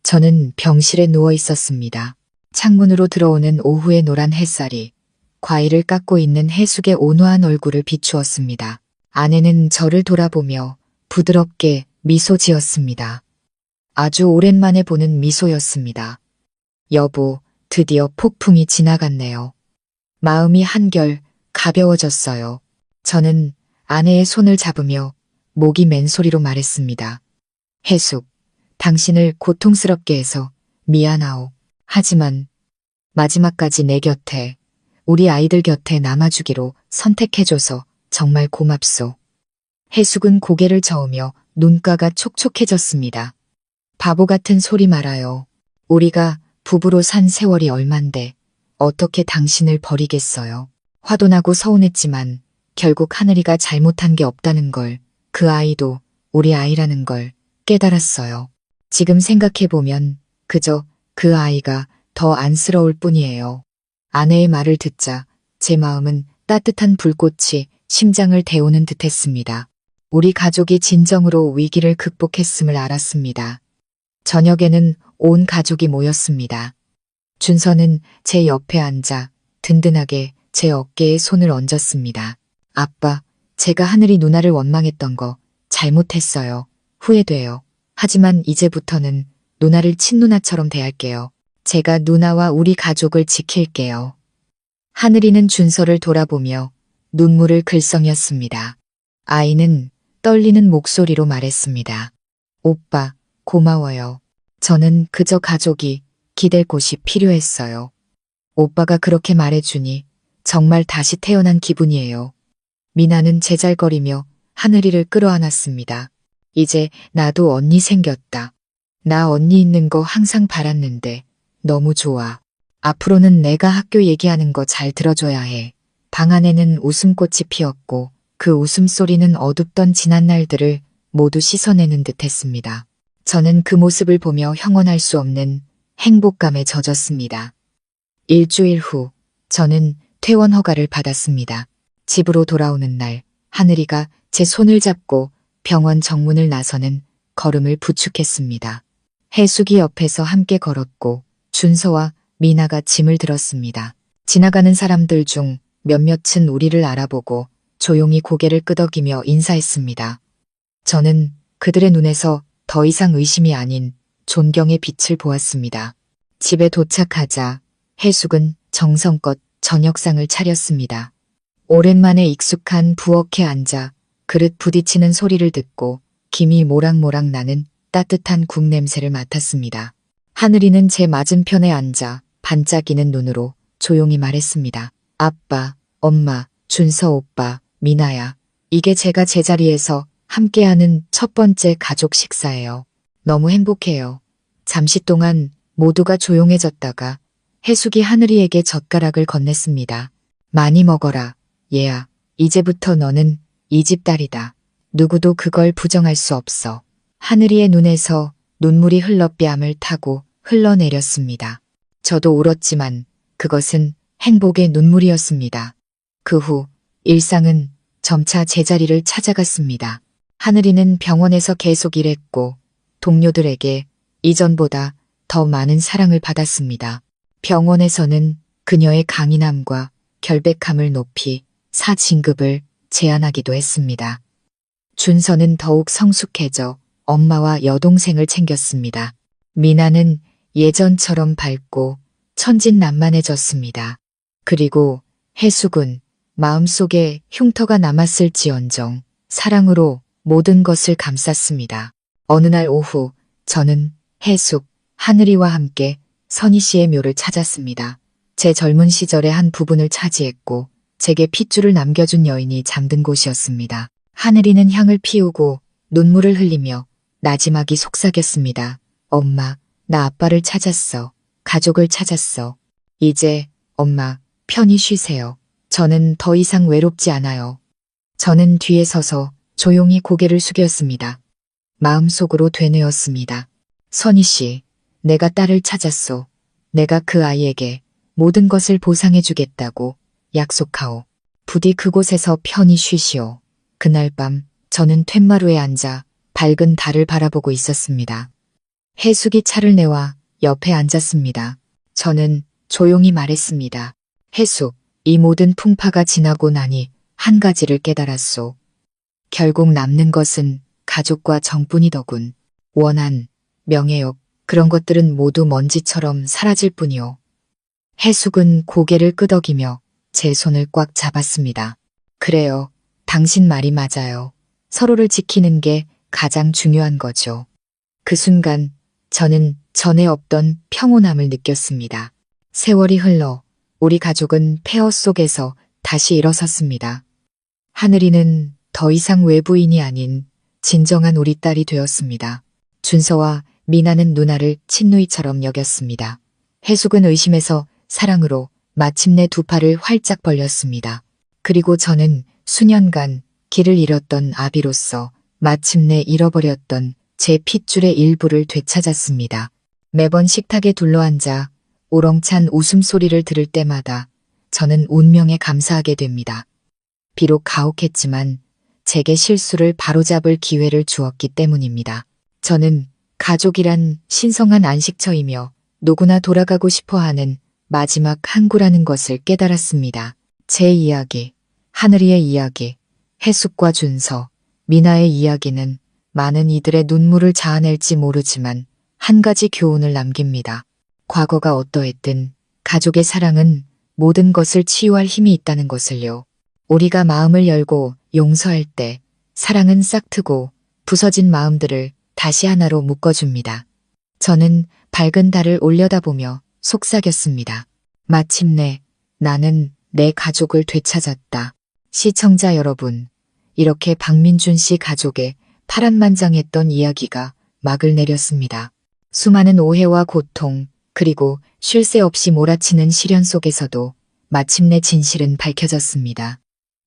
저는 병실에 누워 있었습니다. 창문으로 들어오는 오후의 노란 햇살이 과일을 깎고 있는 해숙의 온화한 얼굴을 비추었습니다. 아내는 저를 돌아보며 부드럽게 미소 지었습니다. 아주 오랜만에 보는 미소였습니다. 여보, 드디어 폭풍이 지나갔네요. 마음이 한결 가벼워졌어요. 저는 아내의 손을 잡으며 목이 맨 소리로 말했습니다. 해숙, 당신을 고통스럽게 해서 미안하오. 하지만 마지막까지 내 곁에, 우리 아이들 곁에 남아주기로 선택해줘서 정말 고맙소. 해숙은 고개를 저으며 눈가가 촉촉해졌습니다. 바보 같은 소리 말아요. 우리가 부부로 산 세월이 얼만데 어떻게 당신을 버리겠어요. 화도 나고 서운했지만 결국 하늘이가 잘못한 게 없다는 걸, 그 아이도 우리 아이라는 걸 깨달았어요. 지금 생각해보면 그저 그 아이가 더 안쓰러울 뿐이에요. 아내의 말을 듣자 제 마음은 따뜻한 불꽃이 심장을 데우는 듯했습니다. 우리 가족이 진정으로 위기를 극복했음을 알았습니다. 저녁에는 온 가족이 모였습니다. 준서는 제 옆에 앉아 든든하게 제 어깨에 손을 얹었습니다. 아빠, 제가 하늘이 누나를 원망했던 거 잘못했어요. 후회돼요. 하지만 이제부터는 누나를 친누나처럼 대할게요. 제가 누나와 우리 가족을 지킬게요. 하늘이는 준서를 돌아보며 눈물을 글썽였습니다. 아이는 떨리는 목소리로 말했습니다. 오빠, 고마워요. 저는 그저 가족이 기댈 곳이 필요했어요. 오빠가 그렇게 말해주니 정말 다시 태어난 기분이에요. 미나는 제잘거리며 하늘이를 끌어안았습니다. 이제 나도 언니 생겼다. 나 언니 있는 거 항상 바랐는데 너무 좋아. 앞으로는 내가 학교 얘기하는 거 잘 들어줘야 해. 방 안에는 웃음꽃이 피었고 그 웃음소리는 어둡던 지난 날들을 모두 씻어내는 듯 했습니다. 저는 그 모습을 보며 형언할 수 없는 행복감에 젖었습니다. 일주일 후 저는 퇴원 허가를 받았습니다. 집으로 돌아오는 날 하늘이가 제 손을 잡고 병원 정문을 나서는 걸음을 부축했습니다. 해숙이 옆에서 함께 걸었고 준서와 미나가 짐을 들었습니다. 지나가는 사람들 중 몇몇은 우리를 알아보고 조용히 고개를 끄덕이며 인사했습니다. 저는 그들의 눈에서 더 이상 의심이 아닌 존경의 빛을 보았습니다. 집에 도착하자 해숙은 정성껏 저녁상을 차렸습니다. 오랜만에 익숙한 부엌에 앉아 그릇 부딪히는 소리를 듣고 김이 모락모락 나는 따뜻한 국 냄새를 맡았습니다. 하늘이는 제 맞은편에 앉아 반짝이는 눈으로 조용히 말했습니다. 아빠, 엄마, 준서 오빠, 미나야. 이게 제가 제자리에서 함께하는 첫 번째 가족 식사예요. 너무 행복해요. 잠시 동안 모두가 조용해졌다가 해숙이 하늘이에게 젓가락을 건넸습니다. 많이 먹어라, 얘야. 이제부터 너는 이 집 딸이다. 누구도 그걸 부정할 수 없어. 하늘이의 눈에서 눈물이 흘러 뺨을 타고 흘러내렸습니다. 저도 울었지만 그것은 행복의 눈물이었습니다. 그 후 일상은 점차 제자리를 찾아갔습니다. 하늘이는 병원에서 계속 일했고 동료들에게 이전보다 더 많은 사랑을 받았습니다. 병원에서는 그녀의 강인함과 결백함을 높이 사진급을 제안하기도 했습니다. 준서는 더욱 성숙해져 엄마와 여동생을 챙겼습니다. 미나는 예전처럼 밝고 천진난만해졌습니다. 그리고 해숙은 마음속에 흉터가 남았을지언정 사랑으로 모든 것을 감쌌습니다. 어느 날 오후 저는 해숙, 하늘이와 함께 선희 씨의 묘를 찾았습니다. 제 젊은 시절의 한 부분을 차지했고 제게 핏줄을 남겨준 여인이 잠든 곳이었습니다. 하늘이는 향을 피우고 눈물을 흘리며 나지막이 속삭였습니다. 엄마, 나 아빠를 찾았어. 가족을 찾았어. 이제 엄마, 편히 쉬세요. 저는 더 이상 외롭지 않아요. 저는 뒤에 서서 조용히 고개를 숙였습니다. 마음속으로 되뇌었습니다. 선희 씨, 내가 딸을 찾았소. 내가 그 아이에게 모든 것을 보상해주겠다고 약속하오. 부디 그곳에서 편히 쉬시오. 그날 밤 저는 툇마루에 앉아 밝은 달을 바라보고 있었습니다. 해숙이 차를 내와 옆에 앉았습니다. 저는 조용히 말했습니다. 해숙, 이 모든 풍파가 지나고 나니 한 가지를 깨달았소. 결국 남는 것은 가족과 정뿐이더군. 원한, 명예욕, 그런 것들은 모두 먼지처럼 사라질 뿐이오. 해숙은 고개를 끄덕이며 제 손을 꽉 잡았습니다. 그래요. 당신 말이 맞아요. 서로를 지키는 게 가장 중요한 거죠. 그 순간 저는 전에 없던 평온함을 느꼈습니다. 세월이 흘러 우리 가족은 폐허 속에서 다시 일어섰습니다. 하늘이는 더 이상 외부인이 아닌 진정한 우리 딸이 되었습니다. 준서와 미나는 누나를 친누이처럼 여겼습니다. 해숙은 의심에서 사랑으로 마침내 두 팔을 활짝 벌렸습니다. 그리고 저는 수년간 길을 잃었던 아비로서 마침내 잃어버렸던 제 핏줄의 일부를 되찾았습니다. 매번 식탁에 둘러앉아 우렁찬 웃음소리를 들을 때마다 저는 운명에 감사하게 됩니다. 비록 가혹했지만 제게 실수를 바로잡을 기회를 주었기 때문입니다. 저는 가족이란 신성한 안식처이며 누구나 돌아가고 싶어하는 마지막 항구라는 것을 깨달았습니다. 제 이야기, 하늘이의 이야기, 해숙과 준서, 미나의 이야기는 많은 이들의 눈물을 자아낼지 모르지만 한 가지 교훈을 남깁니다. 과거가 어떠했든 가족의 사랑은 모든 것을 치유할 힘이 있다는 것을요. 우리가 마음을 열고 용서할 때 사랑은 싹트고 부서진 마음들을 다시 하나로 묶어줍니다. 저는 밝은 달을 올려다보며 속삭였습니다. 마침내 나는 내 가족을 되찾았다. 시청자 여러분, 이렇게 박민준 씨 가족의 파란만장했던 이야기가 막을 내렸습니다. 수많은 오해와 고통, 그리고 쉴 새 없이 몰아치는 시련 속에서도 마침내 진실은 밝혀졌습니다.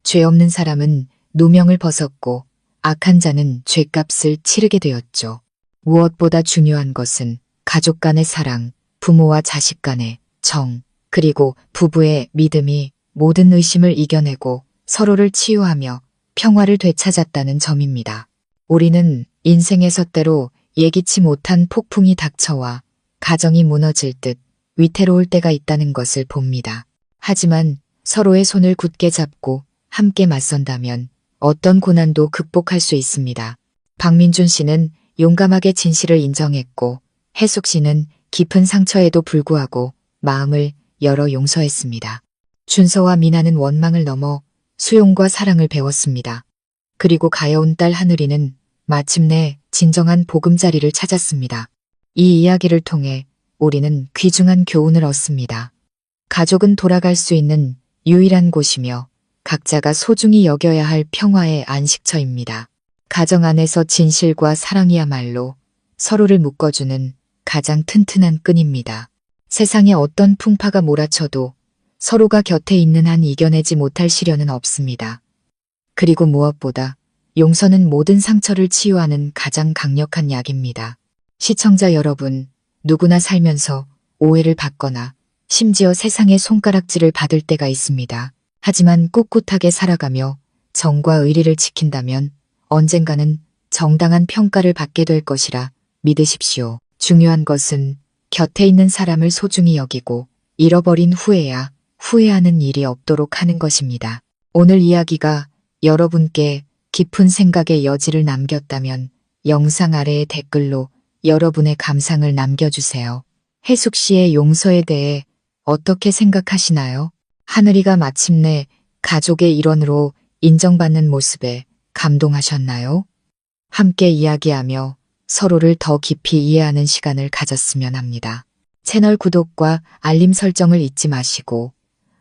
죄 없는 사람은 누명을 벗었고 악한 자는 죗값을 치르게 되었죠. 무엇보다 중요한 것은 가족 간의 사랑, 부모와 자식 간의 정, 그리고 부부의 믿음이 모든 의심을 이겨내고 서로를 치유하며 평화를 되찾았다는 점입니다. 우리는 인생에서 때로 예기치 못한 폭풍이 닥쳐와 가정이 무너질 듯 위태로울 때가 있다는 것을 봅니다. 하지만 서로의 손을 굳게 잡고 함께 맞선다면 어떤 고난도 극복할 수 있습니다. 박민준 씨는 용감하게 진실을 인정했고 해숙 씨는 깊은 상처에도 불구하고 마음을 열어 용서했습니다. 준서와 미나는 원망을 넘어 수용과 사랑을 배웠습니다. 그리고 가여운 딸 하늘이는 마침내 진정한 보금자리를 찾았습니다. 이 이야기를 통해 우리는 귀중한 교훈을 얻습니다. 가족은 돌아갈 수 있는 유일한 곳이며 각자가 소중히 여겨야 할 평화의 안식처입니다. 가정 안에서 진실과 사랑이야말로 서로를 묶어주는 가장 튼튼한 끈입니다. 세상에 어떤 풍파가 몰아쳐도 서로가 곁에 있는 한 이겨내지 못할 시련은 없습니다. 그리고 무엇보다 용서는 모든 상처를 치유하는 가장 강력한 약입니다. 시청자 여러분, 누구나 살면서 오해를 받거나 심지어 세상의 손가락질을 받을 때가 있습니다. 하지만 꿋꿋하게 살아가며 정과 의리를 지킨다면 언젠가는 정당한 평가를 받게 될 것이라 믿으십시오. 중요한 것은 곁에 있는 사람을 소중히 여기고 잃어버린 후에야 후회하는 일이 없도록 하는 것입니다. 오늘 이야기가 여러분께 깊은 생각의 여지를 남겼다면 영상 아래에 댓글로 여러분의 감상을 남겨주세요. 혜숙 씨의 용서에 대해 어떻게 생각하시나요? 하늘이가 마침내 가족의 일원으로 인정받는 모습에 감동하셨나요? 함께 이야기하며 서로를 더 깊이 이해하는 시간을 가졌으면 합니다. 채널 구독과 알림 설정을 잊지 마시고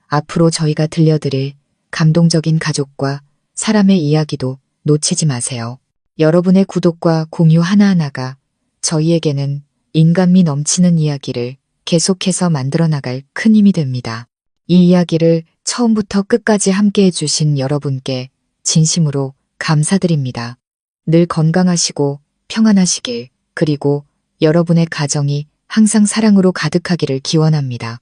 앞으로 저희가 들려드릴 감동적인 가족과 사람의 이야기도 놓치지 마세요. 여러분의 구독과 공유 하나하나가 저희에게는 인간미 넘치는 이야기를 계속해서 만들어 나갈 큰 힘이 됩니다. 이 이야기를 처음부터 끝까지 함께 해주신 여러분께 진심으로 감사드립니다. 늘 건강하시고 평안하시길, 그리고 여러분의 가정이 항상 사랑으로 가득하기를 기원합니다.